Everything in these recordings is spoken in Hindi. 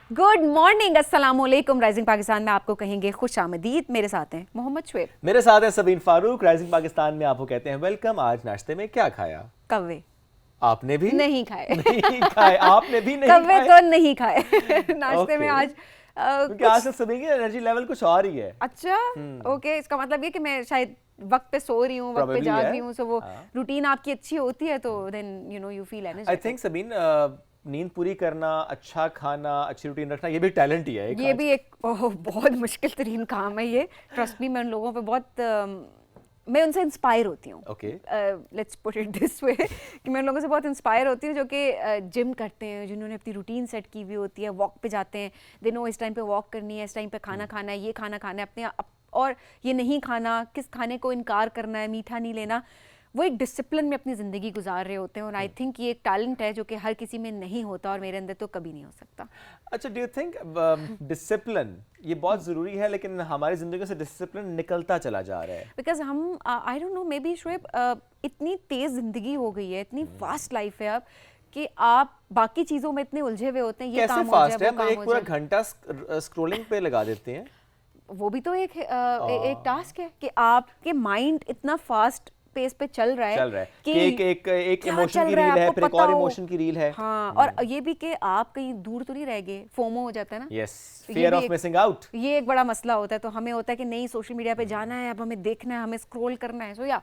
गुड मॉर्निंग, अस्सलाम वालेकुम। राइजिंग पाकिस्तान में आपको कहेंगे खुश आमदीद। मेरे साथ हैं मोहम्मद शुएब। मेरे साथ है सबीन फारूक। राइजिंग पाकिस्तान में आपको कहते हैं वेलकम। आज नाश्ते में क्या खाया? कव्वे। आपने भी नहीं खाए। नहीं खाए? आपने भी नहीं कव्वे खाए? तो नहीं खाए नाश्ते में आज क्योंकि आज से सबीन की एनर्जी लेवल कुछ और ही है। अच्छा, ओके। इसका मतलब ये कि मैं शायद वक्त पे सो रही हूँ, वक्त पे Probably जाग है। रही हूँ, सो वो हाँ। रूटीन आपकी अच्छी होती है तो then you feel I energetic. Think सबीन नींद पूरी करना, अच्छा खाना, अच्छी रूटीन रखना, ये भी टैलेंट ही है ये भी एक बहुत मुश्किल तरीन काम है ये। ट्रस्ट मी, मैं उन लोगों पे बहुत मैं उनसे इंस्पायर होती हूँ। Okay. Let's put it this way कि मैं उन लोगों से बहुत इंस्पायर होती हूँ जो कि जिम करते हैं, जिन्होंने अपनी रूटीन सेट की हुई होती है, वॉक पे जाते हैं, दे नो इस टाइम पे वॉक करनी है, इस टाइम पे खाना खाना है, ये खाना खाना है अपने और ये नहीं खाना, किस खाने को इनकार करना है, मीठा नहीं लेना। वो एक डिसिप्लिन में अपनी ज़िंदगी गुजार रहे होते हैं और आई थिंक ये एक टैलेंट है जो कि हर किसी में नहीं होता और मेरे अंदर तो कभी नहीं हो सकता। अच्छा, डू यू थिंक डिसिप्लिन ये बहुत जरूरी है, लेकिन हमारी जिंदगी से डिसिप्लिन निकलता चला जा रहा है? बिकॉज हम I don't know, may be Shoaib, इतनी तेज़ ज़िंदगी हो गई है, इतनी फास्ट लाइफ है अब कि आप बाकी चीज़ों में इतने उलझे हुए होते हैं। ये कैसे काम हो फास्ट जाए, है? वो हम काम एक हो पूरा जाए। घंटा स्क्रोलिंग पे लगा देते हैं। वो भी तो एक टास्क है कि आपके माइंड इतना फास्ट पेस पे चल रहा है कि एक क्या इमोशन चल की रहा रील है, आपको फिर एक पता और हो। इमोशन की रील है। हाँ, और ये भी कि आप कहीं दूर तो नहीं रह गए, फोमो हो जाता है ना। यस, ये फियर भी ऑफ एक- मिसिंग आउट। ये एक बड़ा मसला होता है। तो हमें होता है कि नहीं, सोशल मीडिया पे जाना है, अब हमें देखना है, हमें स्क्रॉल करना है। सो या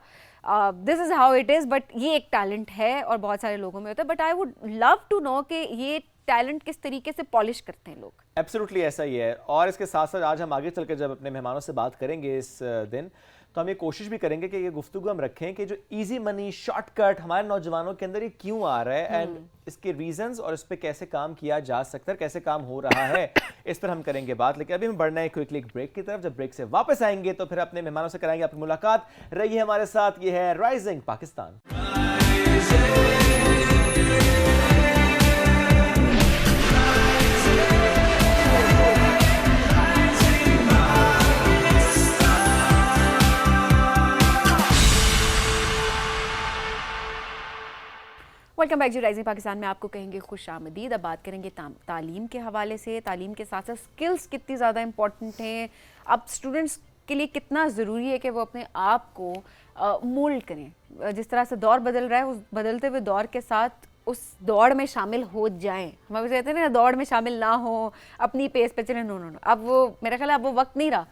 this is how it is. But ये एक टैलेंट है और बहुत सारे लोगों में होता है। But I would love to know कि ये टैलेंट किस तरीके से पॉलिश करते हैं लोग। एब्सोल्युटली ऐसा ही है। और इसके साथ साथ आज हम आगे चलकर जब अपने मेहमानों से बात करेंगे इस दिन, तो हम ये कोशिश भी करेंगे कि ये गुफ्तगू हम रखें कि जो इजी मनी शॉर्टकट हमारे नौजवानों के अंदर ये क्यों आ रहा है एंड इसके रीजंस और इस पे कैसे काम किया जा सकता है, कैसे काम हो रहा है, इस पर हम करेंगे बात। लेकिन अभी हम बढ़ना है क्विकली एक ब्रेक की तरफ। जब ब्रेक से वापस आएंगे तो फिर अपने मेहमानों से कराएंगे आपकी मुलाकात। रहिए हमारे साथ। ये है राइजिंग पाकिस्तान। वेलकम बैक जी। राइजिंग पाकिस्तान में आपको कहेंगे खुश आमदीद। अब बात करेंगे तालीम के हवाले से। तालीम के साथ साथ स्किल्स कितनी ज़्यादा इंपॉर्टेंट हैं, अब स्टूडेंट्स के लिए कितना ज़रूरी है कि वो अपने आप को मोल्ड करें। जिस तरह से दौर बदल रहा है, उस बदलते हुए दौर के साथ उस दौड़ में शामिल हो जाएं। हम अभी कहते हैं ना, दौड़ में शामिल ना हो, अपनी पेस पे चलें। नो नो नो, अब वो मेरा ख्याल है अब वो वक्त नहीं रहा,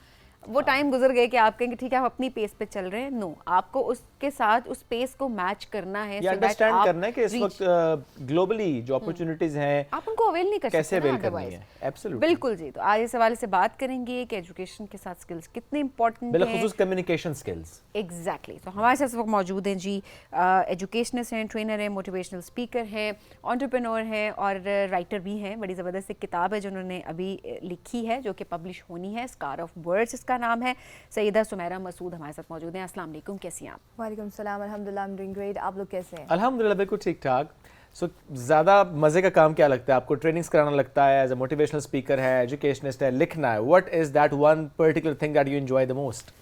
वो टाइम गुजर गए कि आप कहेंगे ठीक है आप अपनी पेस पे चल रहे हैं। नो, आपको उसके साथ उस पेस को मैच करना है। ये अंडरस्टैंड करना है कि इस वक्त ग्लोबली जो अपॉर्चुनिटीज हैं आप उनको अवेल नहीं कर कैसे सकते अवेल ना करनी otherwise। है। एब्सोल्युटली, बिल्कुल जी। तो आज इस हवाले से बात करेंगे कि एजुकेशन के साथ स्किल्स कितने इंपॉर्टेंट हैं। बिलखुसूस कम्युनिकेशन स्किल्स। एग्जैक्टली। तो हमारे साथ इस वक्त मौजूद हैं जी एजुकेशनिस्ट हैं, ट्रेनर हैं, मोटिवेशनल स्पीकर हैं, एंटरप्रेन्योर हैं और राइटर भी हैं। बड़ी ज़बरदस्त एक किताब है जो उन्होंने अभी लिखी है, जो कि पब्लिश होनी है। स्कार ऑफ वर्ड्स इसका नाम है। सैयदा सुमेरा मसूद हमारे साथ मौजूद हैं। अस्सलाम वालेकुम, कैसी हैं आप? वालेकुम सलाम, अल्हम्दुलिल्लाह, आई एम डूइंग ग्रेट। आप लोग कैसे हैं? अल्हम्दुलिल्लाह बिल्कुल ठीक ठाक। सो ज़्यादा मज़े का काम क्या लगता है आपको? ट्रेनिंग्स कराना लगता है, एज अ मोटिवेशनल स्पीकर है, एजुकेशनिस्ट है, लिखना है। What is that one particular thing that you enjoy the most?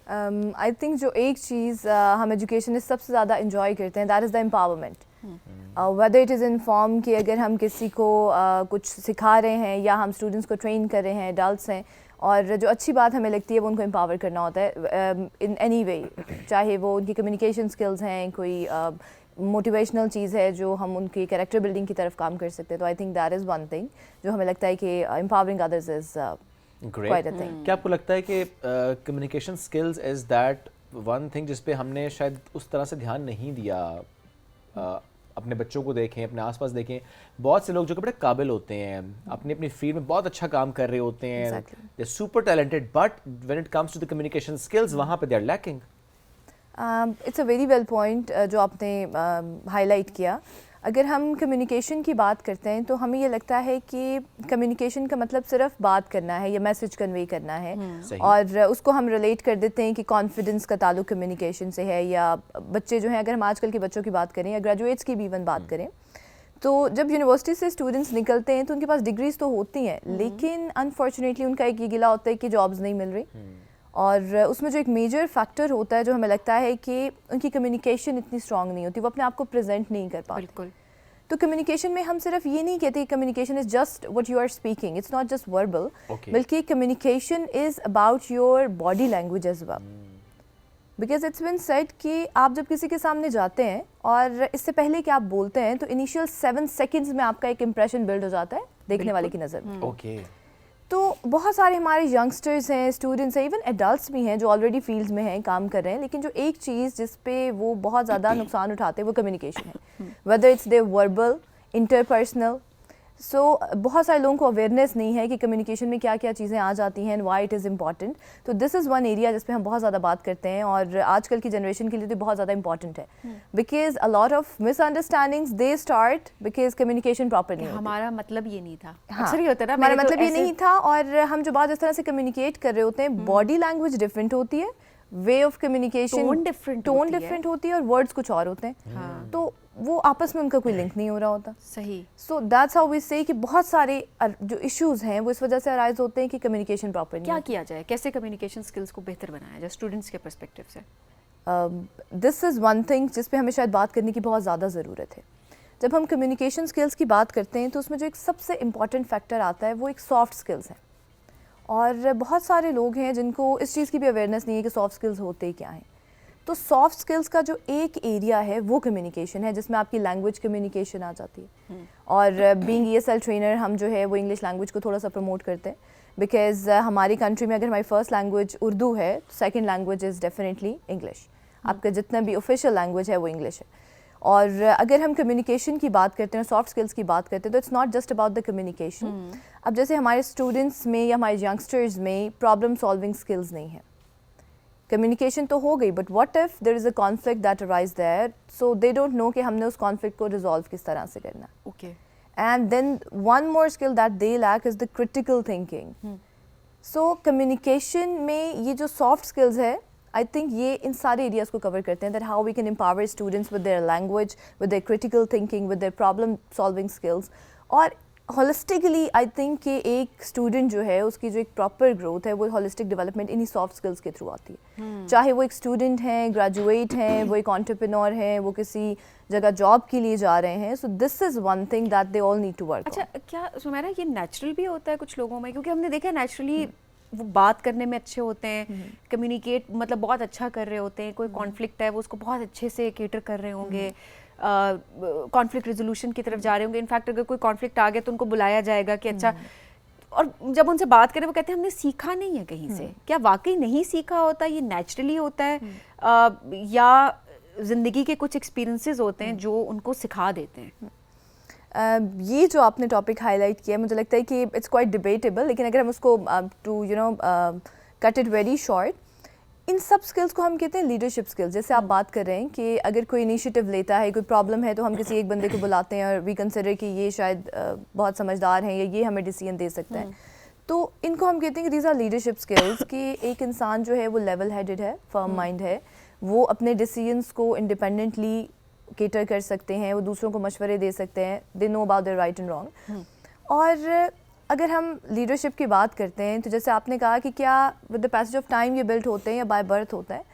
I think जो एक चीज़ हम एजुकेशनिस्ट सबसे ज़्यादा इंजॉय करते हैं, that is the empowerment. Whether it is in form कि अगर हम किसी को कुछ सिखा रहे हैं या हम स्टूडेंट्स को ट्रेन कर रहे हैं, एडल्ट्स हैं, और जो अच्छी बात हमें लगती है वो उनको एम्पावर करना होता है इन एनी वे। चाहे वो उनकी कम्युनिकेशन स्किल्स हैं, कोई मोटिवेशनल चीज़ है जो हम उनकी कैरेक्टर बिल्डिंग की तरफ काम कर सकते हैं। तो I think that is one thing जो हमें लगता है कि empowering others is quite a thing. क्या आपको लगता है कि communication skills is that one thing जिस पे हमने शायद उस तरह से ध्यान नहीं दिया? अपने बच्चों को देखें, अपने आसपास देखें, बहुत से लोग जो कि बड़े काबिल होते हैं, अपनी अपनी फील्ड में बहुत अच्छा काम कर रहे होते हैं, they super talented, but when it comes to the communication skills वहाँ पे they are lacking. It's a very well point जो आपने हाईलाइट किया। अगर हम कम्युनिकेशन की बात करते हैं तो हमें ये लगता है कि कम्युनिकेशन का मतलब सिर्फ बात करना है या मैसेज कन्वे करना है, और उसको हम रिलेट कर देते हैं कि कॉन्फिडेंस का ताल्लुक कम्युनिकेशन से है। या बच्चे जो हैं, अगर हम आजकल के बच्चों की बात करें या ग्रेजुएट्स की भी इवन बात करें, तो जब यूनिवर्सिटी से स्टूडेंट्स निकलते हैं तो उनके पास डिग्रीज तो होती हैं, लेकिन अनफॉर्चुनेटली उनका एक ये गिला होता है कि जॉब्स नहीं मिल रही। और उसमें जो एक मेजर फैक्टर होता है जो हमें लगता है कि उनकी कम्युनिकेशन इतनी स्ट्रांग नहीं होती, वो अपने आप को प्रेजेंट नहीं कर पाते। बिल्कुल। तो कम्युनिकेशन में हम सिर्फ ये नहीं कहते कि communication is just what you are speaking, it's not just verbal, Okay. बल्कि communication is about your body language as well. Because it's been said कि आप जब किसी के सामने जाते हैं और इससे पहले कि आप बोलते हैं तो इनिशियल 7 सेकेंड्स में आपका एक इंप्रेशन बिल्ड हो जाता है देखने वाले की नज़र में। ओके तो बहुत सारे हमारे यंगस्टर्स हैं, स्टूडेंट्स हैं, इवन एडल्ट्स भी हैं जो ऑलरेडी फील्ड्स में हैं, काम कर रहे हैं, लेकिन जो एक चीज़ जिस पे वो बहुत ज़्यादा नुकसान उठाते हैं वो कम्युनिकेशन है, whether it's there verbal, interpersonal. So बहुत सारे लोगों को अवेयरनेस नहीं है कि कम्युनिकेशन में क्या क्या चीज़ें आ जाती हैं and why it is important. तो दिस इज़ वन एरिया जिस पे हम बहुत ज़्यादा बात करते हैं और आजकल की जनरेशन के लिए तो बहुत ज़्यादा इंपॉर्टेंट है, because a lot of misunderstandings they start because communication proper नहीं होती। हमारा मतलब ये नहीं था, हाँ, अक्सर ये होता है ना, हमारा मैंने तो मतलब ये ऐसे- नहीं था। और हम जो बात इस तरह से कम्युनिकेट कर रहे होते हैं, बॉडी लैंग्वेज डिफरेंट होती है, way of communication Tone different होती है। डिफरेंट होती है और वर्ड्स कुछ और होते हैं। हाँ। तो वो आपस में उनका कोई लिंक नहीं हो रहा होता। सही। सो दैट्स हाउ वी से कि बहुत सारे जो इश्यूज हैं वो इस वजह से अराइज होते हैं कि कम्युनिकेशन प्रॉपर नहीं क्या होती। किया जाए, कैसे कम्युनिकेशन स्किल्स को बेहतर बनाया जाए स्टूडेंट्स के पर्सपेक्टिव से? दिस इज़ वन थिंग जिस पे हमें शायद बात करने की बहुत ज़्यादा ज़रूरत है। जब हम कम्युनिकेशन स्किल्स की बात करते हैं तो उसमें जो एक सबसे इम्पॉर्टेंट फैक्टर आता है वो एक सॉफ्ट स्किल्स है। और बहुत सारे लोग हैं जिनको इस चीज़ की भी अवेयरनेस नहीं है कि सॉफ्ट स्किल्स होते क्या हैं। तो सॉफ्ट स्किल्स का जो एक एरिया है वो कम्युनिकेशन है, जिसमें आपकी लैंग्वेज कम्युनिकेशन आ जाती है। और बीइंग ESL ट्रेनर हम जो है वो इंग्लिश लैंग्वेज को थोड़ा सा प्रमोट करते हैं, बिकॉज हमारी कंट्री में अगर हमारी फर्स्ट लैंग्वेज उर्दू है तो second language is definitely English. आपका जितना भी ऑफिशियल लैंग्वेज है वो इंग्लिश है। और अगर हम कम्युनिकेशन की बात करते हैं, सॉफ्ट स्किल्स की बात करते हैं, तो it's not just about the communication. अब जैसे हमारे स्टूडेंट्स में या हमारे यंगस्टर्स में प्रॉब्लम सॉल्विंग स्किल्स नहीं है। कम्युनिकेशन तो हो गई, but what if there is a conflict that arise there, so they don't know कि हमने उस कॉन्फ्लिक्ट को रिजॉल्व किस तरह से करना है। Okay. And then one more skill that they lack is the critical thinking. So communication में ये जो सॉफ्ट स्किल्स है, आई थिंक ये इन सारे एरियाज़ को कवर करते हैं, that how we can empower students with their language, with their critical thinking, with their problem solving skills. और होलिस्टिकली आई थिंक कि एक स्टूडेंट जो है उसकी जो एक प्रॉपर ग्रोथ है वो होलिस्टिक डेवलपमेंट इन्हीं सॉफ्ट स्किल्स के थ्रू आती है। चाहे वो एक स्टूडेंट हैं, ग्रेजुएट हैं, वो एक एंटरप्रेन्योर हैं, वो किसी जगह जॉब के लिए जा रहे हैं। So this is one thing that they all need to work. अच्छा, क्या सुमेरा ये नेचुरल भी होता है कुछ लोगों में? क्योंकि हमने देखा है नेचुरली वो बात करने में अच्छे होते हैं, कम्युनिकेट मतलब बहुत अच्छा कर रहे होते हैं, कोई कॉन्फ्लिक्ट है वो उसको बहुत अच्छे से केटर कर रहे होंगे, कॉन्फ्लिक्ट रेजोल्यूशन की तरफ जा रहे होंगे। इनफैक्ट अगर कोई कॉन्फ्लिक्ट आ गया तो उनको बुलाया जाएगा कि अच्छा, और जब उनसे बात करें वो कहते हैं हमने सीखा नहीं है कहीं से। क्या वाकई नहीं सीखा होता, ये नेचुरली होता है, या ज़िंदगी के कुछ एक्सपीरियंसेस होते हैं जो उनको सिखा देते हैं? ये जो आपने टॉपिक हाईलाइट किया मुझे लगता है कि इट्स क्वाइट डिबेटेबल, लेकिन अगर हम उसको to cut it very short, इन सब स्किल्स को हम कहते हैं लीडरशिप स्किल्स। जैसे आप बात कर रहे हैं कि अगर कोई इनिशिएटिव लेता है, कोई प्रॉब्लम है, तो हम किसी एक बंदे को बुलाते हैं और वी कंसिडर कि ये शायद बहुत समझदार हैं या ये हमें डिसीजन दे सकता है। तो इनको हम कहते हैं कि दीज आर लीडरशिप स्किल्स, कि एक इंसान जो है वो लेवल हेडेड है, फर्म माइंड है, वो अपने डिसीजंस को इंडिपेंडेंटली केटर कर सकते हैं, वो दूसरों को मशवरे दे सकते हैं, they know about their right and wrong. और अगर हम लीडरशिप की बात करते हैं तो जैसे आपने कहा कि क्या with the passage of time ये बिल्ट होते हैं या बाय बर्थ होता है,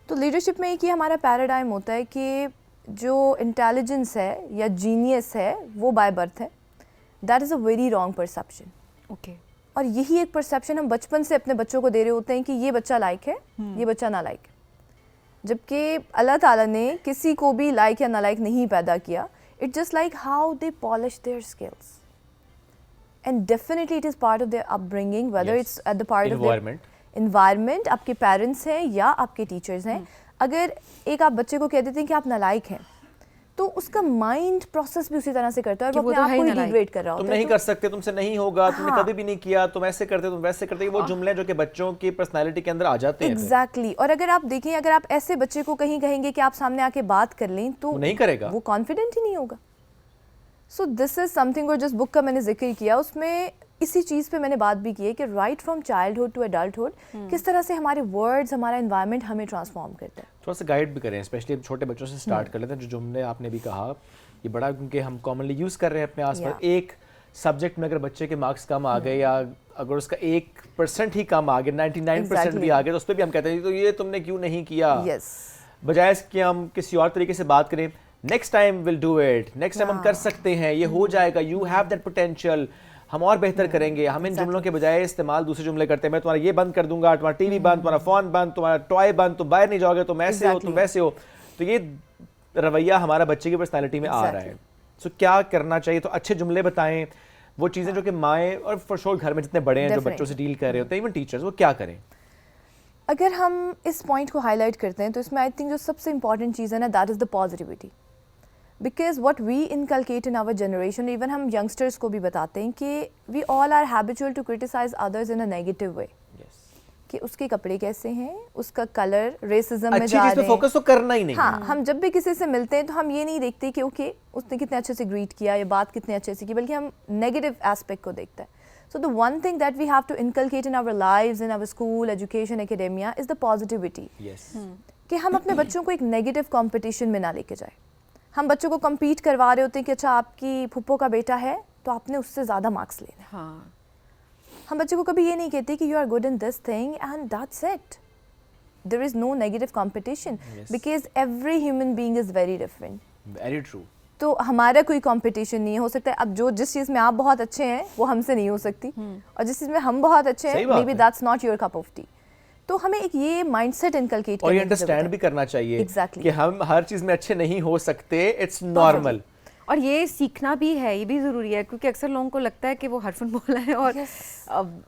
तो लीडरशिप में एक ही हमारा पैराडाइम होता है कि जो इंटेलिजेंस है या जीनियस है वो बाय बर्थ है। That is a very wrong perception. Okay. और यही एक परसेप्शन हम बचपन से अपने बच्चों को दे रहे होते हैं कि ये बच्चा लायक है, ये बच्चा ना लायक है, जबकि अल्लाह ताला ने किसी को भी लायक या नालायक नहीं पैदा किया। It's just like how they polish their skills, and definitely it is part of their upbringing, whether it's at the part of environment, आपके पेरेंट्स हैं या आपके टीचर्स हैं। अगर एक आप बच्चे को कह देते हैं कि आप नालायक हैं, तो उसका माइंड प्रोसेस भी उसी तरह से करता है और वो अपने आप को ही डिग्रेड कर रहा होता है। तुम नहीं कर सकते, तुमसे नहीं होगा, तुमने कभी भी नहीं किया, तुम ऐसे करते, तुम वैसे करते, वो जुमले जो कि बच्चों की पर्सनालिटी के अंदर आ जाते हैं। एग्जैक्टली। और अगर आप देखें, अगर आप ऐसे बच्चे को कहीं कहेंगे कि आप सामने आके बात कर लें, तो वो नहीं करेगा, वो कॉन्फिडेंट ही नहीं होगा। सो दिस इज समथिंग, और जिस बुक का मैंने जिक्र किया उसमें इसी चीज़ पे मैंने बात भी की है कि right from childhood to adulthood किस तरह से हमारे वर्ड्स, हमारा एनवायरनमेंट हमें ट्रांसफॉर्म करता है। थोड़ा सा गाइड भी करें, स्पेशली छोटे बच्चों से स्टार्ट कर लेते हैं। जो जुमले आपने भी कहा ये बड़ा, क्योंकि हम कॉमनली यूज़ कर रहे हैं अपने आसपास। एक सब्जेक्ट में अगर बच्चे के मार्क्स कम आ गए या अगर उसका 1% ही कम आ गया, 99% भी आ गए, तो उस पर भी हम कहते हैं तो ये तुमने क्यों नहीं किया। यस। बजाय इसके हम किसी और तरीके से बात करें, next time will do it, next time हम कर सकते हैं, ये हो जाएगा, यू हैव दैट पोटेंशियल, हम और बेहतर करेंगे। हम इन जुमलों के बजाय इस्तेमाल दूसरे जुमले करते हैं, मैं तुम्हारा ये बंद कर दूंगा, तुम्हारा टीवी बंद, तुम्हारा फोन बंद, तुम्हारा टॉय बंद, तुम बाहर नहीं जाओगे, तुम ऐसे हो, तुम वैसे हो। तो ये रवैया हमारा बच्चे की पर्सनैलिटी में आ रहा है। सो क्या करना चाहिए? तो अच्छे जुमले बताएं, वो चीज़ें जो कि माएँ और फॉर श्योर घर में जितने बड़े हैं जो बच्चों से डील कर रहे होते हैं, इवन टीचर्स, वो क्या करें? अगर हम इस पॉइंट को हाईलाइट करते हैं तो इसमें आई थिंक जो सबसे इंपॉर्टेंट चीज़ है ना, that is the positivity. Because what we inculcate in our generation, even हम यंगस्टर्स को भी बताते हैं कि we all are habitual to criticise others in a negative way, कि उसके कपड़े कैसे हैं, उसका कलर, रेसिज्म में जा रहे हैं, फोकस तो करना ही नहीं। हाँ, हम जब भी किसी से मिलते हैं तो हम ये नहीं देखते कि ओके उसने कितने अच्छे से ग्रीट किया या बात कितने अच्छे से की, बल्कि हम नेगेटिव एस्पेक्ट को देखते हैं। So the one thing that we have to inculcate in our lives, in our school, education, academia is the positivity. Yes. कि हम अपने बच्चों को एक नेगेटिव कंपटीशन में ना लेके जाए। हम बच्चों को compete करवा रहे होते हैं कि अच्छा आपकी फूफो का बेटा है तो आपने उससे ज़्यादा मार्क्स लेने हैं। हाँ। हम बच्चों को कभी ये नहीं कहते कि you are good in this thing and that's it. There is no negative competition because every human being is very different. Very true. तो हमारा कोई कंपटीशन नहीं है। हो सकता है अब जो जिस चीज़ में आप बहुत अच्छे हैं वो हमसे नहीं हो सकती, और जिस चीज़ में हम बहुत अच्छे हैं may be that's not your cup of T. तो हमें एक ये माइंडसेट इनकलकेट और ये अंडरस्टैंड भी करना चाहिए Exactly. कि हम हर चीज़ में अच्छे नहीं हो सकते, इट्स नॉर्मल। और ये सीखना भी है, ये भी ज़रूरी है, क्योंकि अक्सर लोगों को लगता है कि वो हरफन बोला है और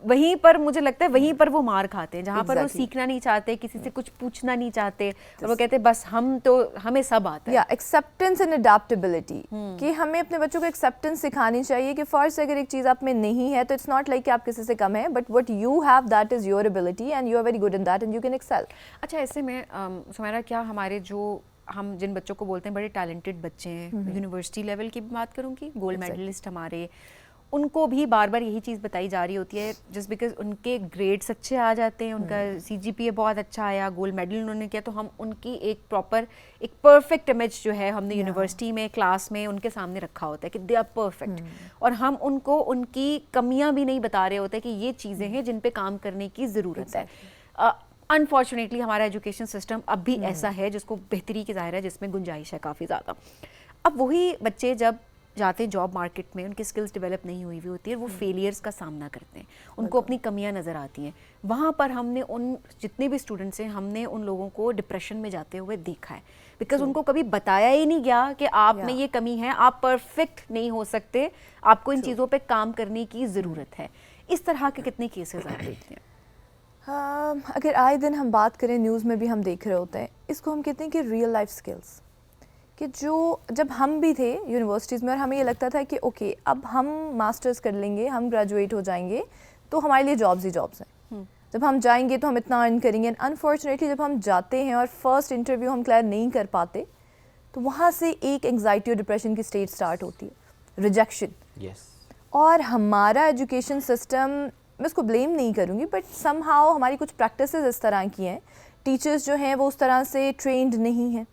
वहीं पर मुझे लगता है वहीं पर वो मार खाते हैं, जहाँ पर वो सीखना नहीं चाहते, किसी से कुछ पूछना नहीं चाहते, और वो कहते हैं बस हमें सब आता है। एक्सेप्टेंस एंड अडैप्टेबिलिटी, कि हमें अपने बच्चों को एक्सेप्टेंस सिखानी चाहिए कि फर्स्ट अगर एक चीज़ आप में नहीं है तो इट्स नॉट लाइक कि आप किसी से कम है, but what you have that is your ability and you are very good in that and you can excel. अच्छा, ऐसे में सुमैरा, क्या हमारे जो हम जिन बच्चों को बोलते हैं बड़े टैलेंटेड बच्चे हैं, यूनिवर्सिटी लेवल की भी बात करूँगी, गोल्ड मेडलिस्ट हमारे, उनको भी बार बार यही चीज़ बताई जा रही होती है जस्ट बिकॉज उनके ग्रेड्स अच्छे आ जाते हैं, उनका CGPA बहुत अच्छा आया, गोल्ड मेडल उन्होंने किया, तो हम उनकी एक परफेक्ट इमेज जो है हमने यूनिवर्सिटी में क्लास में उनके सामने रखा होता है कि दे आर परफेक्ट, और हम उनको उनकी कमियां भी नहीं बता रहे होते कि ये चीज़ें हैं जिन पे काम करने की ज़रूरत है। अनफॉर्चुनेटली हमारा एजुकेशन सिस्टम अब भी ऐसा है जिसको बेहतरी की ज़ाहिर है, जिसमें गुंजाइश है काफ़ी ज़्यादा। अब वही बच्चे जब जाते हैं जॉब मार्केट में, उनकी स्किल्स डेवलप नहीं हुई होती है, वो फेलियर्स का सामना करते हैं, उनको अपनी कमियां नज़र आती हैं। वहाँ पर हमने उन जितने भी स्टूडेंट्स हैं, हमने उन लोगों को डिप्रेशन में जाते हुए देखा है, बिकॉज उनको कभी बताया ही नहीं गया कि आप में ये कमी है, आप परफेक्ट नहीं हो सकते, आपको इन चीज़ों पर काम करने की ज़रूरत है। इस तरह के कितने केसेस आप देखते हैं? अगर आए दिन हम बात करें, न्यूज़ में भी हम देख रहे होते हैं, इसको हम कहते हैं कि रियल लाइफ स्किल्स, कि जो जब हम भी थे यूनिवर्सिटीज़ में और हमें ये लगता था कि ओके अब हम मास्टर्स कर लेंगे, हम ग्रेजुएट हो जाएंगे तो हमारे लिए जॉब्स ही जॉब्स हैं, जब हम जाएंगे तो हम इतना अर्न करेंगे। एंड अनफॉर्चुनेटली जब हम जाते हैं और फर्स्ट इंटरव्यू हम क्लियर नहीं कर पाते तो वहाँ से एक एंग्जाइटी और डिप्रेशन की स्टेज स्टार्ट होती है, रिजेक्शन। और हमारा एजुकेशन सिस्टम, मैं उसको ब्लेम नहीं करूँगी, बट समहाउ हमारी कुछ प्रैक्टिसेस इस तरह की हैं, टीचर्स जो हैं वो उस तरह से ट्रेंड नहीं हैं,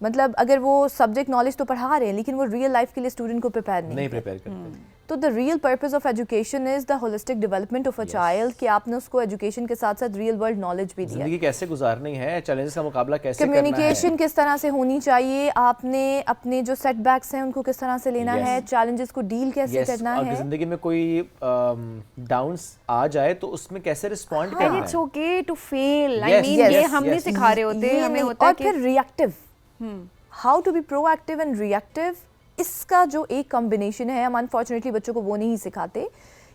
मतलब अगर वो सब्जेक्ट नॉलेज तो पढ़ा रहे हैं लेकिन वो रियल लाइफ के लिए स्टूडेंट को प्रिपेयर नहीं प्रिपेयर करते। तो the real purpose of education is the holistic development of a child, कि आपने उसको एजुकेशन के साथ साथ रियल वर्ल्ड नॉलेज भी दिया, जिंदगी कैसे गुजारनी है, चैलेंजेस का मुकाबला कैसे करना है, कम्युनिकेशन किस तरह से होनी चाहिए, आपने अपने जो सेटबैक्स हैं उनको किस तरह से लेना है, चैलेंजेस को डील कैसे करना है, जिंदगी में कोई डाउन्स आ जाए तो उसमें कैसे रिस्पॉन्ड करना है। It's okay to fail, I mean ये हम नहीं सिखा रहे होते, हमें होता है कि और फिर reactive, how to be proactive and reactive, इसका जो एक कॉम्बिनेशन है, हम अनफॉर्चुनेटली बच्चों को वो नहीं सिखाते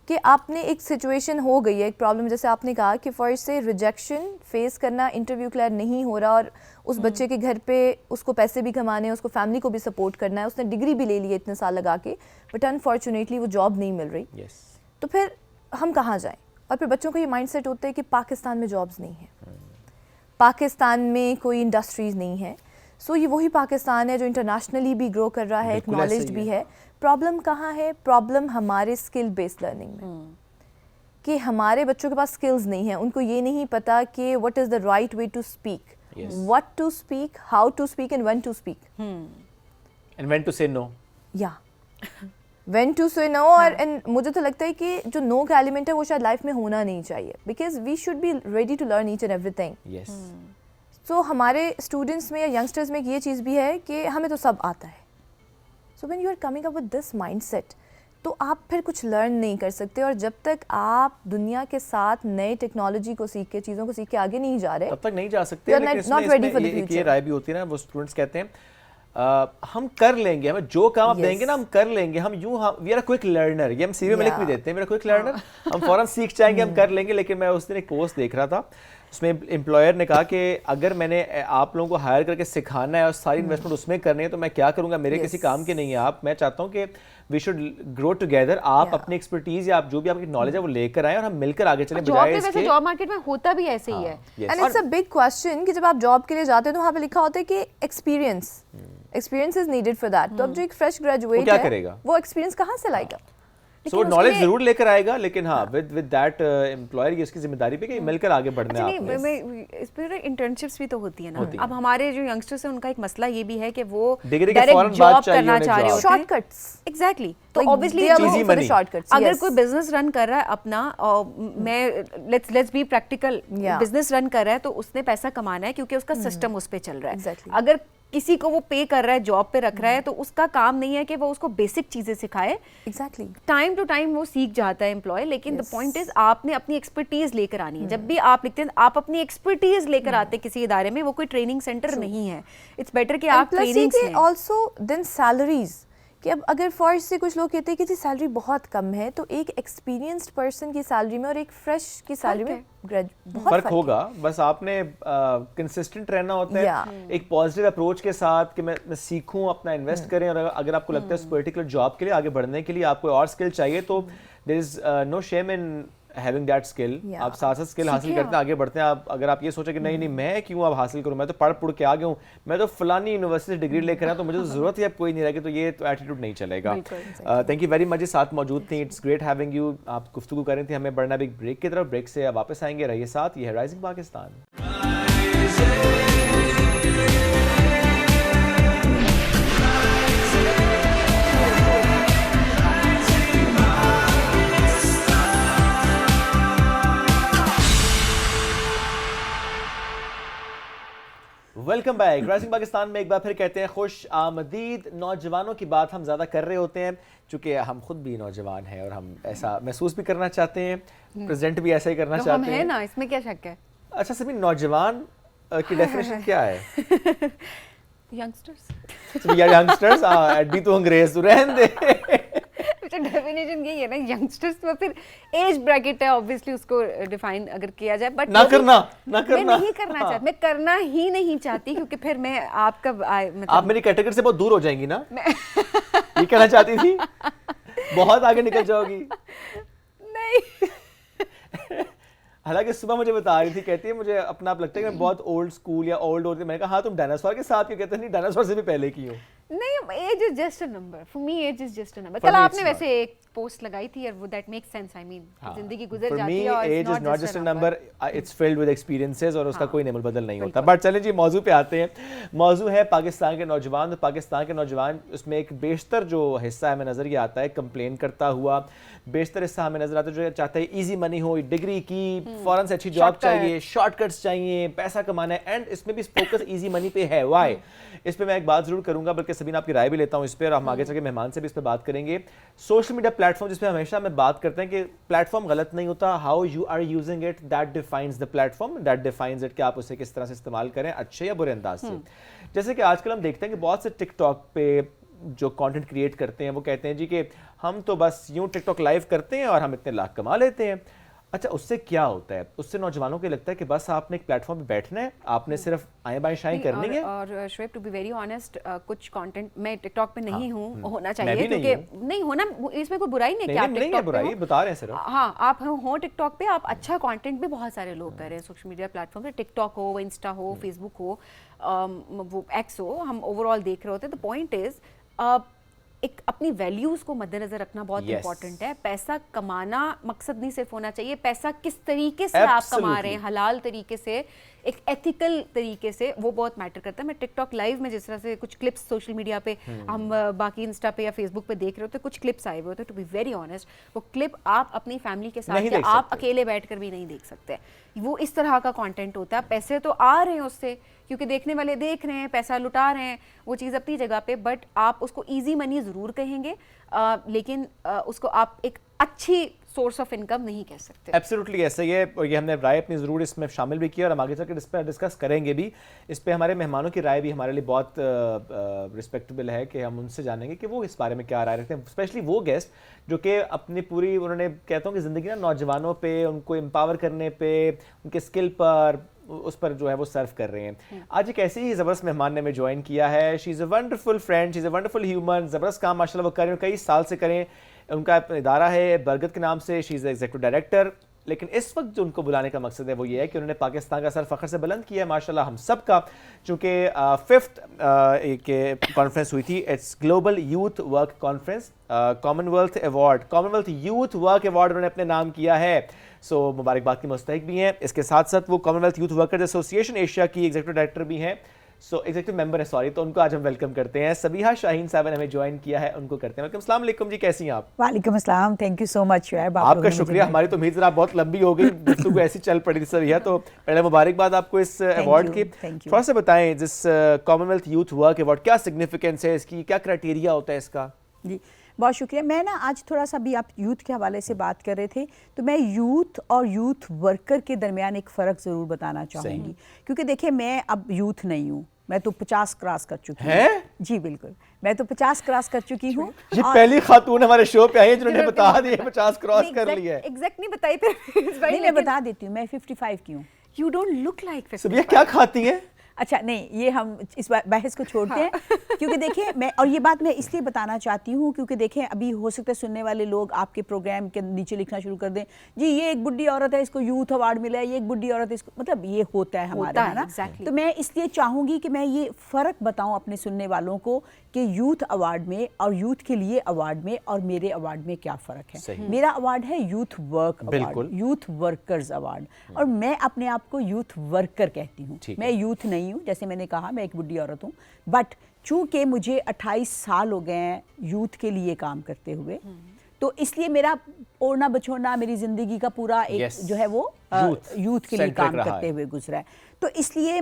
कि आपने एक सिचुएशन हो गई है, एक प्रॉब्लम, जैसे आपने कहा कि फर्स्ट से रिजेक्शन फेस करना, इंटरव्यू क्लियर नहीं हो रहा और उस बच्चे के घर पे उसको पैसे भी कमाने हैं, उसको फैमिली को भी सपोर्ट करना है, उसने डिग्री भी ले ली है इतने साल लगा के, बट अनफॉर्चुनेटली वो जॉब नहीं मिल रही। तो फिर हम कहाँ जाएँ? और फिर बच्चों को ये माइंडसेट होता है कि पाकिस्तान में जॉब्स नहीं है, पाकिस्तान में कोई इंडस्ट्रीज़ नहीं है। सो ये वही पाकिस्तान है जो इंटरनेशनली भी ग्रो कर रहा है, एक्नॉलेज्ड भी है। प्रॉब्लम कहाँ है? प्रॉब्लम हमारे स्किल बेस्ड लर्निंग में, कि हमारे बच्चों के पास स्किल्स नहीं है, उनको ये नहीं पता कि what is the right way to speak, what to speak, how to speak and when to speak, and when to say no, या व्हेन टू से नो। और मुझे तो लगता है कि जो नो का एलिमेंट है वो शायद लाइफ में होना नहीं चाहिए, because we should be ready to learn each and everything. तो हमारे स्टूडेंट्स में या यंगस्टर्स में ये चीज़ भी है कि हमें तो सब आता है. So when you are coming up with this mindset, तो आप फिर कुछ लर्न नहीं कर सकते. और जब तक आप दुनिया के साथ नए टेक्नोलॉजी को सीख के, चीज़ों को सीख के आगे नहीं जा रहे, तब तक नहीं जा सकते. You are लेकिन not इसमें ready for the एक ये future. राय भी होती है ना, वो स्टूडेंट्स कहते हैं हम कर लेंगे, हमें जो काम आप Yes. देंगे ना हम कर लेंगे, हम we are a quick learner. ये हम सीवी में लिख भी Yeah. देते हैं, मेरा क्विक लर्नर, हम फौरन सीख जाएंगे, हम कर लेंगे. लेकिन मैं उस दिन एक पोस्ट देख रहा था, उसमें एम्प्लॉयर ने कहा कि अगर मैंने आप लोगों को हायर करके सिखाना है और सारी इन्वेस्टमेंट उसमें करनी है तो मैं क्या करूंगा, मेरे Yes. किसी काम के नहीं है आप. मैं चाहता हूं कि वी शुड ग्रो टुगेदर. आप Yeah. अपनी एक्सपर्टीज या आप जो भी आपकी नॉलेज है वो लेकर आए और हम मिलकर आगे चलें. जॉब बजाय पे वैसे इसके जॉब मार्केट में होता भी ऐसे ही है. Yes. And it's a big question कि जब आप जॉब के लिए जाते हैं तो वहाँ पे लिखा होता है कि experience is needed for that. तो अब जो एक फ्रेश ग्रेजुएट क्या है करेगा? वो एक्सपीरियंस कहाँ से लाएगा? सो लेकिन नॉलेज उसके लिए- जरूर लेकर आएगा, लेकिन हाँ विद दैट एम्प्लॉयर की उसकी जिम्मेदारी पे कि मिलकर आगे बढ़ना अच्छा है नहीं, आपने. मैं इस पे इंटर्नशिप्स भी तो होती है ना. होती हैं. अब हमारे जो यंगस्टर्स हैं उनका एक मसला ये भी है कि वो डिग्री के फौरन डायरेक्ट बाद जॉब चाहिए करना उन्हें चाह रहे job. होते हैं. शॉर्टकट्स. एग्जैक्टली. तो Like, obviously they are Easy looking for the money. shortcuts, अगर yes. कोई बिजनेस रन कर रहा है अपना, और मैं let's be practical, Yeah. Business run कर रहा है तो उसने पैसा कमाना है क्योंकि उसका सिस्टम उस पे चल रहा है. Exactly. अगर किसी को वो पे कर रहा है, जॉब पे रख रहा है, तो उसका काम नहीं है कि वो उसको बेसिक चीजें सिखाए. एग्जैक्टली. टाइम टू टाइम वो सीख जाता है एम्प्लॉय. लेकिन द Yes. पॉइंट इज आपने अपनी एक्सपर्टीज लेकर आनी है. जब भी आप लिखते हैं आप अपनी एक्सपर्टीज लेकर आते हैं किसी इदारे में, वो कोई ट्रेनिंग सेंटर नहीं है. इट्स बेटर कि आप ट्रेनिंग्स लें. ऑल्सो देन सैलरीज, कि अब अगर फर्स्ट से कुछ लोग कहते हैं कि जी सैलरी बहुत कम है, तो एक एक्सपीरियंस्ड पर्सन की सैलरी में और एक फ्रेश की सैलरी में बहुत फर्क होगा. बस आपने कंसिस्टेंट रहना होता है. Yeah. एक पॉजिटिव अप्रोच के साथ कि मैं सीखूं, अपना इन्वेस्ट करें. और अगर आपको लगता है उस पर्टिकुलर जॉब के लिए आगे बढ़ने के लिए आपको और स्किल चाहिए तो there is no shame in having that skill. Yeah. आप साथ साथ स्किल हासिल करते हैं, आगे बढ़ते हैं. आप अगर आप ये सोचे कि नहीं नहीं मैं क्यों अब हासिल करूं, मैं तो पढ़ के आ गया हूं, मैं तो फलानी यूनिवर्सिटी से डिग्री लेकर आया तो मुझे तो जरूरत ही अब कोई नहीं रहेगी, तो ये तो एटीट्यूड नहीं चलेगा. Thank you very much. साथ मौजूद थी. It's great having you. आप गुफ्तगू कर रही थी. हमें बढ़ना एक ब्रेक की तरफ. ब्रेक से वापस आएंगे. रहिए साथ. ये है rising Pakistan. Welcome back. Rising Pakistan में एक बार फिर कहते हैं खुश आमदीद. नौजवानों की बात हम ज़्यादा कर रहे होते हैं चूँकि हम खुद भी नौजवान हैं और हम ऐसा महसूस भी करना चाहते हैं. प्रेजेंट भी ऐसा ही करना तो हम चाहते हैं हैं. ना, इसमें क्या शक है. अच्छा सभी नौजवान की डेफिनेशन क्या है? यंगस्टर्स. यार यंगस्टर्स एडी तो अंग्रेज तो रहने दे. डेफिनेशन यही है ना यंगस्टर्स में. फिर एज ब्रैकेट है ऑब्वियसली, उसको डिफाइन अगर किया जाए. बट ना करना. मैं नहीं करना चाहती, मैं करना ही नहीं चाहती क्योंकि फिर मैं आपका मतलब आप मेरी कैटेगरी से बहुत दूर हो जाएंगी ना. ये कहना चाहती थी. बहुत आगे निकल जाओगी. नहीं. हालांकि सुबह मुझे बता रही थी, कहती है मुझे अपना आप लगता है कि मैं बहुत ओल्ड स्कूल या ओल्ड होती. मैंने कहा हाँ तुम डायनासोर के साथ क्यों? कहते नहीं डायनासोर से भी पहले की हो. नहीं, age is just a number. For me age is just a number. For कल me आपने it's वैसे एक पोस्ट लगाई थी और वो that makes sense. I mean जिंदगी गुजर For जाती me, है और age is not just a number, it's filled with experiences और उसका कोई नेमल बदल नहीं होता. बट चलें जी मौजू पे आते हैं. मौजू है पाकिस्तान के नौजवान. तो पाकिस्तान के नौजवान उसमें एक बेशतर जो हिस्सा हमें नजर ये आता है कंप्लेन करता हुआ. बेशतर हिस्सा हमें नजर आता है जो चाहता है इजी मनी हो, डिग्री की, फौरन से अच्छी जॉब चाहिए, शॉर्टकट्स चाहिए, पैसा कमाना है. एंड इसमें भी फोकस इजी मनी पे है. व्हाई? इस पे मैं एक बात जरूर करूंगा, बल्कि सभी आपकी राय भी लेता हूं इस पे, और हम आगे चल के मेहमान से भी इस पे बात करेंगे. सोशल मीडिया प्लेटफॉर्म जिस पे हमेशा हम बात करते हैं कि प्लेटफॉर्म गलत नहीं होता, how you are using it that defines the platform, that defines it कि आप उसे किस तरह से इस्तेमाल करें, अच्छे या बुरे अंदाज से. जैसे कि आजकल हम देखते हैं कि बहुत से टिकटॉक पे जो कंटेंट क्रिएट करते हैं वो कहते हैं जी कि हम तो बस यूं टिकटॉक लाइव करते हैं और हम इतने लाख कमा लेते हैं. अच्छा उससे क्या होता है? उससे नौजवानों को लगता है कि बस आपने एक प्लेटफॉर्म पे बैठना है, आपने सिर्फ आए बाएं शाएं करनी है. और Shoaib to be very honest, कुछ कंटेंट मैं टिकटॉक पे नहीं हूँ, होना मैं चाहिए भी नहीं क्योंकि नहीं होना, इसमें कोई बुराई नहीं है कि आप नहीं है टिकटॉक पे बुराई, हो. बता रहे हैं सिर्फ. हाँ आप हो टिकटॉक पे, आप अच्छा कंटेंट भी बहुत सारे लोग कर रहे हैं सोशल मीडिया प्लेटफॉर्म पे. टिकटॉक हो, इंस्टा हो, फेसबुक हो, वो एक्स हो, हम ओवरऑल देख रहे होते हैं. द पॉइंट इज एक अपनी वैल्यूज़ को मद्देनजर रखना बहुत Yes. इंपॉर्टेंट है। पैसा कमाना मकसद नहीं सिर्फ होना चाहिए, पैसा किस तरीके से आप कमा रहे हैं, Absolutely. हलाल तरीके से, एक एथिकल तरीके से, वो बहुत मैटर करता है। मैं टिकटॉक लाइव में जिस तरह से कुछ क्लिप्स सोशल मीडिया पे हम बाकी इंस्टा पे या फेसबुक पे देख रहे होते, कुछ क्लिप्स आए हुए होते, टू बी वेरी ऑनेस्ट वो क्लिप आप अपनी फैमिली के साथ नहीं या देख आप सकते। अकेले बैठकर भी नहीं देख सकते। वो इस तरह का कंटेंट होता है। पैसे तो आ रहे हैं उससे, क्योंकि देखने वाले देख रहे हैं, पैसा लुटा रहे हैं, वो चीज़ अपनी जगह पे, बट आप उसको इजी मनी ज़रूर कहेंगे, लेकिन उसको आप एक अच्छी सोर्स ऑफ इनकम नहीं कह सकते। एब्सोल्युटली ऐसा ही है, और ये हमने राय अपनी ज़रूर इसमें शामिल भी की और हम आगे चल के इस पर डिस्कस करेंगे भी। इस पे हमारे मेहमानों की राय भी हमारे लिए बहुत रिस्पेक्टेबल है कि हम उनसे जानेंगे कि वो इस बारे में क्या राय रखते हैं, स्पेशली वो गेस्ट जो कि अपनी पूरी उन्होंने कहता हूँ कि ज़िंदगी ना नौजवानों पे, उनको एम्पावर करने पे, उनके स्किल पर, उस पर जो है वो सर्व कर रहे हैं। आज एक ऐसी ही ज़बरदस्त मेहमान ने हमें ज्वाइन किया है। She is a wonderful friend, she is a wonderful human. ज़बरदस्त काम माशाल्लाह वो कर रहे हैं, कई साल से करें। उनका इदारा है बरगद के नाम से, शी इज़ एग्जीक्यूटिव डायरेक्टर। लेकिन इस वक्त जो उनको बुलाने का मकसद है वो ये है कि उन्होंने पाकिस्तान का सर फ़ख्र से बुलंद किया है माशाल्लाह हम सब का, चूँकि 5th एक कॉन्फ्रेंस हुई थी, it's global youth work conference, Commonwealth award, Commonwealth youth work award उन्होंने अपने नाम किया है। सो मुबारकबाद की मुस्तहिक भी हैं। इसके साथ साथ वो Commonwealth youth workers association Asia की एग्जीक्यूटिव डायरेक्टर भी हैं, सो एग्जीक्यूटिव मेंबर है, सॉरी। तो उनको आज हम वेलकम करते हैं। सबिहा शाहीन साहब ने हमें ज्वाइन किया है, उनको करते हैं वेलकम। अस्सलाम वालेकुम जी, कैसी हैं आप? वालेकुम अस्सलाम, thank you so much Shoaib. आपका शुक्रिया, हमारी तो उम्मीद जरा बहुत लंबी हो गई, गुफ्तगू ऐसी चल पड़ी थी सबिहा। तो पहले मुबारकबाद आपको इस अवार्ड की। thank you. थोड़ा सा बताएं, जिस कॉमनवेल्थ यूथ वर्क अवार्ड क्या सिग्निफिकेंस है इसकी, क्या क्राइटेरिया होता है इसका? जी बहुत शुक्रिया। मैं ना आज थोड़ा सा भी आप यूथ के हवाले से बात कर रहे थे, तो मैं यूथ और यूथ वर्कर के दरमियान एक फ़र्क ज़रूर बताना चाहूँगी, क्योंकि देखिए मैं अब यूथ नहीं हूँ, मैं तो 50 क्रॉस कर चुकी हूँ। जी बिल्कुल, मैं तो 50 क्रॉस कर चुकी हूँ। ये पहली खातून हमारे शो पे आई है जिन्होंने बता दिया 50 क्रॉस कर लिया है। एग्जैक्ट नहीं बताई फिर नहीं, मैं बता देती हूँ, मैं 55 की हूँ। You don't look like Sabiha क्या खाती हैं? अच्छा नहीं, ये हम इस बहस को छोड़ते हैं, क्योंकि देखिए मैं, और ये बात मैं इसलिए बताना चाहती हूँ क्योंकि देखें अभी हो सकता है सुनने वाले लोग आपके प्रोग्राम के नीचे लिखना शुरू कर दें, जी ये एक बुढ़ी औरत है इसको यूथ अवार्ड मिला है, ये एक बुढ़ी औरत है इसको, मतलब ये होता है हमारे, है ना? exactly. तो मैं इसलिए चाहूँगी कि मैं ये फ़र्क बताऊँ अपने सुनने वालों को कि यूथ अवार्ड में और यूथ के लिए अवार्ड में और मेरे अवार्ड में क्या फ़र्क है। मेरा अवार्ड है youth work award, youth workers award, और मैं अपने आप को यूथ वर्कर कहती हूँ। मैं यूथ नहीं हूँ, जैसे मैंने कहा मैं एक बुढ़ी औरत हूँ, बट चूँकि मुझे 28 साल हो गए हैं यूथ के लिए काम करते हुए, तो इसलिए मेरा ओढ़ना बछोड़ना मेरी ज़िंदगी का पूरा एक जो है वो यूथ के लिए काम करते हुए गुजरा है। तो इसलिए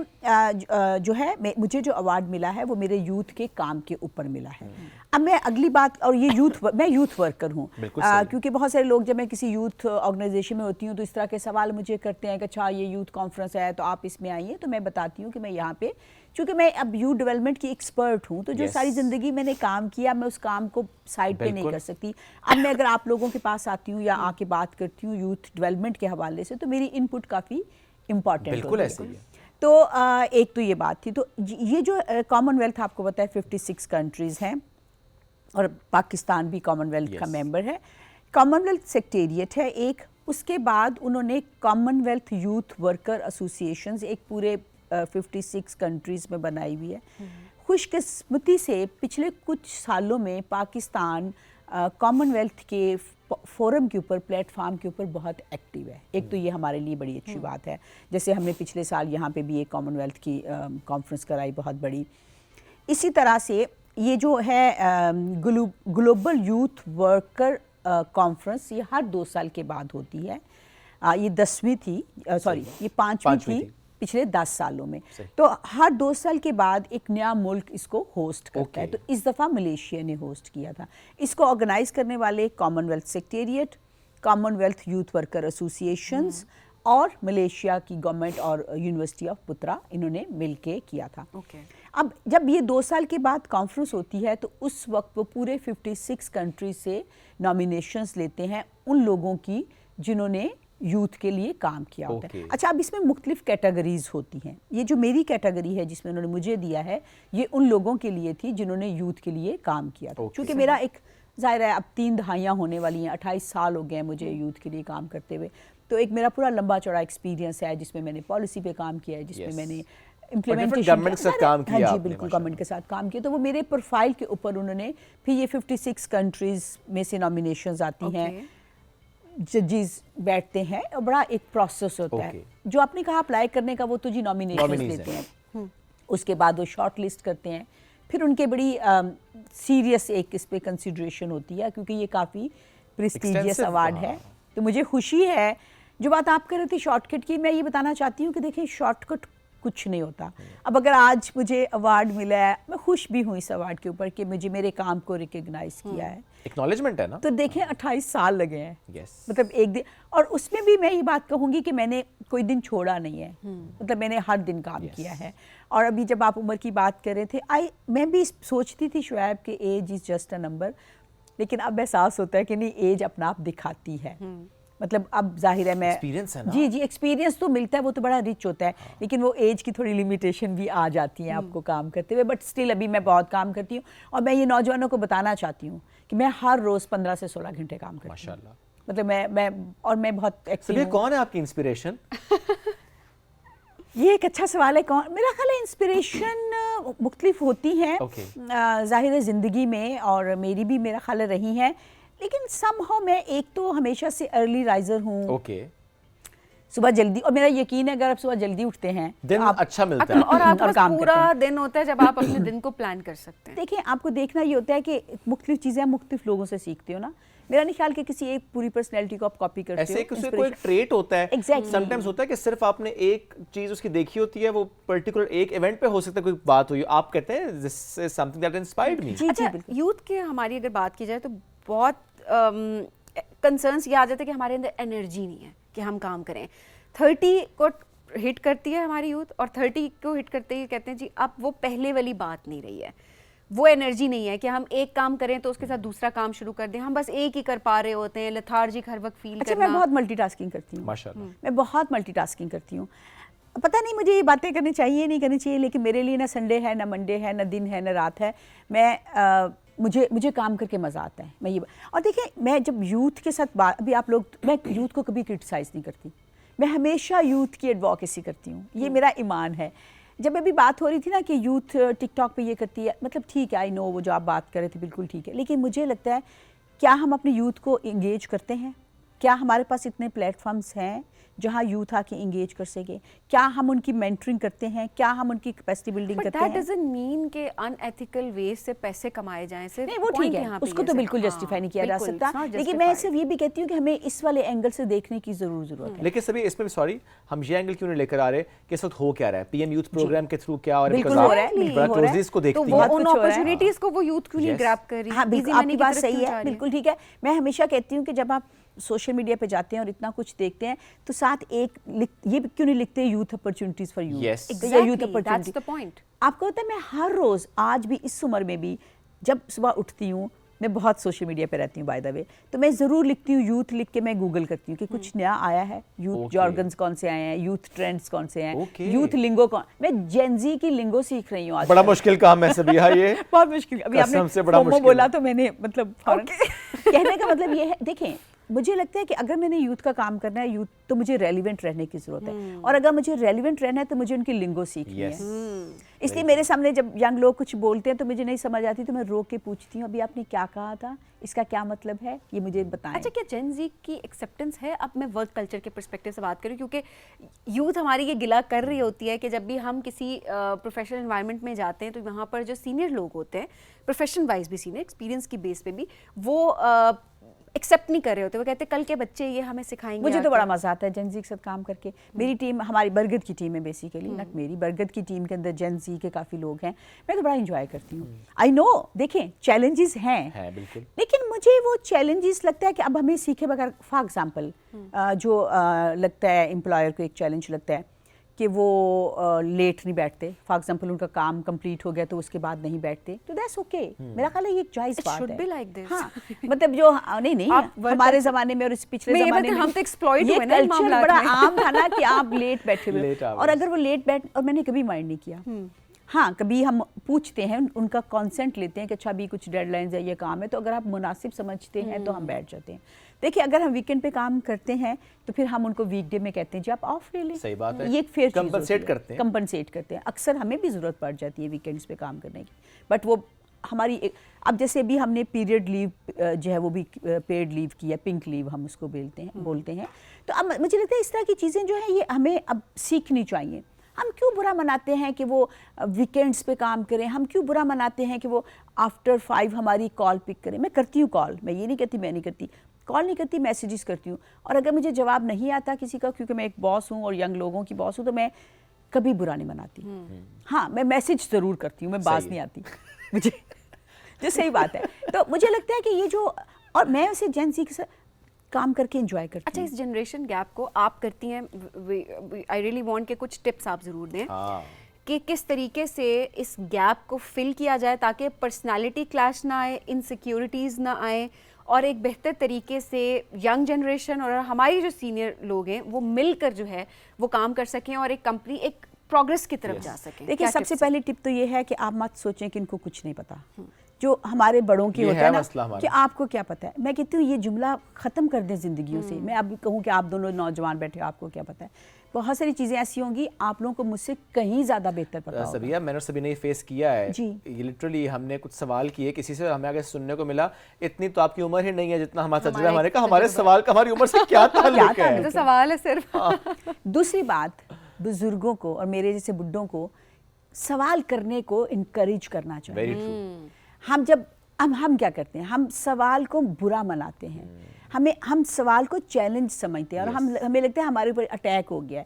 जो है मुझे जो अवार्ड मिला है वो मेरे यूथ के काम के ऊपर मिला है। अब मैं अगली बात, और ये मैं यूथ वर्कर हूँ, क्योंकि बहुत सारे लोग जब मैं किसी यूथ ऑर्गेनाइजेशन में होती हूँ तो इस तरह के सवाल मुझे करते हैं कि अच्छा ये यूथ कॉन्फ्रेंस है तो आप इसमें आइए, तो मैं बताती हूँ कि मैं यहाँ पे, चूँकि मैं अब यूथ डेवलपमेंट की एक्सपर्ट हूँ, तो जो सारी ज़िंदगी मैंने काम किया मैं उस काम को साइड पे नहीं कर सकती। अब मैं अगर आप लोगों के पास आती हूँ या आके बात करती हूँ यूथ डेवलपमेंट के हवाले से, तो मेरी इनपुट काफ़ी इम्पॉर्टेंट होती है। ऐसे ही है। तो एक तो ये बात थी। तो ये जो कॉमनवेल्थ आपको पता है 56 कंट्रीज़ हैं और पाकिस्तान भी कॉमनवेल्थ का मेंबर है। कॉमनवेल्थ सेक्रेटेरिएट है एक, उसके बाद उन्होंने कॉमनवेल्थ यूथ वर्कर एसोसिएशंस एक पूरे 56 कंट्रीज़ में बनाई हुई है। खुशकिस्मती से पिछले कुछ सालों में पाकिस्तान कॉमनवेल्थ के फोरम के ऊपर, प्लेटफॉर्म के ऊपर बहुत एक्टिव है। एक तो ये हमारे लिए बड़ी अच्छी बात है, जैसे हमने पिछले साल यहाँ पे भी एक कॉमनवेल्थ की कॉन्फ्रेंस कराई बहुत बड़ी। इसी तरह से ये जो है ग्लोबल यूथ वर्कर कॉन्फ्रेंस, ये हर 2 साल के बाद होती है। ये 10वीं थी, सॉरी ये 5वीं थी पिछले 10 सालों में। तो हर 2 साल के बाद एक नया मुल्क इसको होस्ट करता है। तो इस दफ़ा मलेशिया ने होस्ट किया था। इसको ऑर्गेनाइज करने वाले Commonwealth secretariat, Commonwealth youth worker associations और मलेशिया की गवर्नमेंट और यूनिवर्सिटी ऑफ पुत्रा, इन्होंने मिलके किया था। अब जब ये 2 साल के बाद कॉन्फ्रेंस होती है तो उस वक्त वो पूरे 56 कंट्री से नॉमिनेशंस लेते हैं उन लोगों की जिन्होंने यूथ के लिए काम किया होता है। अच्छा, अब इसमें मुख्तलिफ कैटेगरीज होती हैं। ये जो मेरी कैटेगरी है जिसमें उन्होंने मुझे दिया है, ये उन लोगों के लिए थी जिन्होंने यूथ के लिए काम किया था। क्योंकि मेरा एक ज़ाहिर है अब 3 दहाइयाँ होने वाली हैं, 28 साल हो गए हैं मुझे यूथ के लिए काम करते हुए। तो एक मेरा पूरा लंबा चौड़ा एक्सपीरियंस है जिसमें मैंने पॉलिसी पे काम किया है, जिसमें मैंने इम्प्लीमेंटेशन government के साथ काम किया हाँ जी आपने, बिल्कुल, माशाल्लाह। गवर्नमेंट के साथ काम किया, तो वो मेरे प्रोफाइल के ऊपर उन्होंने फिर ये 56 कंट्रीज में से नॉमिनेशंस आती हैं, जजेस बैठते हैं और बड़ा एक प्रोसेस होता है। जो आपने कहा अप्लाई करने का, वो तो जी नॉमिनेशंस Nominees देते हैं, उसके बाद वो शॉर्ट लिस्ट करते हैं, फिर उनके बड़ी सीरियस एक इस पे कंसिडरेशन होती है, क्योंकि ये काफ़ी प्रेस्टिजियस Extensive, अवार्ड है। तो मुझे खुशी है, जो बात आप कर रहे थे शॉर्टकट की, मैं ये बताना चाहती हूँ कि देखिए शॉर्टकट कुछ नहीं होता। अब अगर आज मुझे अवार्ड मिला है, मैं खुश भी हूँ इस अवार्ड के ऊपर कि मुझे मेरे काम को रिकग्नाइज किया है, एक्नॉलेजमेंट है ना। तो देखें 28 साल लगे हैं, Yes. मतलब एक दिन, और उसमें भी मैं ये बात कहूँगी कि मैंने कोई दिन छोड़ा नहीं है, मतलब मैंने हर दिन काम किया है। और अभी जब आप उम्र की बात कर रहे थे, मैं भी सोचती थी शुएब कि age is just a number, लेकिन अब एहसास होता है कि नहीं, एज अपना आप दिखाती है। मतलब अब जाहिर है मैं Experience है ना। जी एक्सपीरियंस तो मिलता है, वो तो बड़ा रिच होता है, लेकिन वो एज की थोड़ी लिमिटेशन भी आ जाती है आपको काम करते हुए, बट स्टिल अभी मैं बहुत काम करती हूँ। और मैं ये नौजवानों को बताना चाहती हूँ कि मैं हर रोज़ 15 से 16 घंटे काम करती हूँ, माशाल्लाह। मतलब मैं बहुत एक्टिव सभी हूँ। कौन है आपकी इंस्पिरेशन? ये एक अच्छा सवाल है, कौन? मेरा ख्याल है इंस्पिरेशन मुख्तलिफ होती हैं, Okay. जाहिर है ज़िंदगी में, और मेरी भी मेरा ख्याल है रही हैं, लेकिन समहाउ मैं एक तो हमेशा से अर्ली राइजर हूँ, ओके, सुबह जल्दी, और मेरा यकीन है अगर आप सुबह जल्दी उठते हैं दिन आप अच्छा मिलता है। और आपके और पास काम करते पूरा हैं। दिन होता है जब आप अपने दिन को प्लान कर सकते हैं। देखिए, आपको देखना ये होता है कि मुख्तलिफ चीज़ें आप मुख्तलिफ लोगों से सीखते हो ना। मेरा नहीं ख्याल कि किसी एक पूरी पर्सनैलिटी को आप कॉपी करते ऐसे हो। एक उसमें कोई inspiration- ट्रेट होता है। Exactly. समटाइम्स होता है कि सिर्फ आपने एक चीज उसकी देखी होती है, वो पर्टिकुलर एक इवेंट पे हो सकता है कोई बात हुई, आप कहते हैं this is something that inspired me. जी अच्छा, बिल्कुल। यूथ के हमारी अगर बात की जाए तो बहुत कंसर्न्स ये आ जाते हैं कि हमारे अंदर एनर्जी नहीं है कि हम काम करें। 30 को हिट करती है हमारी यूथ, और 30 को हिट करते ही कहते हैं जी अब वो पहले वाली बात नहीं रही है, वो एनर्जी नहीं है कि हम एक काम करें तो उसके साथ दूसरा काम शुरू कर दें, हम बस एक ही कर पा रहे होते हैं, लेथार्जिक हर वक्त फील अच्छा, करना। मैं बहुत मल्टीटास्किंग करती हूँ, माशाल्लाह। मैं बहुत मल्टीटास्किंग करती हूँ। पता नहीं मुझे ये बातें करनी चाहिए नहीं करनी चाहिए, लेकिन मेरे लिए ना संडे है, ना मंडे है, ना दिन है, ना रात है। मुझे काम करके मज़ा आता है। मैं ये, और देखिए, मैं जब यूथ के साथ बात, अभी आप लोग, मैं यूथ को कभी क्रिटिसाइज़ नहीं करती, मैं हमेशा यूथ की एडवोकेसी करती हूँ, ये मेरा ईमान है। जब अभी बात हो रही थी ना कि यूथ टिकटॉक पे ये करती है, मतलब ठीक है, आई नो वो जो आप बात कर रहे थे बिल्कुल ठीक है, लेकिन मुझे लगता है क्या हम अपने यूथ को इंगेज करते हैं? क्या हमारे पास इतने प्लेटफॉर्म्स हैं जहां यूथ आके इंगेज कर सके? क्या हम उनकी मेंटरिंग करते हैं? क्या हम उनकी कैपेसिटी बिल्डिंग बट करते दैट हैं? डजंट मीन कि अनएथिकल वे से पैसे कमाए जाएं। सिर्फ नहीं, वो ठीक point है, यहाँ पे उसको ये तो है। बिल्कुल हाँ, जस्टिफाई नहीं किया जा बिल्कुल, सकता, it's not लेकिन मैं justified. सिर्फ ये भी कहती हूँ कि हमें इस वाले एंगल से देखने की ज़रूरत है। लेकिन सभी इसमें भी सॉरी, हम ये एंगल क्यों नहीं लेकर आ रहे कि इस वक्त हो क्या रहा है पीएम यूथ प्रोग्राम के थ्रू, क्या और बिल्कुल because हो आप रहा है, बिल्कुल बड़ा हो रहा है। क्लोजली इसको तो देखती वो हैं। उन कुछ हो रहा है। अपॉर्चुनिटीज को वो यूथ क्यों नहीं Yes. ग्रैब कर रही? हाँ बिल्कुल, Easy money आपकी की बात तरफ सही क्यों जा है, रही बिल्कुल ठीक है। मैं हमेशा कहती हूँ कि जब आप सोशल मीडिया पे जाते हैं और इतना कुछ देखते हैं, तो साथ ये क्यों नहीं लिखते youth opportunities for youth? Yes. तो ये youth Exactly, that's opportunity, the point. आपको पता है, मैं हर रोज़, आज भी इस उम्र में भी, जब सुबह उठती हूँ, मैं बहुत सोशल मीडिया पे रहती हूँ बाय द वे, तो मैं ज़रूर लिखती हूँ यूथ, लिख के मैं गूगल करती हूँ कि कुछ नया आया है, यूथ Okay. जॉर्गन्स कौन से आए हैं, यूथ ट्रेंड्स कौन से हैं, Okay. यूथ लिंगो कौन, मैं जेनजी की लिंगो सीख रही हूँ आज। बड़ा मुश्किल काम है सभी ये। बहुत मुश्किल। अभी कसम आपने से बड़ा FOMO मुश्किल बोला है। तो मैंने मतलब फौरन कहने का मतलब ये है, देखें, मुझे लगता है कि अगर मैंने यूथ का काम करना है, यूथ, तो मुझे रेलिवेंट रहने की ज़रूरत है, और अगर मुझे रेलिवेंट रहना है तो मुझे उनकी लिंगो सीखनी Yes. है। इसलिए मेरे सामने जब यंग लोग कुछ बोलते हैं तो मुझे नहीं समझ आती, तो मैं रोक के पूछती हूँ, अभी आपने क्या कहा था, इसका क्या मतलब है, ये मुझे बताएं। अच्छा, क्या जेन ज़ी की एक्सेप्टेंस है? अब मैं वर्क कल्चर के पर्सपेक्टिव से बात करूँ, क्योंकि यूथ हमारी ये गिला कर रही होती है कि जब भी हम किसी प्रोफेशनल एनवायरनमेंट में जाते हैं तो वहाँ पर जो सीनियर लोग होते हैं, प्रोफेशन वाइज भी सीनियर, एक्सपीरियंस की बेस पे भी, वो एक्सेप्ट नहीं कर रहे होते। वो कहते हैं कल के बच्चे ये हमें सिखाएंगे। मुझे तो आके। बड़ा मजा आता है जेनजी के साथ काम करके। मेरी टीम, हमारी बरगद की टीम है बेसिकली, नट मेरी, बरगद की टीम के अंदर जेनजी के काफ़ी लोग हैं, मैं तो बड़ा इंजॉय करती हूँ। आई नो, देखें चैलेंजेस हैं, है बिल्कुल, लेकिन मुझे वो चैलेंजेस लगता है कि अब हमें सीखे बगैर, फॉर एग्जांपल जो लगता है एम्प्लॉयर को एक चैलेंज लगता है कि वो लेट नहीं बैठते, फॉर एग्जांपल उनका काम कंप्लीट हो गया तो उसके बाद नहीं बैठते, तो दैट्स ओके। मेरा ख्याल है ये एक जायज़ It बात should है। be like this. हाँ, मतलब जो नहीं आप work हमारे culture- ज़माने में और इस पिछले मैं ये ज़माने बात में हम तो exploit ये हुए ना इन कल्चर मामलात बड़ा में। आम था ना कि आप लेट बैठे हुए Late हो। hours. और अगर वो लेट बैठ, और मैंने कभी माइंड नहीं किया। हाँ, कभी हम पूछते हैं, उनका कंसेंट लेते हैं कि अच्छा अभी कुछ डेडलाइंस है, ये काम है, तो अगर आप मुनासिब समझते हैं तो हम बैठ जाते हैं। देखिए अगर हम वीकेंड पे काम करते हैं तो फिर हम उनको वीकडे में कहते हैं जी आप ऑफ ले लें। सही बात है। ये एक फेयर Compensate करते हैं। कंपनसेट करते हैं। अक्सर हमें भी ज़रूरत पड़ जाती है वीकेंड्स पे काम करने की, बट वो हमारी अब जैसे भी हमने पीरियड लीव जो है वो भी पेड लीव की है, पिंक लीव हम उसको बोलते हैं। तो अब मुझे लगता है इस तरह की चीज़ें जो है ये हमें अब सीखनी चाहिए। हम क्यों बुरा मनाते हैं कि वो वीकेंड्स पे काम करें, हम क्यों बुरा मनाते हैं कि वो आफ्टर 5 हमारी कॉल पिक करें। मैं करती हूँ कॉल, मैं ये नहीं कहती मैं नहीं करती, कॉल नहीं करती, मैसेजेस करती हूँ। और अगर मुझे जवाब नहीं आता किसी का, क्योंकि मैं एक बॉस हूँ और यंग लोगों की बॉस हूँ, तो मैं कभी बुरा नहीं मनाती। हाँ, मैं मैसेज ज़रूर करती हूँ, मैं बात नहीं आती मुझे जो सही बात है। तो मुझे लगता है कि ये जो, और मैं उसे जेन ज़ी के साथ काम करके एंजॉय करती अच्छा, हूँ। इस जनरेशन गैप को आप करती हैं, आई रियली वांट के कुछ टिप्स आप ज़रूर दें हाँ। कि किस तरीके से इस गैप को फिल किया जाए ताकि पर्सनालिटी क्लैश ना आए, इनसिक्योरिटीज़ ना आए, और एक बेहतर तरीके से यंग जनरेशन और हमारी जो सीनियर लोग हैं वो मिलकर जो है वो काम कर सकें और एक कंपनी एक प्रोग्रेस की तरफ जा सकें। देखिए क्या सबसे tips हैं? पहली टिप तो ये है कि आप मत सोचें कि इनको कुछ नहीं पता। जो हमारे बड़ों की ये होता है है ना मसला हमारा। कि आपको क्या पता है। मैं कहती हूँ ये जुमला ख़त्म कर दें ज़िंदगियों से। मैं अब कहूँ कि आप दोनों नौजवान बैठे हो, आपको क्या पता है। बहुत सारी चीज़ें ऐसी होंगी आप लोगों को मुझसे कहीं ज़्यादा बेहतर पता होगा। सबिया, मैंने और सभी ने फेस किया है जी। ये लिटरली हमने कुछ सवाल किए किसी से, हमें आगे सुनने को मिला इतनी तो आपकी उम्र ही नहीं है जितना हमारा तजुर्बा है। हमारे कहा हमारे सवाल का हमारी उम्र से क्या ताल्लुक ये है। तो सवाल है सिर्फ। दूसरी बात, बुजुर्गों को और मेरे जैसे बुड्ढों को सवाल करने को इनकरेज करना चाहिए। Very true. हम जब हम क्या करते हैं, हम सवाल को बुरा मनाते हैं। हम सवाल को चैलेंज समझते हैं और हमें लगता है हमारे ऊपर अटैक हो गया है।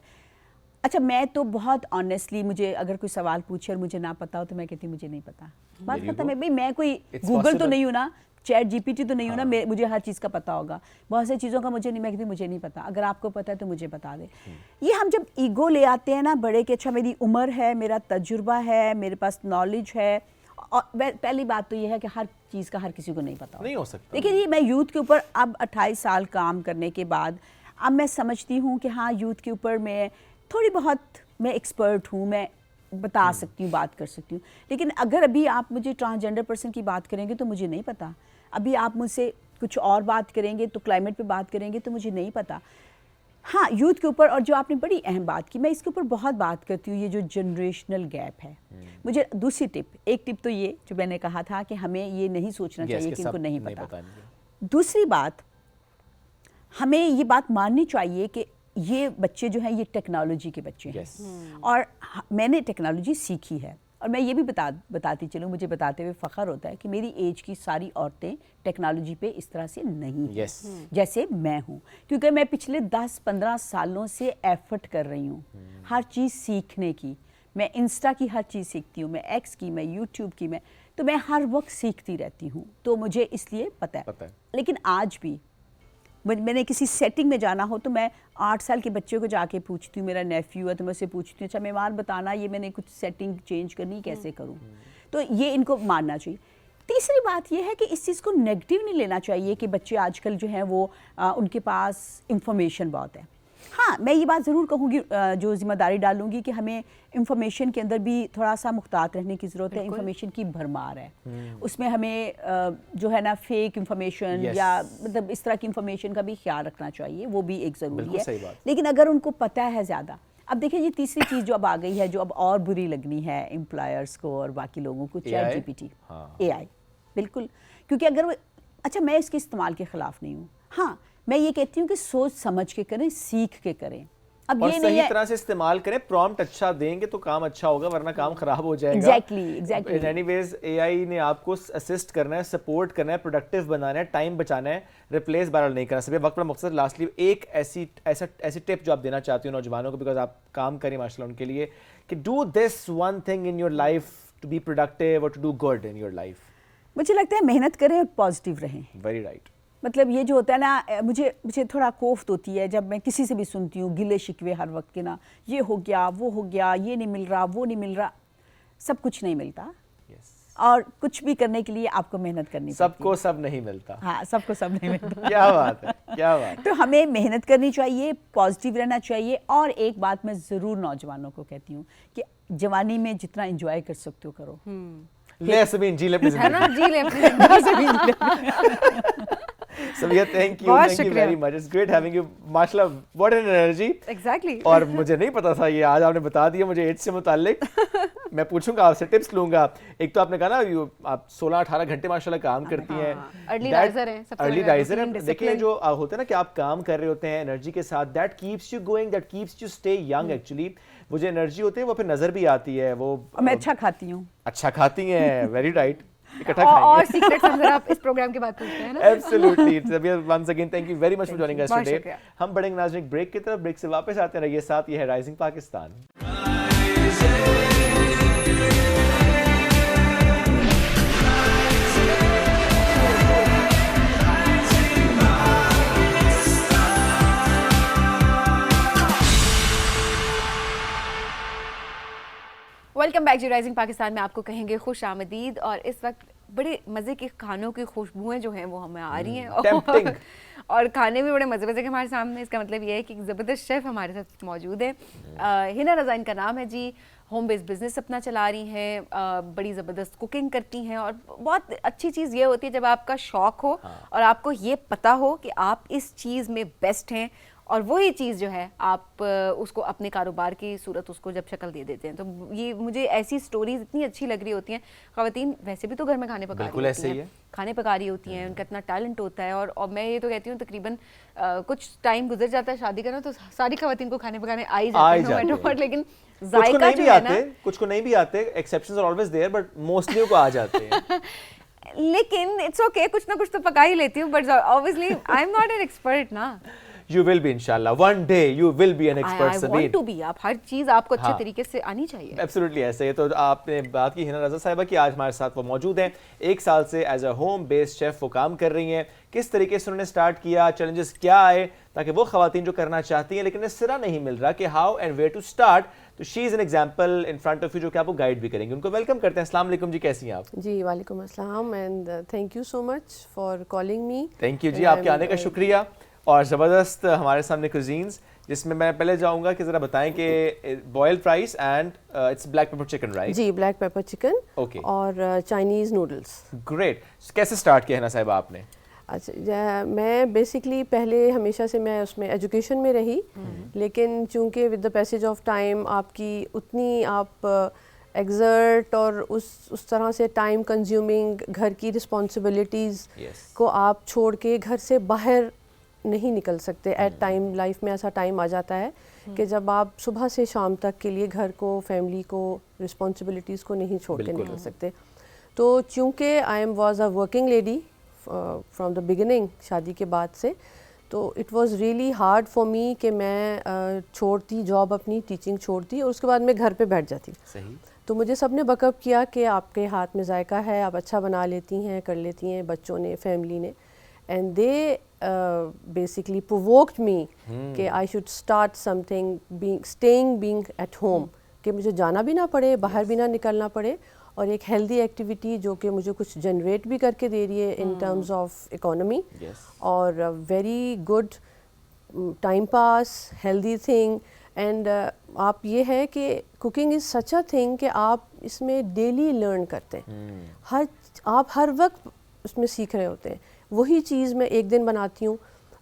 अच्छा, मैं तो बहुत ऑनेस्टली, मुझे अगर कोई सवाल पूछे और मुझे ना पता हो तो मैं कहती हूँ मुझे नहीं पता, बात खत्म है। भाई मैं कोई It's गूगल तो possible. नहीं हूँ ना, चैट जीपीटी तो नहीं हूँ ना, मुझे हर चीज़ का पता होगा। बहुत सारी चीज़ों का मुझे नहीं, मैं कहती मुझे नहीं पता, अगर आपको पता है तो मुझे बता दे। ये हम जब ईगो ले आते हैं ना बड़े कि अच्छा मेरी उम्र है, मेरा तजुर्बा है, मेरे पास नॉलेज है, और पहली बात तो ये है कि हर चीज़ का हर किसी को नहीं पता नहीं हो सकता। देखिए ये मैं यूथ के ऊपर अब 28 साल काम करने के बाद अब मैं समझती हूँ कि हाँ यूथ के ऊपर मैं थोड़ी बहुत मैं एक्सपर्ट हूँ, मैं बता सकती हूँ, बात कर सकती हूँ। लेकिन अगर अभी आप मुझे ट्रांसजेंडर पर्सन की बात करेंगे तो मुझे नहीं पता। अभी आप मुझसे कुछ और बात करेंगे तो क्लाइमेट पे बात करेंगे तो मुझे नहीं पता। हाँ, यूथ के ऊपर, और जो आपने बड़ी अहम बात की, मैं इसके ऊपर बहुत बात करती हूँ, ये जो जनरेशनल गैप है। मुझे दूसरी टिप, एक टिप तो ये जो मैंने कहा था कि हमें ये नहीं सोचना चाहिए कि इनको नहीं पता। दूसरी बात, हमें ये बात माननी चाहिए कि ये बच्चे जो हैं ये टेक्नोलॉजी के बच्चे हैं। और मैंने टेक्नोलॉजी सीखी है और मैं ये भी बताती चलूँ, मुझे बताते हुए फ़ख्र होता है कि मेरी एज की सारी औरतें टेक्नोलॉजी पे इस तरह से नहीं हैं जैसे मैं हूँ, क्योंकि मैं पिछले 10-15 सालों से एफर्ट कर रही हूँ हर चीज़ सीखने की। मैं इंस्टा की हर चीज़ सीखती हूँ, मैं एक्स की, मैं यूट्यूब की, तो मैं हर वक्त सीखती रहती हूँ, तो मुझे इसलिए पता है। लेकिन आज भी मैंने किसी सेटिंग में जाना हो तो मैं 8 साल के बच्चे को जाके पूछती हूँ, मेरा नेफ्यू है तो मैं उससे पूछती हूँ अच्छा मेहमान बताना ये मैंने कुछ सेटिंग चेंज करनी कैसे करूँ। तो ये इनको मानना चाहिए। तीसरी बात ये है कि इस चीज़ को नेगेटिव नहीं लेना चाहिए कि बच्चे आजकल जो हैं वो उनके पास इंफॉर्मेशन बहुत है। हाँ, मैं ये बात ज़रूर कहूँगी, जो जिम्मेदारी डालूंगी कि हमें इंफॉर्मेशन के अंदर भी थोड़ा सा मुख्तात रहने की ज़रूरत है। इंफॉर्मेशन की भरमार है, उसमें हमें जो है ना फेक इंफॉर्मेशन या मतलब इस तरह की इंफॉर्मेशन का भी ख्याल रखना चाहिए, वो भी एक ज़रूरी है। लेकिन अगर उनको पता है ज़्यादा, अब देखिए ये तीसरी चीज़ जो अब आ गई है जो अब और बुरी लगनी है एम्प्लॉयर्स को और बाकी लोगों को, चैट जीपीटी, AI, बिल्कुल। क्योंकि अगर अच्छा, मैं इसके इस्तेमाल के ख़िलाफ़ नहीं हूँ। हाँ, मैं ये कहती हूँ कि सोच समझ के करें, सीख के करें। अब और ये सही नहीं है, तरह से इस्तेमाल करें, प्रॉम्प्ट अच्छा देंगे तो काम अच्छा होगा, वरना काम खराब हो जाएगा। एग्जैक्टली। इन एनीवेज AI ने आपको असिस्ट करना है, सपोर्ट करना है, प्रोडक्टिव बनाना है, टाइम बचाना है, रिप्लेस बार नहीं करना। सभी वक्त पर मकसद, लास्टली एक ऐसी टिप जो आप देना चाहती हो नौजवानों को, बिकॉज आप काम करें माशाल्लाह उनके लिए, कि do this one thing in your life to be productive और to do good in your life. मुझे लगता है मेहनत करें और पॉजिटिव रहें। Very right. मतलब ये जो होता है ना, मुझे थोड़ा कोफ्त होती है जब मैं किसी से भी सुनती हूँ गिले शिकवे हर वक्त के ना, ये हो गया, वो हो गया, ये नहीं मिल रहा, वो नहीं मिल रहा। सब कुछ नहीं मिलता, और कुछ भी करने के लिए आपको मेहनत करनी पड़ती है। सबको सब नहीं मिलता। हाँ, सबको सब नहीं मिलता। क्या बात है, क्या बात। तो हमें मेहनत करनी चाहिए, पॉजिटिव रहना चाहिए। और एक बात मैं ज़रूर नौजवानों को कहती हूँ कि जवानी में जितना एंजॉय कर सकते हो करो। ले सभी जी ले अपनी है ना, जी ले अपनी सबिया, थैंक बहुत यू शुक्रिया। Very much, it's great having you, माशाल्लाह, व्हाट एन एनर्जी। एग्जैक्टली। और मुझे नहीं पता था ये, आज आपने बता दिया मुझे एज से मुताल्लिक। मैं पूछूंगा आपसे, टिप्स लूंगा। एक तो आपने कहा ना आप 16-18 घंटे माशाल्लाह काम करती हैं, अर्ली राइजर हैं, सबसे अर्ली बड़ा राइजर routine, है। देखिए discipline। जो होता है ना कि आप काम कर रहे होते हैं एनर्जी के साथ, that keeps you going, that keeps you stay young actually. वो जो एनर्जी होती है वो फिर नजर भी आती है। वो और मैं अच्छा खाती हूँ। अच्छा खाती हैं, वेरी राइट, इकट्ठा और खाएंगे। सीक्रेट्स हम जरा इस प्रोग्राम के बाद पूछते हैं ना। Absolutely. Sabia, once again, thank you very much for joining us बहुत today. शुक्रिया। हम बढ़ेंगे नाज़रीन एक ब्रेक की तरफ, ब्रेक से वापस आते रहिए साथ, ये है राइजिंग पाकिस्तान। वेलकम बैक जी राइजिंग पाकिस्तान में आपको कहेंगे खुश आमदीद। और इस वक्त बड़े मज़े के खानों की खुशबुएं जो हैं वो हमें आ रही हैं tempting। और खाने भी बड़े मज़े मज़े के हमारे सामने। इसका मतलब ये है कि ज़बरदस्त शेफ़ हमारे साथ मौजूद है। हिना रज़ा इनका नाम है जी, होम बेस्ड बिजनेस अपना चला रही हैं, बड़ी ज़बरदस्त कुकिंग करती हैं। और बहुत अच्छी चीज़ ये होती है जब आपका शौक़ हो और आपको ये पता हो कि आप इस चीज़ में बेस्ट हैं, और वही चीज़ जो है आप उसको अपने कारोबार की सूरत उसको जब शक्ल दे देते हैं। तो ये मुझे ऐसी स्टोरीज इतनी अच्छी लग रही होती हैं। ख़वातीन वैसे भी तो घर में खाने पका बिल्कुल रही ऐसे होती ही हैं, है। खाने पका रही होती हैं, उनका इतना टैलेंट होता है। और मैं ये तो कहती हूँ तकरीबन कुछ टाइम गुजर जाता है शादी करना तो सारी ख़वातीन को खाने पकाने आ ही जाते हैं, no matter what। लेकिन कुछ को जायका नहीं जो भी है ना, आते, कुछ को नहीं भी आते, exceptions are always there, but mostly को आ जाते हैं। लेकिन इट्स ओके, कुछ ना कुछ तो पका ही लेती हूँ। But obviously I am not an expert ना। You will be inshallah. One day you will be an expert, I Sabeen. want to be। आप हर चीज़ आपको अच्छे हाँ। तरीके से आनी चाहिए। एब्सोल्युटली ऐसे ही। तो आपने बात की हिना रज़ा साहिबा की, आज हमारे साथ वो मौजूद हैं। 1 साल से as a home based chef वो काम कर रही हैं। किस तरीके से उन्होंने स्टार्ट किया, चैलेंजेस क्या आए, ताकि वो खवातीन जो करना चाहती हैं लेकिन इस सिरा नहीं मिल रहा कि how and where to start, तो she is an example in front of you जो कि आपको गाइड भी करेंगे। उनको वेलकम करते हैं। अस्सलाम वालेकुम जी, कैसी हैं आप? जी वालेकुम अस्सलाम and thank you so much for calling me. Thank you जी, आपके आने का शुक्रिया। और ज़बरदस्त हमारे सामने कुजीन्स, जिसमें मैं पहले जाऊंगा कि ज़रा बताएं कि boiled rice and it's black pepper chicken, right? जी, ब्लैक पेपर चिकन Okay। और चाइनीज़ नूडल्स। ग्रेट। कैसे स्टार्ट किया हिना साहिबा आपने? अच्छा, मैं बेसिकली पहले हमेशा से मैं उसमें एजुकेशन में रही, लेकिन चूंकि with the passage of time आपकी उतनी आप एग्जर्ट और उस तरह से टाइम कंज्यूमिंग घर की रिस्पॉन्सिबिलिटीज़ Yes। को आप छोड़ के घर से बाहर नहीं निकल सकते। एट टाइम लाइफ में ऐसा टाइम आ जाता है कि जब आप सुबह से शाम तक के लिए घर को, फैमिली को, रिस्पॉन्सिबिलिटीज़ को नहीं छोड़ के बिल्कुल। निकल सकते। तो चूँकि I was a working lady from the beginning, शादी के बाद से, तो it was really hard for me कि मैं छोड़ती जॉब अपनी, टीचिंग छोड़ती और उसके बाद मैं घर पे बैठ जाती। सही। तो मुझे सबने बकअप किया कि आपके हाथ में जायका है, आप अच्छा बना लेती हैं, कर लेती हैं, बच्चों ने, फैमिली ने। एंड दे बेसिकली प्रोवोक्ड मी कि I should start something, being at home, कि मुझे जाना भी ना पड़े, बाहर भी ना निकलना पड़े, और एक हेल्दी एक्टिविटी जो कि मुझे कुछ जनरेट भी करके दे रही है इन टर्म्स ऑफ इकोनॉमी, और very good time pass, healthy thing. And आप ये है कि cooking is such a thing कि आप इसमें डेली लर्न करते हैं। आप हर वक्त उसमें सीख रहे होते हैं। वही चीज़ मैं एक दिन बनाती हूँ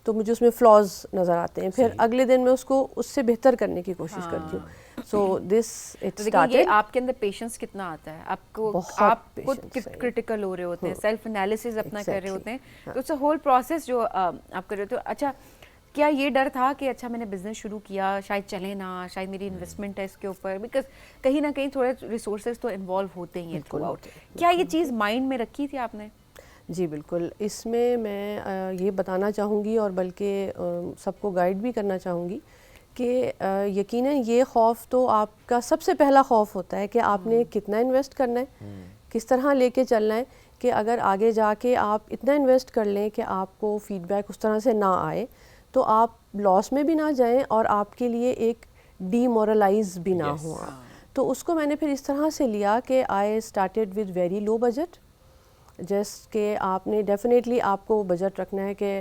तो मुझे उसमें फ्लॉज नज़र आते हैं, फिर अगले दिन मैं उसको उससे बेहतर करने की कोशिश करती हूँ। So this it started. आपके अंदर पेशेंस कितना आता है आपको, आप खुद क्रिटिकल हो रहे होते हैं, सेल्फ एनालिसिस अपना कर रहे होते हैं, तो इट्स अ होल प्रोसेस जो आप कर रहे हो। तो अच्छा, क्या ये डर था कि अच्छा मैंने बिजनेस शुरू किया, शायद चले ना, शायद मेरी इन्वेस्टमेंट है इसके ऊपर, बिकॉज कहीं ना कहीं थोड़े रिसोर्सेज तो इन्वॉल्व होते ही हैं थ्रू आउट, क्या ये चीज़ माइंड में रखी थी आपने? जी बिल्कुल, इसमें मैं ये बताना चाहूँगी और बल्कि सबको गाइड भी करना चाहूँगी कि यकीनन ये खौफ तो आपका सबसे पहला खौफ होता है कि आपने कितना इन्वेस्ट करना है, किस तरह लेके चलना है, कि अगर आगे जाके आप इतना इन्वेस्ट कर लें कि आपको फीडबैक उस तरह से ना आए तो आप लॉस में भी ना जाएं और आपके लिए एक डीमोरलाइज भी ना हुआ। तो उसको मैंने फिर इस तरह से लिया कि I started with very low budget. Just कि आपने डेफिनेटली आपको बजट रखना है कि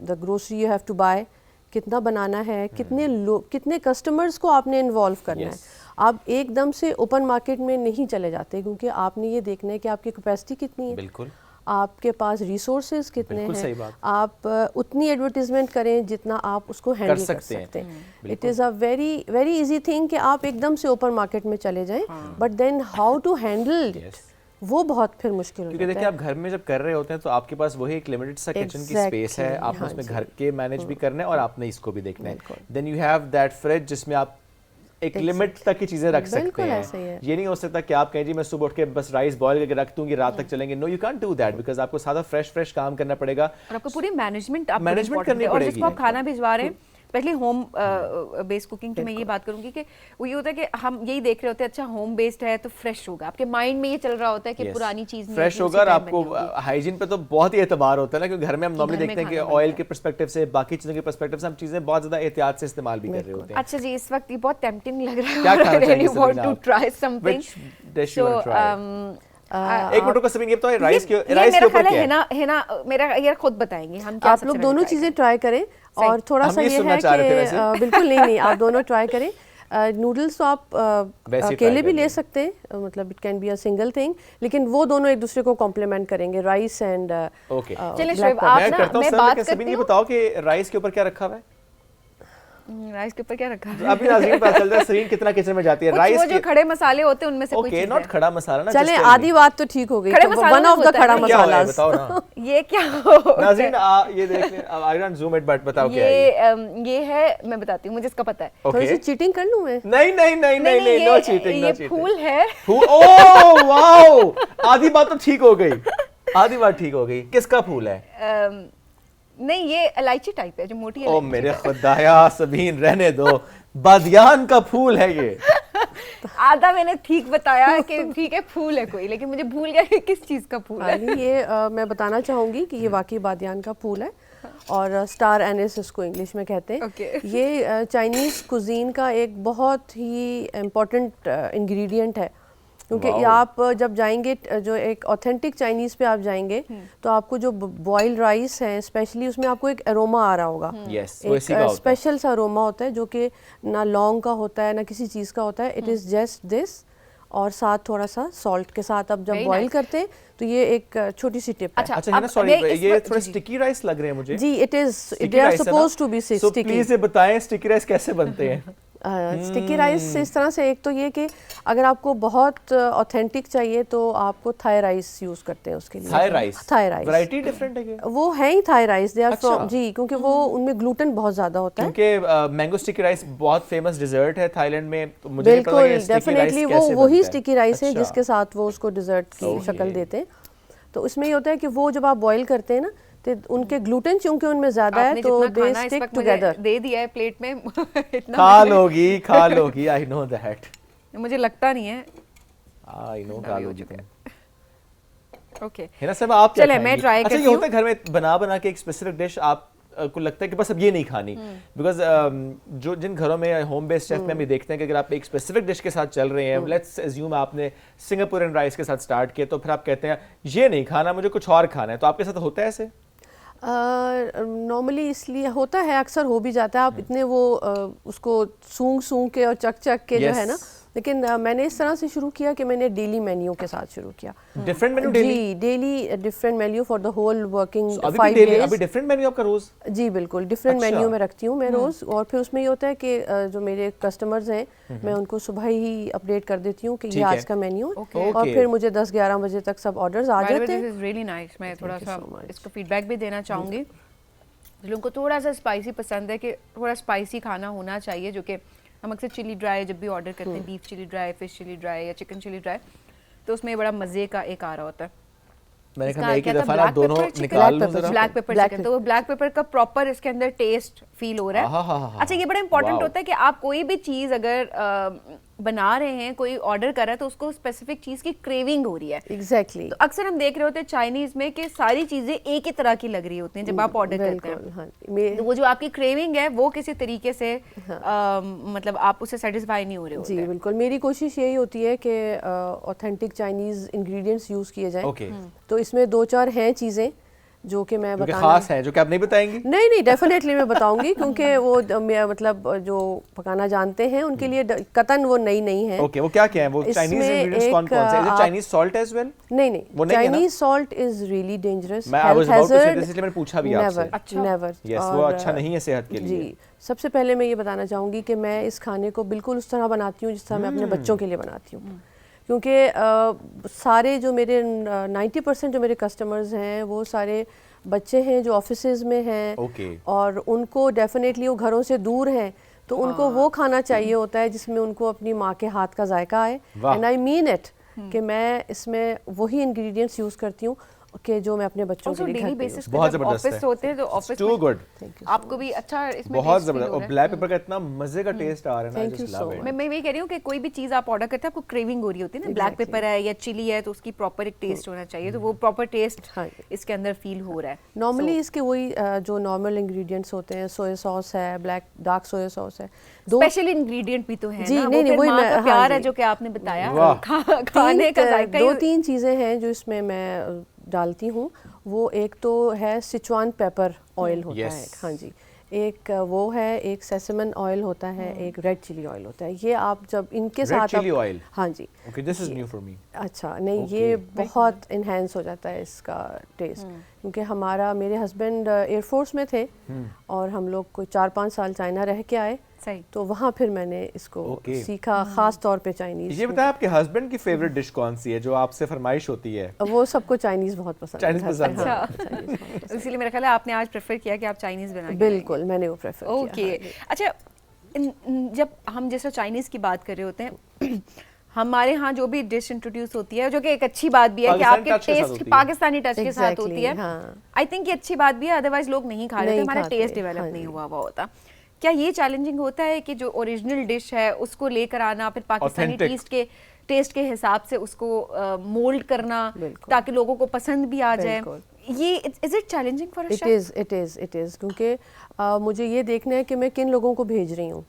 the grocery you have to buy, कितना बनाना है, कितने कस्टमर्स को आपने इन्वॉल्व करना है। आप एकदम से ओपन मार्केट में नहीं चले जाते, क्योंकि आपने ये देखना है कि आपकी कैपेसिटी कितनी है। बिल्कुल। आपके पास रिसोर्सेज कितने बिल्कुल सही हैं, बात। आप उतनी एडवर्टीजमेंट करें जितना आप उसको हैंडल कर सकते हैं। It is a very very easy thing कि आप एकदम से ओपन मार्केट में चले जाएं, but then how to handle it, वो बहुत फिर मुश्किल हो क्योंकि जाता देखिए है। आप घर में जब कर रहे होते हैं तो आपके पास वही एक लिमिटेड सा किचन की स्पेस है, Exactly, आपने हाँ उसमें जी। घर के मैनेज भी करना है और आपने इसको भी देखना है। Then you have that fridge जिसमें आप एक लिमिट तक की चीजें रख सकते बिल्कुल ऐसा ही हैं। है। ये नहीं हो सकता कि आप कहें जी मैं सुबह उठ के बस राइस बॉईल करके रख दूंगी रात तक चलेंगे। No you can't do that because आपको सारा फ्रेश काम करना पड़ेगा। और आपको पूरी मैनेजमेंट Management करनी और पड़ेगी। जिसको आप खाना भिजवा रहे हैं, स्पेशली होम बेस्ड कुकिंग की मैं ये बात करूंगी कि वो ये होता है कि हम यही देख रहे होते हैं अच्छा होम बेस्ड है तो फ्रेश होगा, आपके माइंड में ये चल रहा होता है कि Yes. पुरानी चीज नहीं फ्रेश है, होगा। और आपको हाइजीन पे तो बहुत ही एतबार होता है ना, क्योंकि घर में हम नॉर्मली घर में देखते हैं कि खाना ऑयल बनता के पर्सपेक्टिव से, बाकी चीजों के पर्सपेक्टिव से हम चीजें बहुत ज्यादा एहतियात से इस्तेमाल भी कर रहे होते हैं। अच्छा जी, इस वक्त ये बहुत टेम्पटिंग लग रहा है क्या और खाना I really चाहेंगे want सबीना to आप? try something. Which dish you want to try? एक मिनट रुको सबीन, ये बताओ ये राइस के मेरा ऊपर ख्याल क्या है? है ना मेरा ये खुद बताएंगे हम क्या आप सबसे लोग पहले दोनों try चीज़ें ट्राई करें और थोड़ा हम सा ये ये सुनना है चाह रहे थे कि वैसे। बिल्कुल नहीं आप दोनों ट्राई करें। नूडल्स तो आप वैसे ही अकेले try भी कर ले लें। सकते हैं, मतलब it can be a single thing, लेकिन वो दोनों एक दूसरे को कॉम्प्लीमेंट करेंगे, राइस एंड ओके चलिए शुएब, आप मैं ना करता हूँ मैं सर, बात लेकिन सबीन करती ये हूँ बताओ कि राइस के ऊपर क्या रखा हुआ है? राइस के ऊपर क्या रखा है? अभी नाज़रीन पता चल जाए सरीन कितना किचन में जाती है। कुछ राइस वो जो के खड़े मसाले होते हैं उनमें से कोई ओके चीज नॉट है। खड़ा मसाला ना, चलें just tell आधी me। बात तो ठीक हो गई, खड़े मसालों वन में ऑफ द होता है खड़ा ना? क्या हो रहा है मसाला। बताओ ना। ये क्या होता है? नाज़रीन ये देख लें, I don't zoom it but बताओ क्या है ये? ये है, मैं बताती हूँ, मुझे इसका पता है। थोड़ी सी ओके चीटिंग कर लूं मैं? नहीं नहीं नहीं नहीं नहीं नो चीटिंग, नो ये चीटिंग। फूल है। फूल, ओह वाओ, आधी बात तो ठीक हो गई, आधी बात ठीक हो गई। किसका फूल है? नहीं, ये इलायची टाइप है जो मोटी ओ इलायची मेरे है। खुदाया सबीन रहने दो, बादियान का फूल है ये। आधा मैंने ठीक बताया कि ठीक है फूल है कोई, लेकिन मुझे भूल गया कि किस चीज का फूल है। हाँ, ये मैं बताना चाहूँगी कि ये वाकई बादियान का फूल है और स्टार एनिस इसको इंग्लिश में कहते हैं। Okay. ये चाइनीज़ कुजीन का एक बहुत ही इम्पोर्टेंट इंग्रेडिएंट है, क्योंकि Wow. आप जब जाएंगे जो एक ऑथेंटिक चाइनीज़ पे आप जाएंगे तो आपको जो बॉइल्ड राइस है स्पेशली उसमें आपको एक अरोमा आ रहा होगा। यस वो इसी का एक होता है। स्पेशल सा अरोमा होता है जो कि ना लौंग का होता है ना किसी चीज़ का होता है। इट इज़ जस्ट दिस, और साथ थोड़ा सा सॉल्ट के साथ आप जब Very बॉईल nice. करते हैं तो ये एक छोटी सी टिप है। अच्छा, अच्छा है ना, अब सॉरी मैं इस ये वक्त- थोड़े जी, जी। स्टिकी राइस लग रहे हैं मुझे। जी it is Sticky they are rice है ना? Suppose to be So sticky. Please ये बताएं स्टिकी राइस कैसे बनते हैं? स्टिकी राइस इस तरह से, एक तो ये कि अगर आपको बहुत ऑथेंटिक चाहिए तो आपको थाई राइस यूज करते हैं उसके लिए। Thai rice, Thai rice variety different है ये, वो है ही थाई राइस, दे आर अच्छा। फ्रॉम जी, क्योंकि वो उनमें ग्लूटेन बहुत ज्यादा होता है। क्योंकि मैंगो स्टिकी राइस बहुत फेमस डिजर्ट है थाईलैंड में, तो मुझे नहीं पता बिल्कुल कि sticky rice डेफिनेटली कैसे वही बनता है। स्टिकी राइस है अच्छा। जिसके साथ वो उसको डिजर्ट की Okay. शक्ल देते हैं। तो उसमें ये होता है कि वो जब आप बॉईल करते हैं ना तो उनके ग्लूटेन चूंकि उनमें ज्यादा है आपने तो जितना दे खाना इस स्टिक वक्त मुझे टुगेदर। दे दिया है प्लेट में इतना खा लोगी आई नो दैट, मुझे लगता नहीं है। आई नो खा लोगी तुम। ओके, हिना साहब आप क्या चले, मैं खाएंगी? try अच्छा करती ये होता है घर में बना के एक स्पेसिफिक डिश आप को लगता है कि बस अब ये नहीं खानी, बिकॉज जो जिन घरों में होम बेस्ड शेफ में हम ये देखते हैं कि अगर आप एक स्पेसिफिक डिश के साथ चल रहे हैं, लेट्स एज्यूम आपने सिंगापुरियन राइस के साथ स्टार्ट किया, तो फिर आप कहते हैं ये नहीं खाना मुझे कुछ और खाना है, तो आपके साथ होता है ऐसे? नॉर्मली इसलिए होता है, अक्सर हो भी जाता है, आप इतने वो उसको सूंघ के और चक के जो है ना, लेकिन मैंने इस तरह से शुरू किया कि मैंने डेली मेन्यू के साथ शुरू किया। Different menu daily? जी daily different menu for the whole working अभी 5 भी डेली, days। अभी डिफरेंट मेन्यू आपका रोज? जी बिल्कुल डिफरेंट अच्छा। मेन्यू में रखती हूँ मैं रोज़, और फिर उसमें ये होता है कि जो मेरे कस्टमर्स हैं मैं उनको सुबह ही अपडेट कर देती हूँ कि ये ठीक है। आज का मेन्यू है, Okay. और फिर मुझे 10-11 बजे तक सब ऑर्डर्स आ जाते हैं। This is really nice. मैं थोड़ा Thank you सा so much. इसका फीडबैक भी देना चाहूँगी। जिन लोगों को थोड़ा सा स्पाइसी पसंद है कि थोड़ा स्पाइसी खाना होना चाहिए, जो कि हम अक्सर चिली ड्राई जब भी ऑर्डर करते हैं, beef chilli dry, fish chilli dry या चिकन चिली ड्राई, तो उसमें बड़ा मज़े का एक आ रहा होता है। मैंने इसका कहा एक ही क्या था, दफा ना black दोनों pepper chicken? निकाल लूं Black जरा। pepper black pepper Black chicken, तो वो ब्लैक पेपर का प्रॉपर इसके अंदर टेस्ट फील हो रहा है। अच्छा ये बड़ा इंपॉर्टेंट Wow. होता है कि आप कोई भी चीज़ अगर बना रहे हैं, कोई ऑर्डर कर रहा है, तो उसको स्पेसिफिक चीज़ की क्रेविंग हो रही है। एग्जैक्टली तो अक्सर हम देख रहे होते हैं चाइनीज में कि सारी चीजें एक ही तरह की लग रही होती हैं जब आप ऑर्डर करते हैं। बिल्कुल हाँ तो वो जो आपकी क्रेविंग है वो किसी तरीके से मतलब आप उससे सेटिस्फाई नहीं हो रहे होते जी हैं। बिल्कुल, मेरी कोशिश यही होती है कि ऑथेंटिक चाइनीज़ इंग्रेडिएंट्स यूज़ किए जाएं। ओके तो इसमें 2-4 हैं चीज़ें जो कि मैं क्योंकि बताना खास है जो कि आप नहीं बताएंगी। नहीं नहीं डेफिनेटली मैं बताऊंगी क्योंकि वो मतलब जो पकाना जानते हैं उनके लिए कतन वो नहीं है। ओके, वो क्या क्या है वो चाइनीज इसमें इंग्रेडिएंट्स कौन कौन से हैं? Is it Chinese salt as well? नहीं वो नहीं, नहीं है ना? Chinese salt is really dangerous, मैं आई वाज अबाउट टू से इसलिए मैंने पूछा भी आपसे। अच्छा। नेवर। यस, वो अच्छा नहीं है सेहत के लिए। जी, सबसे पहले मैं ये बताना चाहूँगी कि मैं इस खाने को बिल्कुल उस तरह बनाती हूँ जिस तरह मैं अपने बच्चों के लिए बनाती हूँ, क्योंकि सारे जो मेरे 90% जो मेरे कस्टमर्स हैं वो सारे बच्चे हैं जो ऑफिसेज में हैं। ओके। और उनको डेफिनेटली वो घरों से दूर हैं, तो उनको वो खाना चाहिए होता है जिसमें उनको अपनी माँ के हाथ का जायका आए। एंड आई मीन इट कि मैं इसमें वही इंग्रेडिएंट्स यूज़ करती हूँ कि जो मैं अपने बच्चों के लिए डेली घर पे बेसिस पे बहुत जब जबरदस्त ऑफिस है। होते हैं तो ऑफिस टू गुड, आपको भी अच्छा इसमें बहुत taste feel जबरदस्त। हो और रहा है। ब्लैक पेपर का इतना मजे का टेस्ट आ रहा है ना, आई Thank you just so love it. मैं वही कह रही हूँ कि कोई भी चीज़ आप ऑर्डर करते हैं आपको क्रेविंग हो रही होती है ना, ब्लैक पेपर है या चिली है तो उसकी प्रॉपर एक टेस्ट होना चाहिए, तो वो प्रॉपर टेस्ट हाँ। इसके अंदर फील हो रहा है। नॉर्मली इसके वही जो नॉर्मल इंग्रेडिएंट्स होते हैं, सोया सॉस है, डार्क सोया सॉस है, स्पेशल इंग्रेडिएंट भी तो है जी, ना, नहीं, वो फिर वही माँ मैं- का हाँ प्यार है जी। जो कि आपने बताया। वाह। खाने का जायका दो ही- तीन चीज़ें हैं जो इसमें मैं डालती हूँ। वो एक तो है सिचुआन पेपर ऑयल होता Yes. है, हाँ जी, एक वो है, एक सेसमन ऑयल होता है, एक रेड चिली ऑयल होता है। ये आप जब इनके Red साथ chili oil? हाँ जी, okay, this is new for me. अच्छा नहीं ये बहुत इन्हेंस हो जाता है इसका टेस्ट, क्योंकि मेरे हस्बैंड एयरफोर्स में थे और हम लोग कोई 4-5 साल चाइना रह के आए, सही। तो वहाँ फिर मैंने इसको Okay. सीखा, ख़ास तौर पे चाइनीज़। ये बताएं आपके हस्बैंड की फेवरेट डिश कौन सी है जो आपसे फरमाइश होती है? वो सबको चाइनीज़ बहुत पसंद Chinese है। पसंद है। हाँ, अच्छा। Chinese बहुत पसंद इसीलिए मेरा ख्याल है आपने आज प्रेफर किया कि आप चाइनीज बना है। के बिल्कुल मैंने वो प्रेफर किया। ओके। हाँ जी। अच्छा, जब हम जैसे चाइनीज की बात कर रहे होते हैं हमारे यहाँ जो भी डिश इंट्रोड्यूस होती है, जो कि एक अच्छी बात भी है कि पाकिस्तानी आपके touch के साथ टेस्ट होती है। पाकिस्तानी टच के साथ Exactly, होती है। हाँ। आई थिंक ये अच्छी बात भी है, अदरवाइज लोग नहीं खा रहे थे, नहीं हमारा खाते, टेस्ट डेवलप हाँ नहीं जी। हुआ होता। क्या ये चैलेंजिंग होता है कि जो ओरिजिनल डिश है उसको लेकर आना, फिर पाकिस्तानी Authentic. टेस्ट के हिसाब से उसको मोल्ड करना बिल्कुल। ताकि लोगों को पसंद भी आ जाए, बिल्कुल। ये is it challenging for a it is क्योंकि मुझे ये देखना है कि मैं किन लोगों को भेज रही हूँ,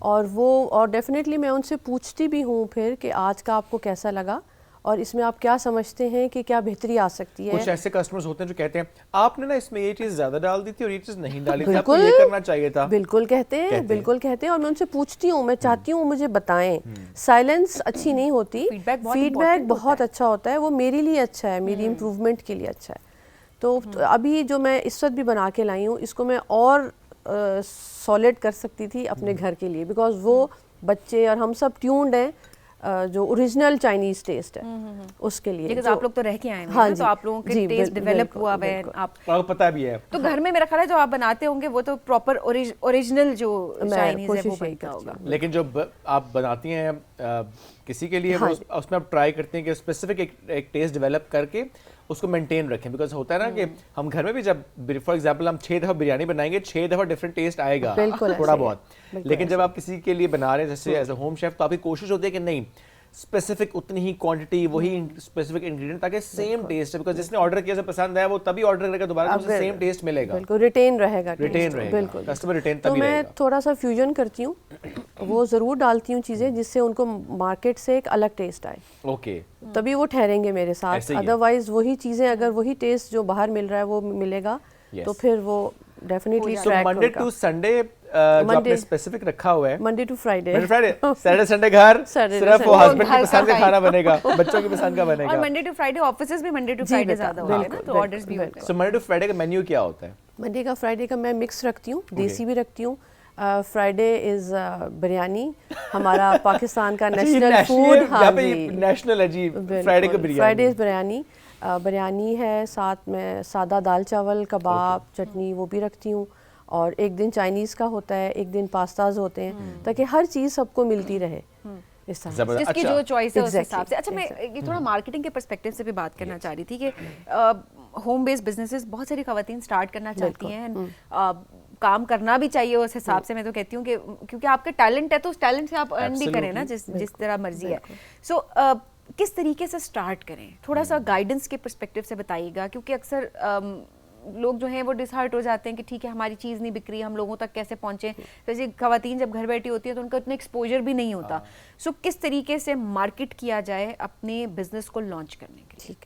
और डेफिनेटली मैं उनसे पूछती भी हूँ फिर कि आज का आपको कैसा लगा और इसमें आप क्या समझते हैं कि क्या बेहतरी आ सकती है। कुछ ऐसे कस्टमर्स होते हैं जो कहते हैं आपने ना इसमें ये चीज ज्यादा डाल दी थी और ये चीज नहीं डाली थी, आपको ये करना चाहिए था। बिल्कुल कहते हैं, बिल्कुल कहते हैं, और मैं उनसे पूछती हूँ, मैं चाहती हूँ मुझे बताएं। साइलेंस अच्छी नहीं होती, Feedback बहुत फीडबैक important बहुत अच्छा होता है, वो मेरे लिए अच्छा है, मेरी इम्प्रूवमेंट के लिए अच्छा है। तो अभी जो मैं इस वक्त भी बना के लाई हूँ, इसको मैं और सॉलिड कर सकती थी अपने घर के लिए, बिकॉज वो बच्चे और हम सब ट्यून्ड हैं जो ओरिजिनल चाइनीज टेस्ट है उसके लिए। बिकॉज़ जो- आप लोग तो रह के आए हैं हाँ ना, जी, तो आप लोगों के जी, टेस्ट डेवलप बिल्कुल, हुआ है। बिल्कुल। आप आपको पता भी है। तो घर में मेरा ख्याल है जो आप बनाते होंगे वो तो प्रॉपर ओरिजिनल जो मैं चाइनीज है वो कोशिश यही बनता करती होगा। हूँ। लेकिन जो आप बनाती हैं किसी के लिए हाँ वो उसमें आप ट्राई करते हैं कि स्पेसिफिक एक टेस्ट डेवलप करके उसको मेंटेन रखें, बिकॉज होता है ना कि हम घर में भी जब फॉर एग्जांपल हम 6 दफा बिरयानी बनाएंगे 6 दफा डिफरेंट टेस्ट आएगा बिल्कुल थोड़ा ऐसे ही बहुत, है, बिल्कुल लेकिन जब आप किसी के लिए बना रहे हैं जैसे एज अ होम शेफ तो आपकी कोशिश होती है कि नहीं स्पेसिफिक उतनी ही क्वांटिटी वही स्पेसिफिक इंग्रेडिएंट ताकि सेम टेस्ट है, बिकॉज जिसने ऑर्डर किया से पसंद है वो तभी ऑर्डर करेगा दोबारा तो उसे सेम टेस्ट मिलेगा, बिल्कुल रिटेन रहेगा taste, रिटेन रहेगा, बिल्कुल कस्टमर रिटेन तो तभी मैं रहेगा। थोड़ा सा फ्यूजन करती हूँ, वो ज़रूर डालती हूँ चीज़ें जिससे उनको मार्केट से एक अलग टेस्ट आए, ओके, तभी वो ठहरेंगे मेरे ऐसे साथ। ही है। अदरवाइज वही चीज़ें अगर वही टेस्ट जो बाहर मिल रहा है वो मिलेगा Yes. तो फिर वो definitely so Monday to Sunday जो आपने Monday- स्पेसिफिक रखा हुआ है Monday to Friday Monday Friday Saturday Sunday घर Saturday, सिर्फ वो Sunday। हस्बैंड की घर पसंद का का खाना बनेगा, बच्चों की पसंद का और बनेगा। मंडे टू फ्राइडे ऑफिसेज भी मंडे टू जी फ्राइडे बेटा, ज्यादा होते हैं ना, बिल्कुल, तो ऑर्डर्स भी बिल्कुल, होते हैं। सो मंडे टू फ्राइडे का मेन्यू क्या होता है? मंडे का फ्राइडे का मैं मिक्स रखती हूँ, देसी भी रखती हूँ। फ्राइडे इज़ बिरयानी, हमारा पाकिस्तान का नेशनल फूड। हाँ जी, नेशनल है जी, फ्राइडे को बिरयानी। फ्राइडे बिरयानी, बिरयानी है, साथ में सादा दाल चावल कबाब चटनी वो भी रखती हूँ, और एक दिन चाइनीज़ का होता है, एक दिन पास्ताज होते हैं, ताकि हर चीज़ सबको मिलती रहे इस तरह से। जबरदस्त। जिसकी अच्छा। जो चॉइस है उस Exactly, हिसाब से। अच्छा, मैं ये थोड़ा मार्केटिंग के पर्सपेक्टिव से भी बात करना चाह रही थी कि होम बेस्ड बिजनेसेस बहुत सारी खवातीन स्टार्ट करना चाहती हैं, काम करना भी चाहिए उस हिसाब से। मैं तो कहती हूँ कि क्योंकि आपका टैलेंट है तो उस टैलेंट से आप अर्न भी करें ना, जिस तरह मर्जी है। सो किस तरीके से स्टार्ट करें, थोड़ा सा गाइडेंस के पर्सपेक्टिव से बताइएगा, क्योंकि अक्सर लोग जो हैं वो डिसहार्ट हो जाते हैं कि ठीक है हमारी चीज़ नहीं बिक रही, हम लोगों तक कैसे पहुंचे। वैसे खवातीन जब घर बैठी होती है तो उनका उतना एक्सपोजर भी नहीं होता। सो किस तरीके से मार्केट किया जाए अपने बिजनेस को लॉन्च करने के लिए? ठीक,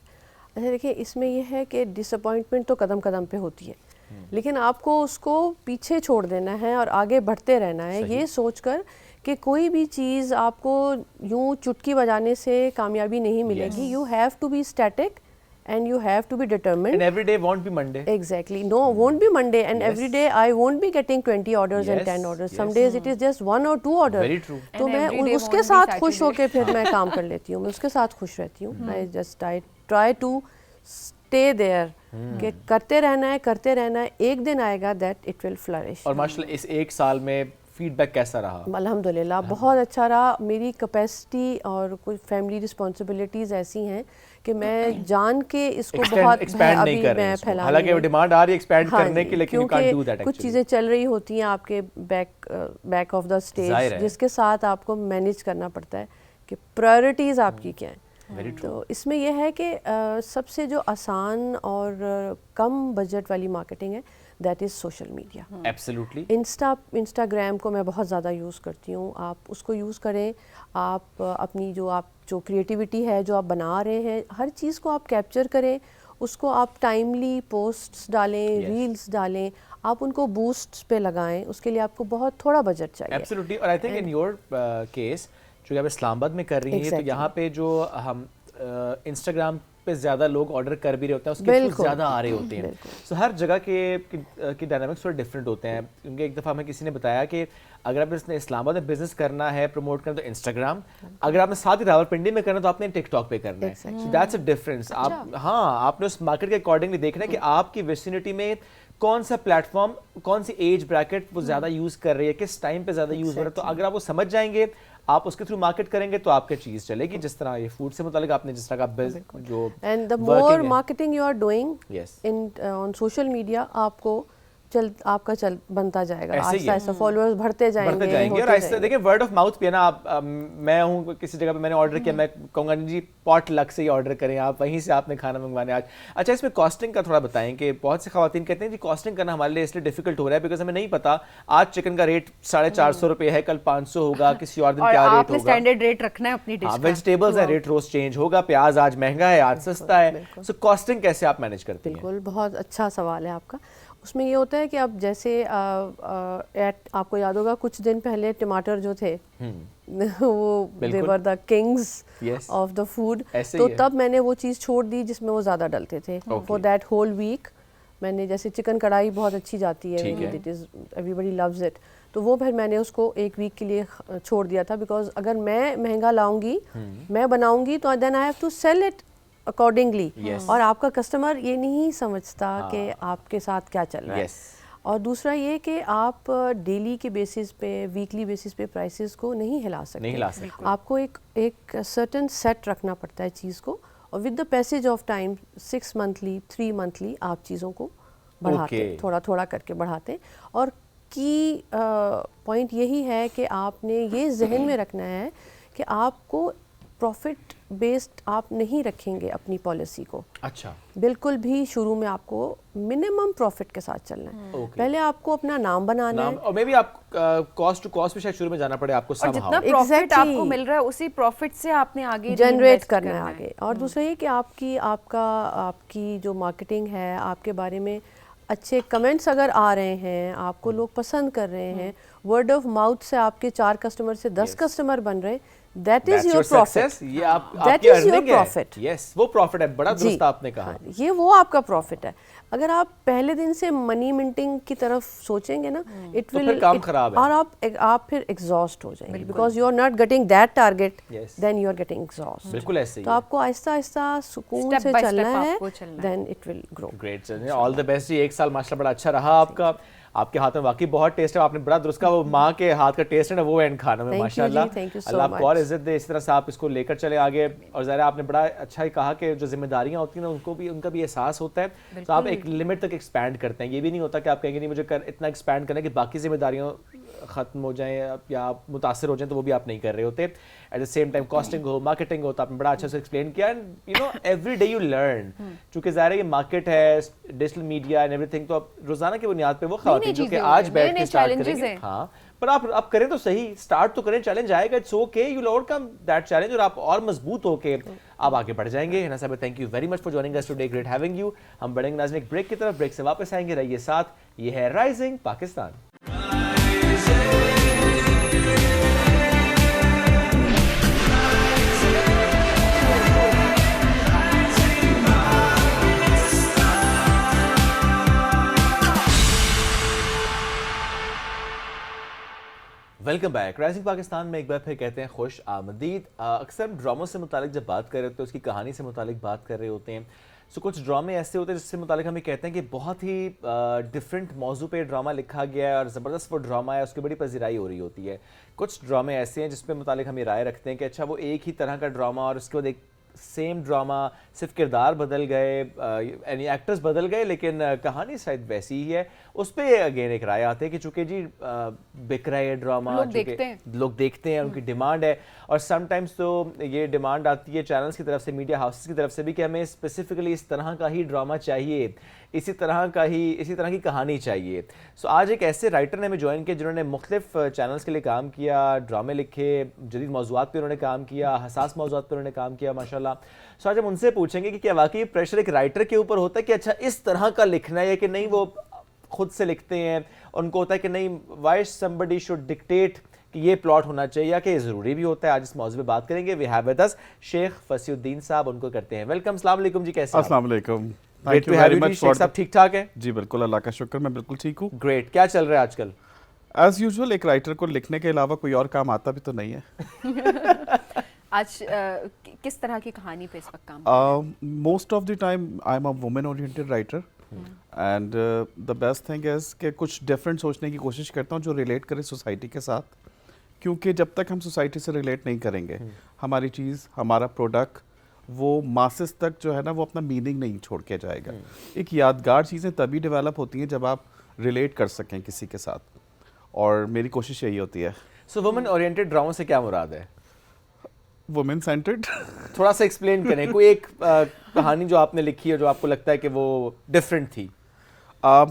अच्छा देखिए, इसमें ये है कि डिसअपॉइंटमेंट तो कदम कदम पे होती है, लेकिन आपको उसको पीछे छोड़ देना है और आगे बढ़ते रहना है, ये सोचकर कि कोई भी चीज़ आपको यूं चुटकी बजाने से कामयाबी नहीं मिलेगी. You have to be static and you have to be determined. And every day won't be Monday. Exactly. No, won't be Monday, and every day I won't be getting 20 orders and 10 orders. Some days it is just 1 or 2 orders. Very true. तो मैं उसके साथ खुश होके फिर मैं काम कर लेती हूँ, मैं उसके साथ खुश रहती हूँ. I try to stay there. कि करते रहना है, एक दिन आएगा that it will flourish. और माशाल्लाह इस एक साल में फीडबैक कैसा रहा? अल्हम्दुलिल्लाह बहुत अच्छा रहा. मेरी कैपेसिटी और कुछ फैमिली रिस्पॉन्सिबिलिटीज़ ऐसी हैं कि मैं जान के इसको बहुत एक्सपैंड नहीं कर रहे हैं. हालांकि डिमांड आ रही है एक्सपैंड करने की, लेकिन यू कांट डू दैट. कुछ चीज़ें चल रही होती हैं आपके बैक ऑफ द स्टेज, जिसके साथ आपको मैनेज करना पड़ता है कि प्रायोरिटीज़ आपकी क्या हैं. तो इसमें यह है कि सबसे जो आसान और कम बजट वाली मार्केटिंग है, that is social media. Absolutely. Instagram को मैं बहुत ज़्यादा यूज़ करती हूँ. आप उसको यूज़ करें. आप अपनी जो क्रिएटिविटी है, जो आप बना रहे हैं, हर चीज़ को आप कैप्चर करें. उसको आप टाइमली पोस्ट्स डालें, रील्स डालें, आप उनको बूस्ट्स पे लगाएं. उसके लिए आपको बहुत थोड़ा बजट चाहिए. एब्सोल्युटली. और I think in your case जो आप इस्लामाबाद में कर रही हैं, तो यहाँ पे जो हम इंस्टाग्राम पे ज़्यादा लोग ऑर्डर कर भी रहे होते हैं, उसके थ्रू ज़्यादा आ रहे होते हैं. सो हर जगह के डायनामिक्स थोड़े डिफरेंट होते हैं. क्योंकि एक दफ़ा हमें किसी ने बताया कि अगर आपने इस्लामाबाद में बिजनेस करना है, प्रमोट करना, तो इंस्टाग्राम. अगर आपने साथ ही रावलपिंडी में करना, तो आपने टिकटॉक पे करना है. So that's a difference. आप आपने उस मार्केट के अकॉर्डिंगली देखना है कि आपकी विसिनिटी में कौन सा प्लेटफॉर्म, कौन सी एज ब्रैकेट वो ज़्यादा यूज़ कर रही है, किस टाइम पे ज़्यादा यूज़ हो रहा है. तो अगर आप वो समझ जाएंगे, आप उसके थ्रू मार्केट करेंगे, तो आपकी चीज़ चलेगी. जिस तरह ये फूड से मुतालिक आपने जिस तरह का जो and the more marketing you are doing in on social media, आपका बनता जाएगा. आहिस्ता आहिस्ता फॉलोअर्स बढ़ते जाएंगे. और ऐसे देखिए वर्ड ऑफ माउथ पे ना, आप मैं हूँ किसी जगह पे मैंने ऑर्डर किया, मैं कहूँगा जी पॉट लक से ही ऑर्डर करें, आप वहीं से आपने खाना मंगवाने आज. अच्छा, इसमें कॉस्टिंग का थोड़ा बताएं कि बहुत से ख़वातीन कहते हैं जी कॉस्टिंग करना हमारे लिए इसलिए डिफिकल्ट हो रहा है बिकॉज हमें नहीं पता आज चिकन का रेट 450 रुपये है, कल 500 होगा, किसी और दिन क्या रेट होगा. स्टैंडर्ड रेट रखना है अपनी डिश का. वेजिटेबल्स है, रेट रोज चेंज होगा. प्याज आज महंगा है, आज सस्ता है. सो कॉस्टिंग कैसे आप मैनेज करते हैं? बिल्कुल, बहुत अच्छा सवाल है आपका. उसमें ये होता है कि अब जैसे आपको याद होगा कुछ दिन पहले टमाटर जो थे वो they were the kings of the food. तो तब मैंने वो चीज़ छोड़ दी जिसमें वो ज़्यादा डलते थे. फॉर दैट होल वीक मैंने, जैसे चिकन कढ़ाई बहुत अच्छी जाती है, it is everybody loves it, तो वो फिर मैंने उसको एक वीक के लिए छोड़ दिया था. बिकॉज अगर मैं महंगा लाऊंगी, मैं बनाऊंगी, तो then I have to sell it accordingly. और आपका कस्टमर ये नहीं समझता कि आपके साथ क्या चल रहा है. और दूसरा ये कि आप डेली के बेसिस पे, वीकली बेसिस पे प्राइसेस को नहीं हिला सकते. आपको एक सर्टेन सेट रखना पड़ता है चीज़ को, और with the passage of time 6 monthly 3 monthly आप चीज़ों को बढ़ाते, थोड़ा थोड़ा करके बढ़ाते. और की पॉइंट यही है कि आपने ये जहन में रखना है कि आपको प्रॉफिट बेस्ड आप नहीं रखेंगे अपनी पॉलिसी को. अच्छा. बिल्कुल भी शुरू में आपको मिनिमम प्रॉफिट के साथ चलना है. पहले आपको अपना नाम बनाना है, और मे बी आप कॉस्ट टू कॉस्ट पे शायद शुरू में जाना पड़े आपको. और जितना प्रॉफिट आपको मिल रहा है उसी प्रॉफिट से आपने आगे जनरेट करना है आगे. और दूसरा ये कि आपकी जो मार्केटिंग है, आपके बारे में अच्छे कमेंट्स अगर आ रहे हैं, आपको लोग पसंद कर रहे हैं, वर्ड ऑफ माउथ से आपके 4 कस्टमर से 10 कस्टमर बन रहे, That is your profit. ये आपकी That is your earning है. profit. Yes, वो प्रॉफिट है. बड़ा दुरुस्त आपने कहा. ये वो आपका प्रॉफिट है. अगर आप पहले दिन से मनी मिंटिंग की तरफ सोचेंगे ना, इट विल, काम खराब है. और आप फिर एग्जॉस्ट हो जाएंगे because you are not getting that target, then you are getting exhaust. बिल्कुल ऐसे ही. तो आपको आहिस्ता आहिस्ता सुकून से चलना है, then it will grow. Great. All the best जी. 1 साल माशाल्लाह बड़ा अच्छा रहा आपका. आपके हाथ में वाकई बहुत टेस्ट है. आपने बड़ा दुरुस्त का वो माँ के हाथ का टेस्ट है ना, वो एंड खाना में माशाल्लाह. अल्लाह आपको और इज्जत दे. इस तरह से आप इसको लेकर चले आगे. और ज़ाहिर आपने बड़ा अच्छा ही कहा कि जो जिम्मेदारियां होती हैं ना, उनका भी एहसास होता है. तो आप एक लिमिट तक एक्सपैंड करते हैं. ये भी नहीं होता कि आप कहेंगे नहीं मुझे इतना एक्सपैंड करना है कि बाकी जिम्मेदारियों ख़त्म हो जाएं या आप मुतासर हो जाएं, तो वो भी आप नहीं कर रहे होते। At the same time costing हो, मार्केटिंग हो, तो आपने बड़ा अच्छा से एक्सप्लेन किया। And you know every day you learn, चूँकि ज़ाहिर है ये मार्केट है, डिजिटल मीडिया एंड एवरीथिंग, तो आप रोज़ाना की बुनियाद पर वो खवातीन जो कि आज बैठ के स्टार्ट करेंगे, हाँ, पर आप करें तो सही, स्टार्ट तो करें, चैलेंज आएगा, it's okay, you will overcome that challenge और आप और मजबूत होके आप आगे बढ़ जाएंगे। हिना साहब, thank you very much for joining us today, great having you. हम बढ़ेंगे नाज़रीन एक ब्रेक की तरफ, ब्रेक से वापस आएंगे, रहिए साथ। ये है rising Pakistan. Welcome back. Rising Pakistan में एक बार फिर कहते हैं खुश आमदीद। अक्सर हम ड्रामों से मुतालिक जब बात कर रहे होते हैं, उसकी कहानी से मुतालिक बात कर रहे होते हैं, सो कुछ ड्रामे ऐसे होते हैं जिससे मुतालिक हम ये कहते हैं कि बहुत ही डिफरेंट मौजू पे ड्रामा लिखा गया है और ज़बरदस्त वो ड्रामा है, उसकी बड़ी पजीराई हो रही होती है। कुछ ड्रामे ऐसे हैं जिसपे मुतालिक हम ये राय रखते हैं कि अच्छा वो एक ही तरह का ड्रामा और उसके बाद एक सेम ड्रामा, सिर्फ किरदार बदल गए, यानी एक्टर्स बदल गए, लेकिन कहानी शायद वैसी ही है। उस पर अगेन एक राय आती है कि चूँकि जी बिक रहा है ड्रामा, लोग देखते हैं, उनकी डिमांड है, और समटाइम्स तो ये डिमांड आती है चैनल्स की तरफ से, मीडिया हाउसेस की तरफ से भी, कि हमें स्पेसिफिकली इस तरह का ही ड्रामा चाहिए, इसी तरह की कहानी चाहिए। सो आज एक ऐसे राइटर ने हमें ज्वाइन किया जिन्होंने मुख्तलिफ चैनल्स के लिए काम किया, ड्रामे लिखे, जदीद मौज़ूआत पे उन्होंने काम किया, हसास मौज़ूआत पे उन्होंने काम किया माशाल्लाह। सो आज हम उनसे पूछेंगे कि क्या वाकई प्रेशर एक राइटर के ऊपर होता है कि अच्छा इस तरह का लिखना है, कि नहीं वो खुद से लिखते हैं, उनको होता है कि नहीं वाई समबडी शुड डिक्टेट कि ये प्लॉट होना चाहिए, या कि ज़रूरी भी होता है। आज इस मौजू पे बात करेंगे। We have with us Sheikh Fasiuddin Sahab, उनको करते हैं वेलकम। अस्सलाम वालेकुम जी, कैसे हैं? अस्सलाम वालेकुम, thank you very much. Sheikh Sahab ठीक ठाक है? जी बिल्कुल, अल्लाह का शुक्र, मैं बिल्कुल ठीक हूँ। ग्रेट। क्या चल रहा है आजकल? एज यूजुअल, एक राइटर को लिखने के अलावा कोई और काम आता भी तो नहीं है। आज किस तरह की कहानी पे इस वक्त काम? Most of the time I am a women oriented writer, and the best thing is कि कुछ डिफरेंट सोचने की कोशिश करता हूँ जो रिलेट करे सोसाइटी के साथ, क्योंकि जब तक हम सोसाइटी से रिलेट नहीं करेंगे, हमारी चीज़, हमारा प्रोडक्ट वो मासेस तक जो है ना, वो अपना मीनिंग नहीं छोड़ के जाएगा। एक यादगार चीज़ें तभी डेवलप होती हैं जब आप रिलेट कर सकें किसी के साथ, और मेरी कोशिश यही होती है। सो वुमेन ओरिएंटेड ड्रामा से क्या मुराद है? Women centred. थोड़ा सा एक्सप्लेन करें, कोई एक कहानी जो आपने लिखी है जो आपको लगता है कि वो डिफरेंट थी।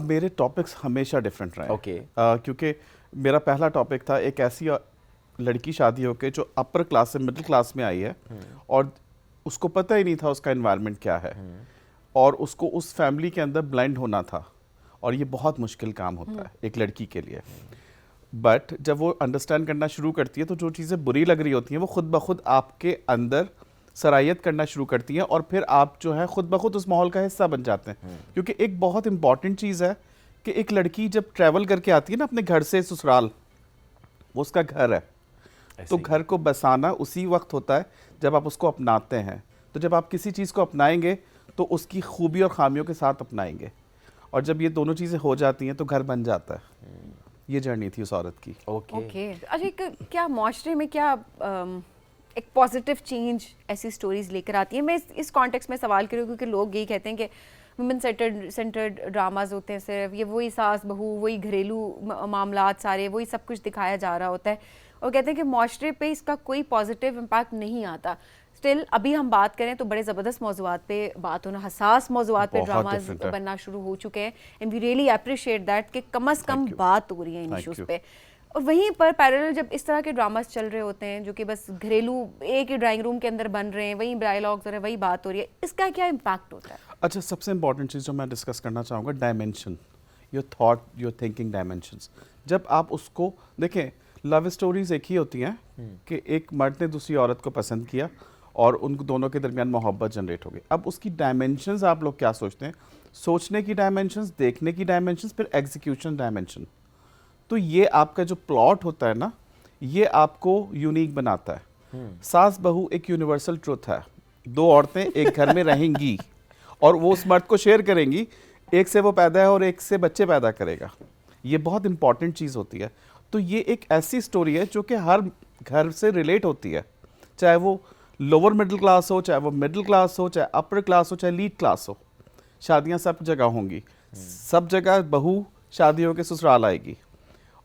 मेरे टॉपिक्स हमेशा डिफरेंट रहे। ओके। क्योंकि मेरा पहला टॉपिक था एक ऐसी लड़की शादी होके जो अपर क्लास से मिडिल क्लास में आई है, और उसको पता ही नहीं था उसका एनवायरनमेंट क्या है, और उसको उस फैमिली के अंदर ब्लेंड होना था, और ये बहुत मुश्किल काम होता है एक लड़की के लिए। बट जब वो अंडरस्टैंड करना शुरू करती है, तो जो चीज़ें बुरी लग रही होती हैं वो खुद ब खुद आपके अंदर सरायत करना शुरू करती हैं, और फिर आप जो है खुद ब खुद उस माहौल का हिस्सा बन जाते हैं। क्योंकि एक बहुत इंपॉर्टेंट चीज़ है कि एक लड़की जब ट्रैवल करके आती है ना अपने घर से ससुराल, वो उसका घर है, तो घर को बसाना उसी वक्त होता है जब आप उसको अपनाते हैं। तो जब आप किसी चीज़ को अपनाएंगे तो उसकी खूबी और खामियों के साथ अपनाएंगे, और जब ये दोनों चीज़ें हो जाती हैं तो घर बन जाता है। ये जर्नी थी उस औरत की। ओके। अच्छा, क्या माशरे में क्या एक पॉजिटिव चेंज ऐसी स्टोरीज लेकर आती है? मैं इस कॉन्टेक्स्ट में सवाल कर रही हूँ क्योंकि लोग यही कहते हैं कि वुमेन सेंटर्ड ड्रामाज होते हैं, सिर्फ ये वही सास बहू, वही घरेलू मामलात सारे, वही सब कुछ दिखाया जा रहा होता है, और कहते हैं कि माशरे पे इसका कोई पॉजिटिव इम्पैक्ट नहीं आता। स्टिल अभी हम बात करें तो बड़े ज़बरदस्त मौज़ूआत पे बात होना, हसास मौज़ूआत पे ड्रामाज बनना शुरू हो चुके हैं, and we really appreciate that कि कम अज़ कम बात हो रही है इन इश्यूज़ पे। और वहीं पर पैरेलल जब इस तरह के ड्रामास चल रहे होते हैं जो कि बस घरेलू एक ही ड्राइंग रूम के अंदर बन रहे हैं, वही डायलॉग्स हो रहे हैं, वही बात हो रही है, इसका क्या इम्पैक्ट होता है? अच्छा, सबसे इंपॉर्टेंट चीज़ जो मैं डिस्कस करना चाहूँगा, dimension, your thought, your thinking dimensions. जब आप उसको देखें, लव स्टोरीज एक ही होती हैं कि एक मर्द ने दूसरी औरत को पसंद किया और उन दोनों के दरमियान मोहब्बत जनरेट हो गई। अब उसकी डायमेंशंस आप लोग क्या सोचते हैं? सोचने की डायमेंशंस, देखने की डायमेंशंस, फिर एग्जीक्यूशन डायमेंशन। तो ये आपका जो प्लॉट होता है ना, ये आपको यूनिक बनाता है। सास बहू एक यूनिवर्सल ट्रुथ है, दो औरतें एक घर में रहेंगी और वो उस मर्द को शेयर करेंगी, एक से वो पैदा है और एक से बच्चे पैदा करेगा। ये बहुत इंपॉर्टेंट चीज़ होती है। तो ये एक ऐसी स्टोरी है जो कि हर घर से रिलेट होती है, चाहे वो लोअर मिडिल क्लास हो, चाहे वो मिडिल क्लास हो, चाहे अपर क्लास हो, चाहे लीड क्लास हो। शादियां सब जगह होंगी, सब जगह बहू शादियों के ससुराल आएगी,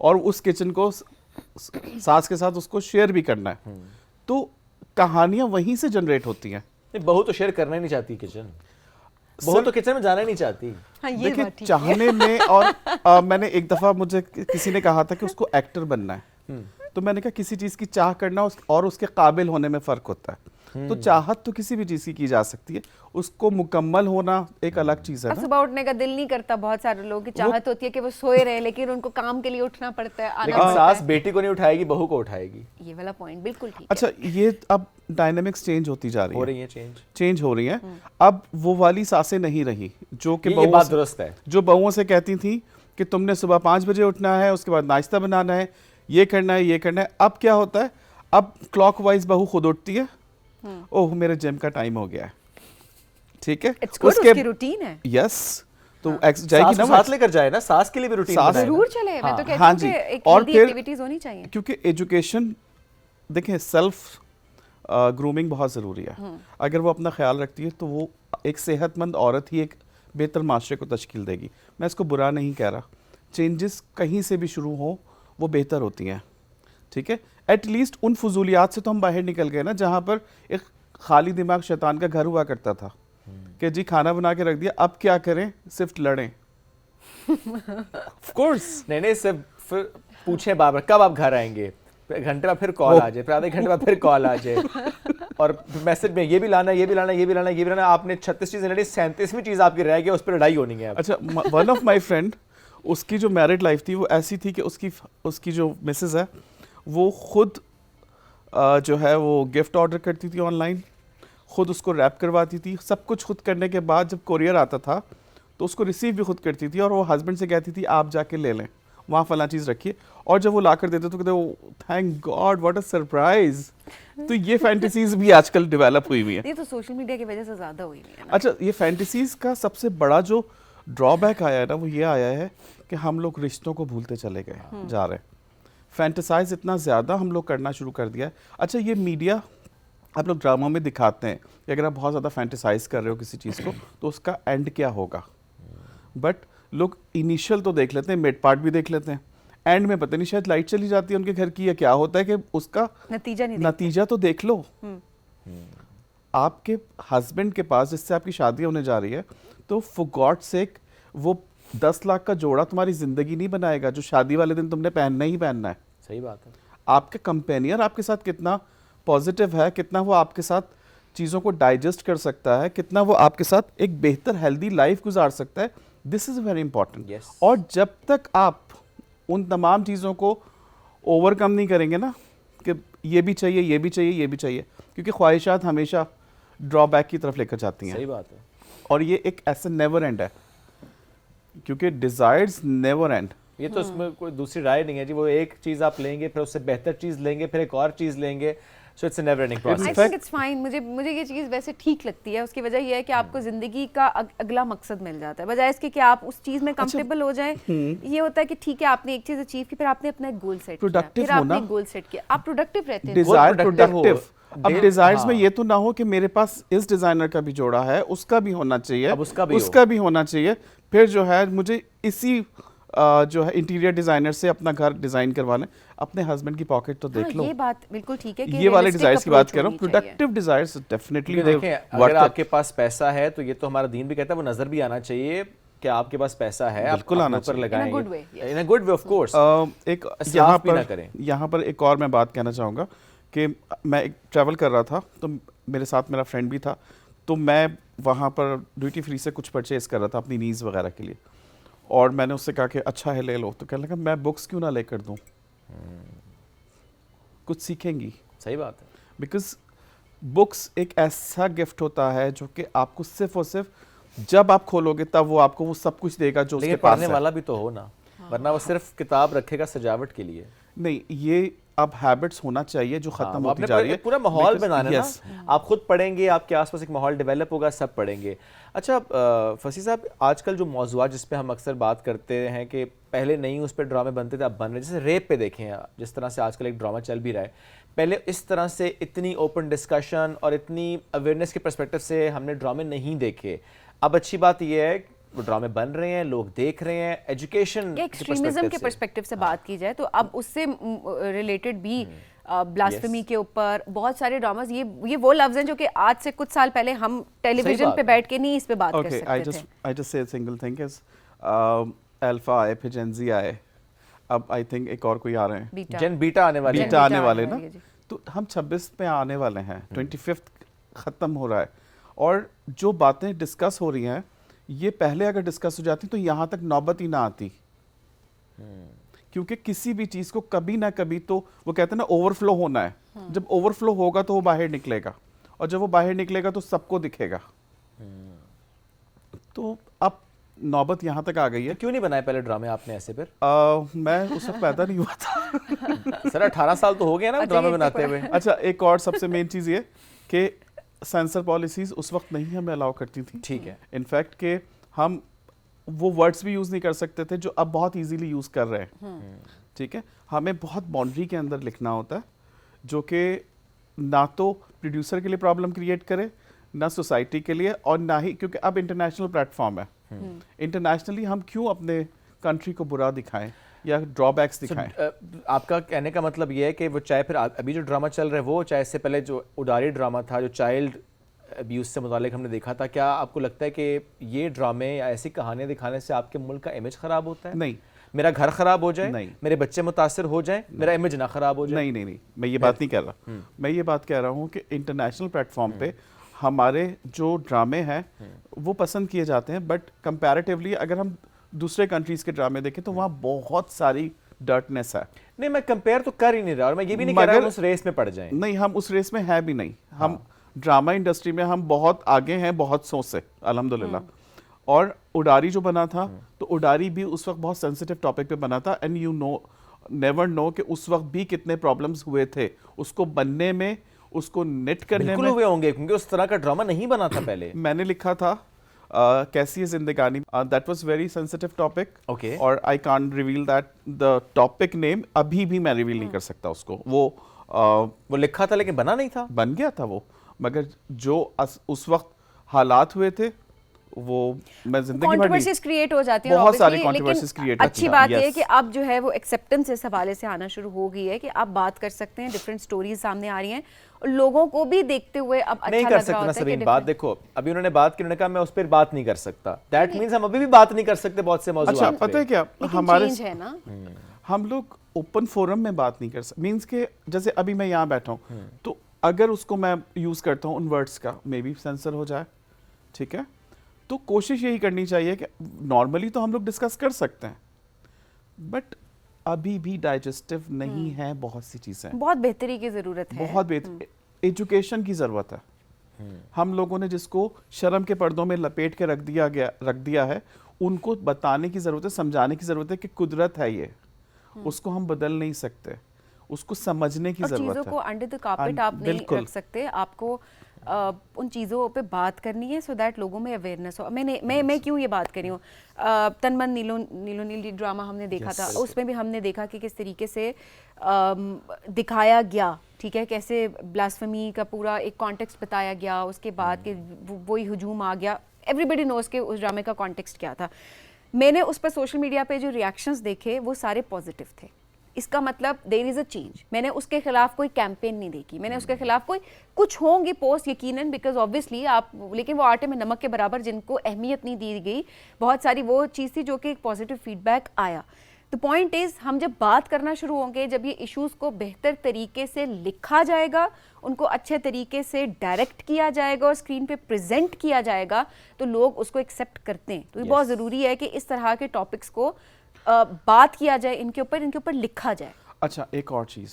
और उस किचन को सास के साथ उसको शेयर भी करना है। तो कहानियां वहीं से जनरेट होती हैं। नहीं, बहू तो शेयर करना ही नहीं चाहती किचन, बहू तो किचन में जाना ही नहीं चाहती। हाँ, ये देखिए बात ठीक है। चाहने में और मैंने एक दफा मुझे किसी ने कहा था कि उसको एक्टर बनना है, तो मैंने कहा किसी चीज की चाह करना और उसके काबिल होने में फर्क होता है। तो चाहत तो किसी भी चीज की जा सकती है, उसको मुकम्मल होना एक अलग चीज है अब ना। सुबह उठने का दिल नहीं करता, बहुत सारे लोगों की चाहत होती है कि वो सोए रहे, लेकिन उनको काम के लिए उठना पड़ता है, आना लेकिन पड़ता सास है। बेटी को नहीं उठाएगी, बहू को उठाएगी। ये वाला पॉइंट बिल्कुल ठीक है। अच्छा, ये अब डायनेमिक्स चेंज होती जा रही हो है, रही है चेंज हो रही है। अब वो वाली सासें नहीं रही जो कि ये बात दुरुस्त है। जो बहुओं से कहती थी कि तुमने सुबह 5 बजे उठना है, उसके बाद नाश्ता बनाना है, ये करना है, ये करना है। अब क्या होता है, अब क्लॉकवाइज बहू खुद उठती है, ओह मेरे जिम का टाइम हो गया है, ठीक है, इट्स गुड, उसकी रूटीन है। यस, तो जाएगी सास ना को साथ लेकर जाए ना, सास के लिए भी रूटीन सास- बनाए ना। जरूर चले, मैं तो कहती हाँ हूँ जी, कि एक और हेल्दी फिर- एक्टिविटीज होनी चाहिए। क्योंकि एजुकेशन, देखें सेल्फ ग्रूमिंग बहुत ज़रूरी है। अगर वो अपना ख्याल रखती है तो वो एक सेहतमंद औरत ही एक बेहतर माशरे को तश्कील देगी। मैं इसको बुरा नहीं कह रहा, चेंजेस कहीं से भी शुरू हो वो बेहतर होती हैं, ठीक है। एटलीस्ट उन फजूलियात से तो हम बाहर निकल गए ना, जहाँ पर एक खाली दिमाग शैतान का घर हुआ करता था कि जी खाना बना के रख दिया, अब क्या करें, सिर्फ लड़ें। ऑफ कोर्स नहीं सिर्फ फिर पूछे बाबर कब आप घर आएंगे, फिर घंटे बाद फिर कॉल आ जाए, फिर आधे घंटे बाद फिर कॉल आ जाए, और मैसेज में ये भी लाना, ये भी लाना, ये भी लाना, ये भी लाना। आपने 36 चीजें लड़ी, 37वीं चीज आपकी रह गई, उस पर लड़ाई होनी है अब। अच्छा, वन ऑफ माय फ्रेंड, उसकी जो मैरिड लाइफ थी वो ऐसी थी कि उसकी जो मिसेस है वो खुद जो है वो गिफ्ट ऑर्डर करती थी ऑनलाइन, खुद उसको रैप करवाती थी, सब कुछ खुद करने के बाद जब कोरियर आता था तो उसको रिसीव भी खुद करती थी, और वो हस्बैंड से कहती थी आप जाके ले लें, वहाँ फला चीज़ रखिए, और जब वो ला कर देते तो कहते thank God what a surprise. तो ये फैंटेसीज भी आजकल डेवलप हुई है। ये तो सोशल मीडिया की वजह से ज्यादा हुई है ना। अच्छा, ये फैंटेसीज का सबसे बड़ा जो ड्रॉबैक आया है ना, वो ये आया है कि हम लोग रिश्तों को भूलते चले गए जा रहे हैं। फैंटेसाइज इतना ज़्यादा हम लोग करना शुरू कर दिया है। अच्छा, ये मीडिया आप लोग ड्रामा में दिखाते हैं कि अगर आप बहुत ज़्यादा फैंटेसाइज कर रहे हो किसी चीज़ को तो उसका एंड क्या होगा, बट लोग इनिशियल तो देख लेते हैं, मिड पार्ट भी देख लेते हैं, एंड में पता नहीं शायद लाइट चली जाती है उनके घर की या क्या होता है कि उसका नतीजा तो देख लो। आपके हस्बैंड के पास जिससे आपकी शादी होने जा रही है, तो फॉर गॉड सेक वो 10 लाख का जोड़ा तुम्हारी जिंदगी नहीं बनाएगा जो शादी वाले दिन तुमने पहनना ही पहनना है। सही बात है। आपके कंपेनियन आपके साथ कितना पॉजिटिव है, कितना वो आपके साथ चीज़ों को डाइजेस्ट कर सकता है, कितना वो आपके साथ एक बेहतर हेल्दी लाइफ गुजार सकता है, this is very important. Yes. और जब तक आप उन तमाम चीज़ों को ओवरकम नहीं करेंगे ना कि ये भी चाहिए, ये भी चाहिए, ये भी चाहिए, क्योंकि ख्वाहिशात हमेशा ड्रॉबैक की तरफ लेकर जाती हैं। सही बात है। और ये एक ऐसा नेवर एंड है, क्योंकि डिजायर्स नेवर एंड। ये तो उसमें कोई दूसरी राय नहीं है जी, वो एक चीज आप लेंगे, फिर उससे बेहतर चीज लेंगे, फिर एक और चीज लेंगे, so it's a never ending I process. Think it's fine. मुझे ये चीज़ वैसे ठीक लगती है। उसकी वजह ये है कि आपको ज़िंदगी का अगला मकसद मिल जाता है, बजाय इसके कि आप उस चीज़ में कंफर्टेबल हो जाएं। ये होता है कि ठीक है आपने एक चीज़ अचीव की, फिर आपने अपना एक गोल सेट किया, Productive फिर आपने होना। एक गोल सेट किया, आप प्रोडक्टिव रहते हैं। डिजायर productive हो। प्रोडक्टिव। अब दे- डिजायर्स में हाँ। ये तो ना हो कि मेरे पास इस डिजाइनर का भी जोड़ा है, उसका भी होना चाहिए, अब उसका भी हो। उसका भी होना चाहिए, फिर जो है मुझे इसी जो है इंटीरियर डिजाइनर से अपना घर डिजाइन करवाना है। अपने हस्बैंड की पॉकेट तो देख हाँ, लो। ये बात बिल्कुल ठीक है कि ये वाले realistic डिजायर्स की बात approach कर रहा हूँ। होनी चाहिए। प्रोडक्टिव डिजायर्स डेफिनेटली क्योंकि देखें, अगर आपके पास पैसा है तो ये तो हमारा दीन भी कहता है वो नजर भी आना चाहिए कि आपके पास पैसा है, आप बिल्कुल अपने आना ऊपर चाहिए। लगाएंगे। In a good way, yes. In a good way, of course। एक इसराफ भी ना करें। यहाँ पर एक और मैं बात कहना चाहूँगा कि मैं एक ट्रैवल कर रहा था तो मेरे साथ मेरा फ्रेंड भी था, तो मैं वहाँ पर ड्यूटी फ्री से कुछ परचेज कर रहा था अपनी नीज़ वगैरह के लिए, और मैंने उससे कहा कि अच्छा है ले लो, तो कहने लगा मैं बुक्स क्यों ना लेकर दूँ, कुछ सीखेंगी। सही बात है। बिकॉज बुक्स एक ऐसा गिफ्ट होता है जो कि आपको सिर्फ और सिर्फ जब आप खोलोगे तब वो आपको वो सब कुछ देगा जो उसके लेकिन पास पढ़ने है। वाला भी तो हो ना, वरना वो सिर्फ किताब रखेगा सजावट के लिए। नहीं, ये अब हैबिट्स होना चाहिए जो खत्म वो होती आपने जा रही है। पूरा माहौल Because- बनाना yes. ना, आप खुद पढ़ेंगे, आपके आसपास एक माहौल डेवलप होगा, सब पढ़ेंगे। अच्छा फसी साहब, आजकल जो मौजूद जिस पे हम अक्सर बात करते हैं कि पहले नहीं उस पर ड्रामे बनते थे, अब बन रहे, जैसे रेप पे देखें, जिस तरह से आजकल एक ड्रामा चल भी रहा है, पहले इस तरह से इतनी ओपन डिस्कशन और इतनी अवेयरनेस के पर्सपेक्टिव से हमने ड्रामे नहीं देखे। अब अच्छी बात यह है ड्रामे बन रहे हैं, लोग देख रहे हैं, एजुकेशन कि एक्सट्रीमिज्म के पर्सपेक्टिव से बात की जाए तो अब उससे रिलेटेड भी ब्लास्फेमी के ऊपर बहुत सारे ड्रामास, ये वो लफ्ज हैं जो कि आज से कुछ साल पहले हम टेलीविजन बात पे है। बैठ के नहीं इस पे बात कर Okay, सकते थे। I just say a single thing is alpha आए फिर जेन ज़ी आए, अब आई थिंक एक और कोई आ रहे हैं, बीटा जेन बीटा आने वाली है। बीटा आने बीटा वाले आने ना, वाली है जी। तो हम 26 पे आने वाले हैं, 25 ख़त्म हो रहा है, और जो बातें डिस्कस हो रही हैं ये पहले अगर डिस्कस हो जाती तो यहाँ तक नौबत ही ना आती, क्योंकि किसी भी चीज़ को कभी ना कभी तो वो कहते हैं ना ओवरफ्लो होना है, जब ओवरफ्लो होगा तो वो बाहर निकलेगा, और जब वो बाहर निकलेगा तो सबको दिखेगा। तो अब नौबत यहाँ तक आ गई है। तो क्यों नहीं बनाए पहले ड्रामे आपने ऐसे फिर? मैं उस वक्त पैदा नहीं हुआ था। सर 18 साल तो हो गए ना अच्छा, ड्रामे ये बनाते हुए। अच्छा, एक और सबसे मेन चीज़ ये कि सेंसर पॉलिसीज उस वक्त नहीं हमें अलाउ करती थी। ठीक है। इनफैक्ट कि हम वो वर्ड्स भी यूज़ नहीं कर सकते थे जो अब बहुत इजीली यूज़ कर रहे हैं। ठीक है, हमें बहुत बाउंड्री के अंदर लिखना होता है, जो कि ना तो प्रोड्यूसर के लिए प्रॉब्लम क्रिएट करे, ना सोसाइटी के लिए, और ना ही, क्योंकि अब इंटरनेशनल प्लेटफॉर्म है, इंटरनेशनली हम क्यों अपने कंट्री को बुरा दिखाएं या ड्रॉबैक्स दिखाएं। आपका कहने का मतलब ये है कि वो चाहे फिर अभी जो ड्रामा चल रहा है वो, चाहे इससे पहले जो उडारी ड्रामा था जो चाइल्ड अब्यूज से मुतालिक हमने देखा था, क्या आपको लगता है कि ये ड्रामे या ऐसी कहानियां दिखाने से आपके मुल्क का इमेज खराब होता है? नहीं, मेरा घर खराब हो जाए, नहीं। मेरे बच्चे मुतासर हो जाए, मेरा इमेज ना खराब हो जाए? नहीं नहीं नहीं, मैं ये बात नहीं कह रहा। मैं ये बात कह रहा हूँ कि इंटरनेशनल प्लेटफॉर्म पे हमारे जो ड्रामे हैं वो पसंद किए जाते हैं, बट कंपैरेटिवली अगर हम दूसरे कंट्रीज के ड्रामे देखें तो वहाँ बहुत सारी डर्टनेस है। नहीं, मैं कंपेयर तो कर ही नहीं रहा, और मैं ये भी नहीं कह रहा मगर- हम उस रेस में पड़ जाएं। नहीं, हम उस रेस में है भी नहीं। हम ड्रामा इंडस्ट्री में हम बहुत आगे हैं, बहुत सौ से अल्हम्दुलिल्लाह। और उडारी जो बना था, तो उडारी भी उस वक्त बहुत सेंसिटिव टॉपिक पे बना था, and you know never know कि उस वक्त भी कितने प्रॉब्लम्स हुए थे उसको बनने में, उसको नेट करने बिल्कुल में। हुए होंगे, क्योंकि उस तरह का ड्रामा नहीं बना था पहले। मैंने लिखा था कैसी है जिंदगानी, that was very sensitive topic. Okay. और I can't reveal that the topic name, अभी भी मैं रिवील नहीं कर सकता उसको। वो लिखा था लेकिन बना नहीं था। बन गया था वो, मगर जो उस वक्त हालात हुए थे वो मैं जिंदगी भर कंट्रोवर्सीज नहीं। क्रिएट हो जाती है बहुत सारी obviously, controversies लेकिन create अच्छी होती हैं, बात यह है yes. कि अब जो है वो एक्सेप्टेंस इस हवाले से आना शुरू हो गई है कि आप बात कर सकते हैं, डिफरेंट स्टोरीज सामने आ रही हैं, और लोगों को भी देखते हुए अब अच्छा नहीं लग कर रहा सकते ना होता है सरीन, कि बात different- देखो अभी उन्होंने बात की, उन्होंने कहा मैं उस पर बात नहीं कर सकता, दैट मींस हम अभी भी बात नहीं कर सकते बहुत से मौजूद। अच्छा, पता है क्या, लेकिन हमारे change है ना। हम लोग ओपन फोरम में बात नहीं कर सकते। मीन्स के जैसे अभी मैं यहाँ बैठा हूँ, तो अगर उसको मैं यूज़ करता हूँ उन वर्ड्स का, मे बी सेंसर हो जाए। ठीक है, तो कोशिश यही करनी चाहिए कि नॉर्मली तो हम लोग डिस्कस कर सकते हैं, बट अभी भी डाइजेस्टिव नहीं है बहुत सी चीज़ें, बहुत बेहतरी की जरूरत है। बहुत बेहतर एजुकेशन की ज़रूरत है। हम लोगों ने जिसको शर्म के पर्दों में लपेट के रख दिया है, उनको बताने की ज़रूरत है, समझाने की ज़रूरत है कि कुदरत है ये, उसको हम बदल नहीं सकते, उसको समझने की और ज़रूरत चीज़ों है। को अंडर द कार्पेट आप नहीं बिल्कुल। रख सकते, आपको उन चीज़ों पे बात करनी है सो दैट लोगों में अवेयरनेस हो। मैं क्यों ये बात कर रही हूँ, तनमन नीलो नीली ड्रामा हमने देखा था, उसमें भी हमने देखा कि किस तरीके से दिखाया गया, ठीक है, कैसे ब्लास्फेमी का पूरा एक कॉन्टेक्स्ट बताया गया, उसके बाद के वही हुजूम आ गया, एवरीबडी नोज के उस ड्रामे का कॉन्टेक्स्ट क्या था। मैंने उस पर सोशल मीडिया पे जो रिएक्शंस देखे वो सारे पॉजिटिव थे, इसका मतलब देयर इज़ अ चेंज। मैंने उसके खिलाफ कोई कैंपेन नहीं देखी, मैंने उसके खिलाफ कोई, कुछ होंगे पोस्ट यकीनन, बिकॉज ऑब्वियसली आप, लेकिन वो आटे में नमक के बराबर जिनको अहमियत नहीं दी गई, बहुत सारी वो चीज़ थी जो कि एक पॉजिटिव फीडबैक आया। द पॉइंट इज़, हम जब बात करना शुरू होंगे, जब ये इश्यूज़ को बेहतर तरीके से लिखा जाएगा, उनको अच्छे तरीके से डायरेक्ट किया जाएगा और स्क्रीन पे प्रेजेंट किया जाएगा, तो लोग उसको एक्सेप्ट करते हैं। तो ये बहुत ज़रूरी है कि इस तरह के टॉपिक्स को बात किया जाए, इनके ऊपर लिखा जाए। अच्छा, एक और चीज़,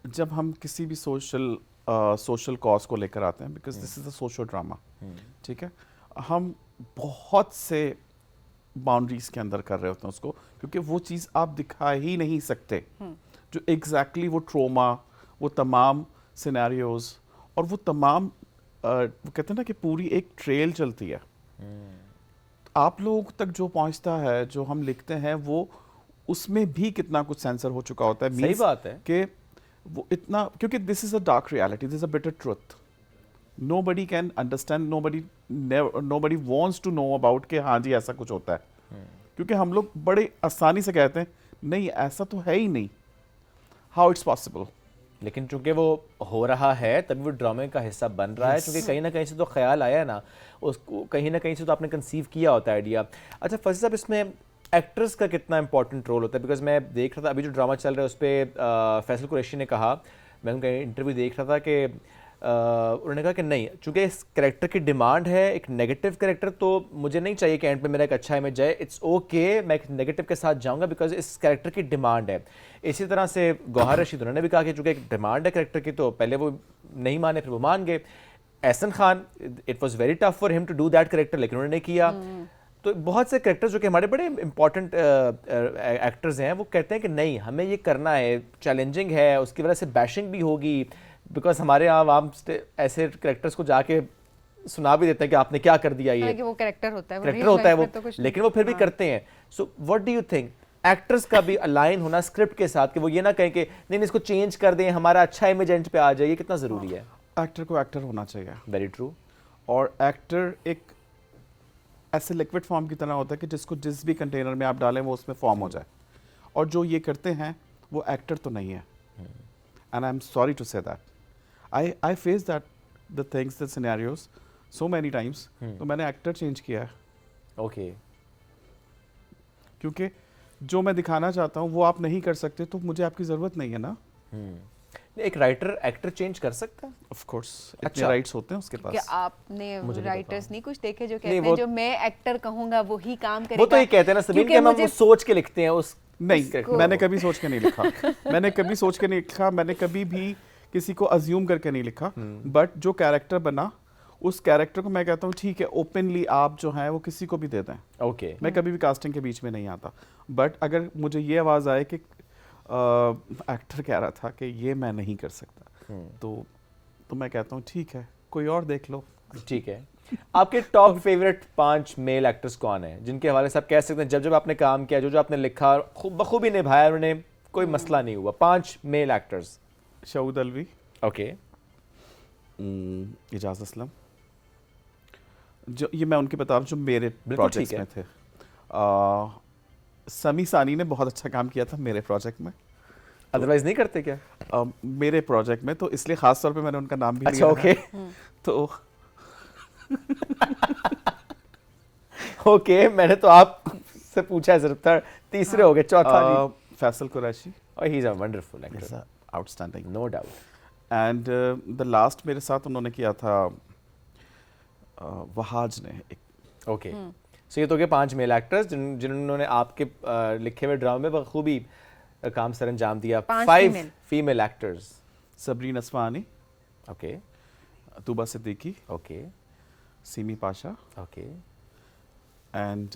जब हम किसी भी सोशल कॉज को लेकर आते हैं, because this is a social drama, ठीक है, हम बहुत से बाउंड्रीज के अंदर कर रहे होते हैं उसको, क्योंकि वो चीज़ आप दिखा ही नहीं सकते जो एग्जैक्टली वो ट्रोमा, वो तमाम सिनेरियोज और वो तमाम वो कहते हैं ना कि पूरी एक ट्रेल चलती है। आप लोगों तक जो पहुंचता है, जो हम लिखते हैं, वो उसमें भी कितना कुछ सेंसर हो चुका होता है। सही बात है कि वो इतना, क्योंकि this is a dark reality, this is a bitter truth, nobody can understand, nobody nobody wants to know about कि हाँ जी ऐसा कुछ होता है, क्योंकि हम लोग बड़े आसानी से कहते हैं नहीं ऐसा तो है ही नहीं, हाउ इट्स पॉसिबल। लेकिन चूंकि वो हो रहा है तभी वो ड्रामे का हिस्सा बन रहा है, क्योंकि कहीं ना कहीं से तो ख्याल आया ना, उसको कहीं ना कहीं से तो आपने कंसीव किया होता है आइडिया। अच्छा फैसल साहब, इसमें एक्टर्स का कितना इंपॉर्टेंट रोल होता है? बिकॉज मैं देख रहा था अभी जो ड्रामा चल रहा है उस पर फैसल कुरैशी ने कहा, मैं उनका इंटरव्यू देख रहा था कि उन्होंने कहा कि नहीं, चूंकि इस कैरेक्टर की डिमांड है एक नेगेटिव कैरेक्टर, तो मुझे नहीं चाहिए कि एंड पे मेरा एक अच्छा इमेज जाए, इट्स ओके मैं एक नेगेटिव के साथ जाऊंगा बिकॉज इस कैरेक्टर की डिमांड है। इसी तरह से गौहर रशीद उन्होंने भी कहा कि चूंकि एक डिमांड है कैरेक्टर की, तो पहले वो नहीं माने फिर वो मान गए। Ahsan Khan, it was very tough for him to do that character, लेकिन उन्होंने किया। तो बहुत से कैरेक्टर्स जो कि हमारे बड़े इंपॉर्टेंट एक्टर्स हैं वो कहते हैं कि नहीं हमें ये करना है, चैलेंजिंग है, उसकी वजह से बैशिंग भी होगी, बिकॉज हमारे यहाँ आवाम ऐसे कैरेक्टर्स को जाके सुना भी देते हैं कि आपने क्या कर दिया, ये कि वो कैरेक्टर होता है, कैरेक्टर होता है वो, लेकिन वो फिर भी करते हैं। So what do you think actors का भी अलाइन होना स्क्रिप्ट के साथ कि वो ये ना कहें कि नहीं इसको चेंज कर दें, हमारा अच्छा इमेज एंड पे आ जाए, ये कितना जरूरी है? एक्टर को एक्टर होना चाहिए। Very true. और एक्टर एक ऐसे लिक्विड फॉर्म की तरह होता है कि जिसको जिस भी कंटेनर में आप डालें वो उसमें फॉर्म हो जाए, और जो ये करते हैं वो एक्टर तो नहीं है। And I am sorry to say that, I face that the things, the scenarios so many times. तो मैंने एक्टर चेंज किया है। ओके। क्योंकि जो मैं दिखाना चाहता हूँ वो आप नहीं कर सकते, तो मुझे आपकी ज़रूरत नहीं है ना। एक राइटर एक्टर चेंज कर सकता है? ऑफ कोर्स, अच्छा। इतने राइट्स होते हैं उसके कि पास। आपने राइटर्स नहीं कुछ देखे जो नहीं, कहते हैं वो- जो मैं एक्टर कहूंगा वही काम करेगा? वो तो ये कहते हैं ना सभी क्योंकि कि हम मुझे- वो सोच के लिखते हैं उस नहीं, मैंने कभी सोच के नहीं लिखा। मैंने कभी सोच के नहीं लिखा, मैंने कभी भी किसी को अज्यूम करके नहीं लिखा। बट जो कैरेक्टर बना उस कैरेक्टर को मैं कहता हूँ ठीक है, ओपनली आप जो हैं वो किसी को भी दे दें। ओके। मैं कभी भी कास्टिंग के बीच में नहीं आता। बट अगर मुझे ये आवाज़ आए कि एक्टर कह रहा था कि ये मैं नहीं कर सकता, तो मैं कहता हूँ ठीक है, कोई और देख लो। ठीक है। आपके टॉप फेवरेट 5 मेल एक्टर्स कौन है जिनके हवाले से आप कह सकते हैं जब जब आपने काम किया, जो जो आपने लिखा बखूबी निभाया, उन्होंने कोई मसला नहीं हुआ? 5 male actors. Shaood Alvi, okay. Ijaz Aslam, जो ये मैं उनकी बता रहा हूँ जो मेरे प्रोजेक्ट्स ठीक में थे। समी सानी ने बहुत अच्छा काम किया था मेरे प्रोजेक्ट में। अदरवाइज नहीं करते क्या? मेरे प्रोजेक्ट में, तो इसलिए खास तौर पे मैंने उनका नाम भी अच्छा, लिया ओके। है। तो ओके, मैंने तो आपसे पूछा है सिर्फ था, तीसरे हो गए, चौथा जी। फैसल कुरैशी और he is a wonderful is actor, outstanding. No doubt. And the last मेरे साथ उन्होंने किया था वहाज ने एक। ओके, सो ये तो के 5 मेल एक्टर्स जिन्होंने आपके लिखे हुए ड्रामे में बखूबी काम सर अंजाम दिया। 5 female actors. Sabreen Asfani, okay Tooba Siddiqui, okay Seemi Pasha okay, and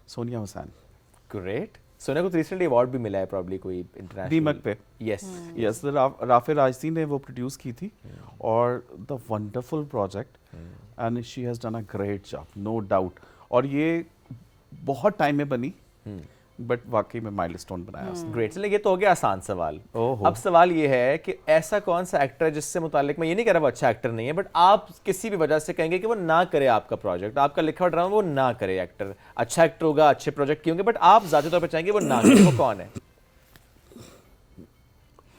Sonia Hussain. Great. Sonia को रिसेंटली अवार्ड भी मिला है, प्रॉब्ली कोई इंटरनेशनल दीमक पे। यस यस, राफे राजदी ने वो प्रोड्यूस की थी, और the wonderful project, and she has done a great job, no doubt. और ये बहुत टाइम में बनी, बट वाकई में माइलस्टोन बनाया उसने। ग्रेट। चलिए ये तो हो गया आसान सवाल। ओहो। अब सवाल ये है कि ऐसा कौन सा एक्टर है जिससे मुतालिक, मैं ये नहीं कह रहा वो अच्छा एक्टर नहीं है, बट आप किसी भी वजह से कहेंगे कि वो ना करे आपका प्रोजेक्ट, आपका लिखा हुआ ड्रामा वो ना करे एक्टर। अच्छा एक्टर होगा, अच्छे प्रोजेक्ट किए होंगे, बट आप ज़ाती तौर पर चाहेंगे वो ना करे, वो कौन है?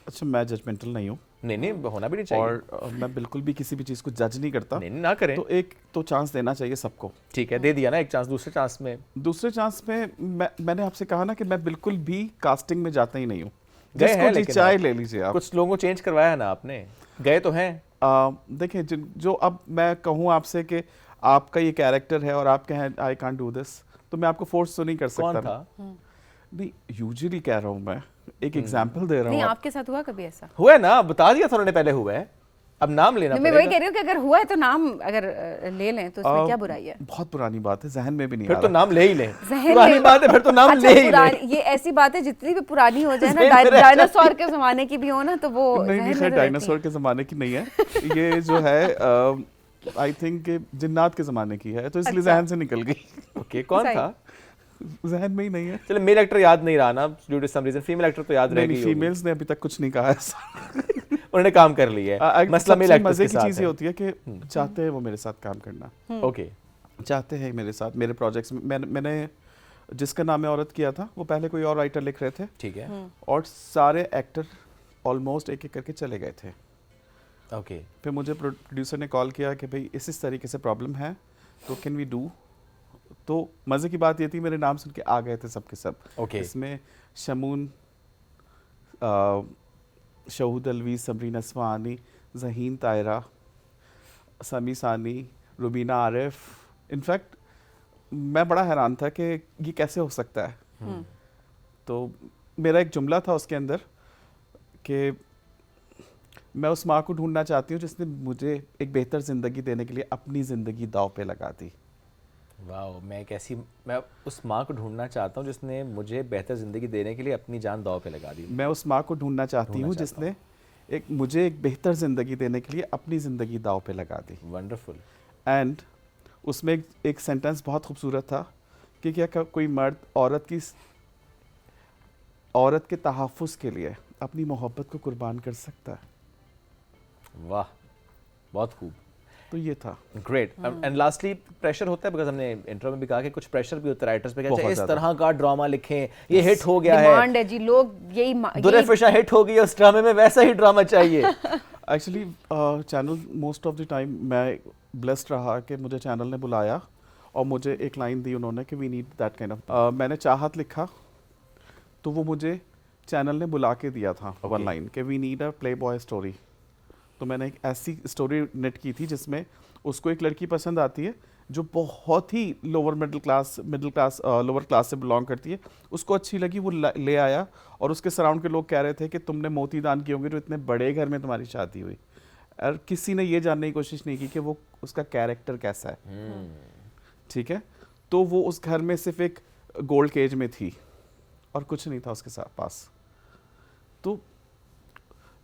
अच्छा, मैं जजमेंटल नहीं हूँ, नहीं नहीं, होना भी नहीं चाहिए। और मैं बिल्कुल भी किसी भी चीज़ को जज नहीं करता। नहीं ना करें। तो एक तो चांस देना चाहिए सबको। ठीक है, दे दिया ना एक चांस। दूसरे चांस में दूसरे चांस में मैंने आपसे कहा ना कि मैं बिल्कुल भी कास्टिंग में जाता ही नहीं हूँ। गए हैं जिसको जी लेकिन चाहे आप। ले लीजिए आप। कुछ लोगों को चेंज करवाया ना आपने, गए तो हैं। देखिए, जो अब मैं कहूँ आपसे कि आपका ये कैरेक्टर है और आप कहें आई कांट डू दिस, तो मैं आपको फोर्स तो नहीं कर सकता कौन ना। था? नहीं, यूजुअली कह रहा हूँ मैं, एक एग्जांपल दे रहा नहीं, हूँ। आपके साथ हुआ कभी ऐसा? हुआ है ना, बता दिया था उन्होंने पहले हुआ है, अब नाम लेना मैं वही पड़ेगा। कह रही हूँ कि अगर हुआ है तो नाम अगर ले लें तो उसमें क्या बुराई है? बहुत पुरानी बात है, जहन में भी नहीं फिर आ तो रहा। नाम ले ही लें। जहन पुरानी में- बात है, फिर तो नाम अच्छा, ले ही पुरानी, लें। ये ऐसी बात है जितनी भी पुरानी हो जाए ना, जहन में रहता है। डायनासोर के जमाने की भी हो ना, तो वो नहीं जहन नहीं, में खैर तो रहती डायनासोर के ज़माने की नहीं है ये, जो है आई थिंक जिन्नात के ज़माने की है, तो इसलिए अच्छा। जहन से निकल गई। ओके, कौन सही। था? जहन में ही नहीं है। चलो, मेल एक्टर याद नहीं रहा ना due to some reason, female actor तो याद नहीं रहेगी। नहीं, फीमेल्स ने अभी तक कुछ नहीं कहा ऐसा। उन्होंने काम कर लिया है। मसला मेल सबसे एक्टर्स मजे के की साथ चीज़ ये है। होती है कि चाहते हैं वो मेरे साथ काम करना, ओके, चाहते हैं मेरे साथ मेरे प्रोजेक्ट्स में। मैंने जिसका नाम है औरत किया था, वो पहले कोई और राइटर लिख रहे थे, ठीक है, और सारे एक्टर ऑलमोस्ट एक एक करके चले गए थे। ओके, फिर मुझे प्रोड्यूसर ने कॉल किया कि भाई इस तरीके से प्रॉब्लम है, तो कैन वी डू। तो मज़े की बात ये थी, मेरे नाम सुन के आ गए थे सब के सब। ओके। इसमें शमून, शहूद अलवी, सबरीन असवानी, जहीन तायरा, समी सानी, रुबीना आरिफ। इनफैक्ट मैं बड़ा हैरान था कि ये कैसे हो सकता है। तो मेरा एक जुमला था उसके अंदर कि मैं उस माँ को ढूंढना चाहती हूँ जिसने मुझे एक बेहतर ज़िंदगी देने के लिए अपनी ज़िंदगी दाव पे लगा दी। वाओ, मैं उस माँ को ढूंढना चाहता हूँ जिसने मुझे बेहतर ज़िंदगी देने के लिए अपनी जान दांव पे लगा दी। मैं उस माँ को ढूंढना चाहती हूँ जिसने मुझे एक बेहतर ज़िंदगी देने के लिए अपनी ज़िंदगी दाव पे लगा दी। वंडरफुल। एंड उसमें एक सेंटेंस बहुत खूबसूरत था कि क्या कोई मर्द औरत के तहफ़्फ़ुज़ के लिए अपनी मोहब्बत को कुर्बान कर सकता है। वाह, बहुत खूब। तो ये था। ग्रेट। एंड लास्टली, प्रेशर होता है, बिकॉज हमने इंट्रो में भी कहा कि कुछ प्रेशर भी होता है राइटर्स पे कि अच्छा इस तरह का ड्रामा लिखें, ये हिट हो गया है, डिमांड है जी, लोग यही दुर्फिशा हिट हो गई है, उस ड्रामे में वैसा ही ड्रामा चाहिए। Actually channel most of the time मैं ब्लेस्ड रहा कि मुझे चैनल ने बुलाया और मुझे एक लाइन दी उन्होंने कि we need that kind of. मैंने चाहत लिखा तो वो मुझे चैनल ने बुला के दिया था वन लाइन कि we need a playboy story. तो मैंने एक ऐसी स्टोरी नेट की थी जिसमें उसको एक लड़की पसंद आती है जो बहुत ही लोअर लोअर क्लास से बिलोंग करती है। उसको अच्छी लगी, वो ले आया और उसके सराउंड के लोग कह रहे थे कि तुमने मोती दान किए होंगे जो इतने बड़े घर में तुम्हारी शादी हुई। और किसी ने ये जानने की कोशिश नहीं की कि वो उसका कैरेक्टर कैसा है। ठीक है, तो वो उस घर में सिर्फ एक गोल्ड केज में थी और कुछ नहीं था उसके साथ पास। तो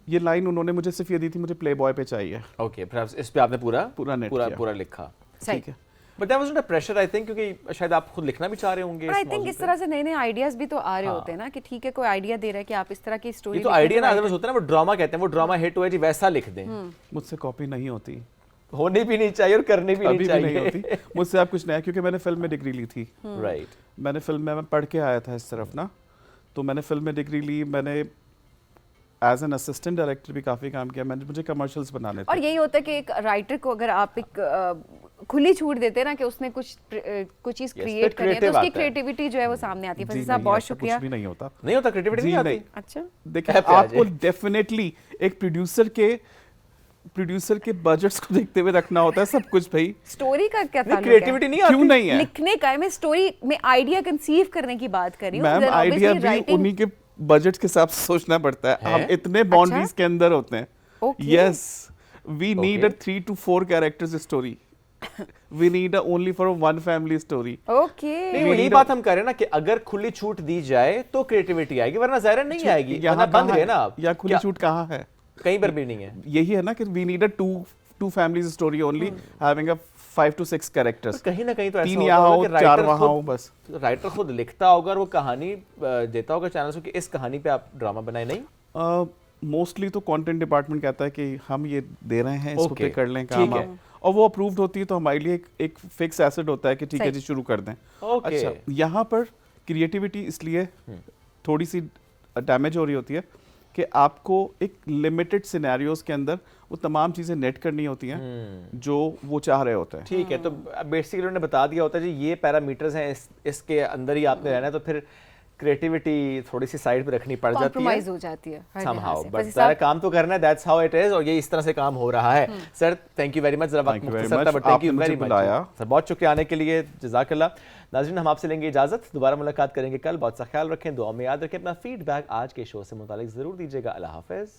ये लाइन उन्होंने मुझे सिर्फ ये दी थी, मुझे प्ले बॉय पे चाहिए। ओके, फिर इस पे आपने पूरा नेट किया। पूरा लिखा। सही। ठीक है। But that was not a pressure, I think, क्योंकि शायद आप खुद लिखना भी चाह रहे होंगे। आई थिंक इस तरह से नए नए आइडियाज भी तो आ रहे होते हैं ना, कि ठीक है कोई आइडिया दे रहा है कि आप इस तरह की स्टोरी, ये तो आइडिया ना अदरवाइज होता है ना, वो ड्रामा कहते हैं, वो ड्रामा हिट हुआ जी वैसा लिख दें। मुझसे कॉपी नहीं होती, होनी भी नहीं चाहिए और करनी भी अभी नहीं भी चाहिए। नहीं होती मुझसे। आप कुछ नया, क्योंकि मैंने फिल्म में डिग्री ली थी। राइट। मैंने फिल्म में मैं पढ़ के आया था इस तरफ ना, तो मैंने फिल्म में डिग्री ली। मैंने एज एन असिस्टेंट डायरेक्टर भी काफ़ी काम किया। मुझे कमर्शियल्स बनाने थे। और यही होता है कि एक राइटर को अगर आप एक खुली छूट देते हैं ना कि उसने कुछ चीज क्रिएट करनी है, तो उसकी क्रिएटिविटी जो है वो सामने आती है। जी फैज़ल साहब नहीं, बहुत ऐसा शुक्रिया। कुछ भी नहीं होता। नहीं होता, क्रिएटिविटी जी नहीं नहीं। आती। अच्छा, देखिए है प्याज आपको है। डेफिनेटली एक प्रोड्यूसर के बजट्स को देखते हुए रखना होता है सब कुछ भाई। स्टोरी का क्या ताल्लुक है? क्रिएटिविटी नहीं आती। क्यों नहीं है? लिखने का है, मैं स्टोरी में आइडिया कंसीव करने की बात कर रही हूँ। मैम Then आइडिया obviously भी writing- उन्हीं के बजट के हिसाब से सोचना पड़ता है। हम इतने बाउंड्रीज के अंदर होते हैं। Okay. Yes, we need a Okay. 3 to 4 characters story. We need only for one family story. Okay, नहीं, वो यही बात हम कर रहे हैं ना कि अगर खुली छूट दी जाए तो क्रिएटिविटी आएगी, वरना ज़ाहिर नहीं आएगी। वरना यहाँ बंद कहाँ गए ना आप। या खुली क्या- छूट कहाँ है? कहीं पर भी नहीं है। यही है ना कि we need a two families story only, having a 5 to 6 characters. कहीं ना कहीं तो ऐसा 3 होता यहाँ होगा हो, कि 4 राइटर वहाँ हो, बस। राइटर खुद लिखता होगा और वो कहानी देता होगा चैनल्स को कि इस कहानी पे आप ड्रामा बनाए। नहीं, मोस्टली तो कंटेंट डिपार्टमेंट कहता है कि हम ये दे रहे हैं, इसको Okay, पे कर लें ठीक काम है। आप। और वो अप्रूव्ड होती है तो हमारे लिए एक फिक्स एसेट होता है कि ठीक है सही। जी शुरू कर दें। Okay. अच्छा, यहाँ पर क्रिएटिविटी इसलिए थोड़ी सी डैमेज हो रही होती है कि आपको एक लिमिटेड सिनेरियोज के अंदर वो तमाम चीज़ें नेट करनी होती हैं जो वो चाह रहे होते हैं। ठीक है, तो बेसिकली उन्होंने बता दिया होता है जी ये पैरामीटर्स हैं, इसके अंदर ही आपने रहना है, तो फिर क्रिएटिविटी थोड़ी सी साइड पे रखनी पड़ जाती है कॉम्प्रोमाइज हो जाती है हर लिहाज somehow, से। but फैज़ल सारा साहब, काम तो करना है, that's how it is, और ये इस तरह से काम हो रहा है। Sir thank you very much, जरा वक्त Thank you very मुख्तसर था, much, but thank you आपने मुझे very much। बुलाया। सर बहुत शुक्रिया आने के लिए, जज़ाकल्लाह। नाज़रीन, हम आपसे लेंगे इजाजत, दोबारा मुलाकात करेंगे कल। बहुत सा ख्याल रखें, दुआ में याद रखें, अपना फीडबैक आज के शो से मुतालिक जरूर दीजिएगा। अल्लाह हाफ़िज़।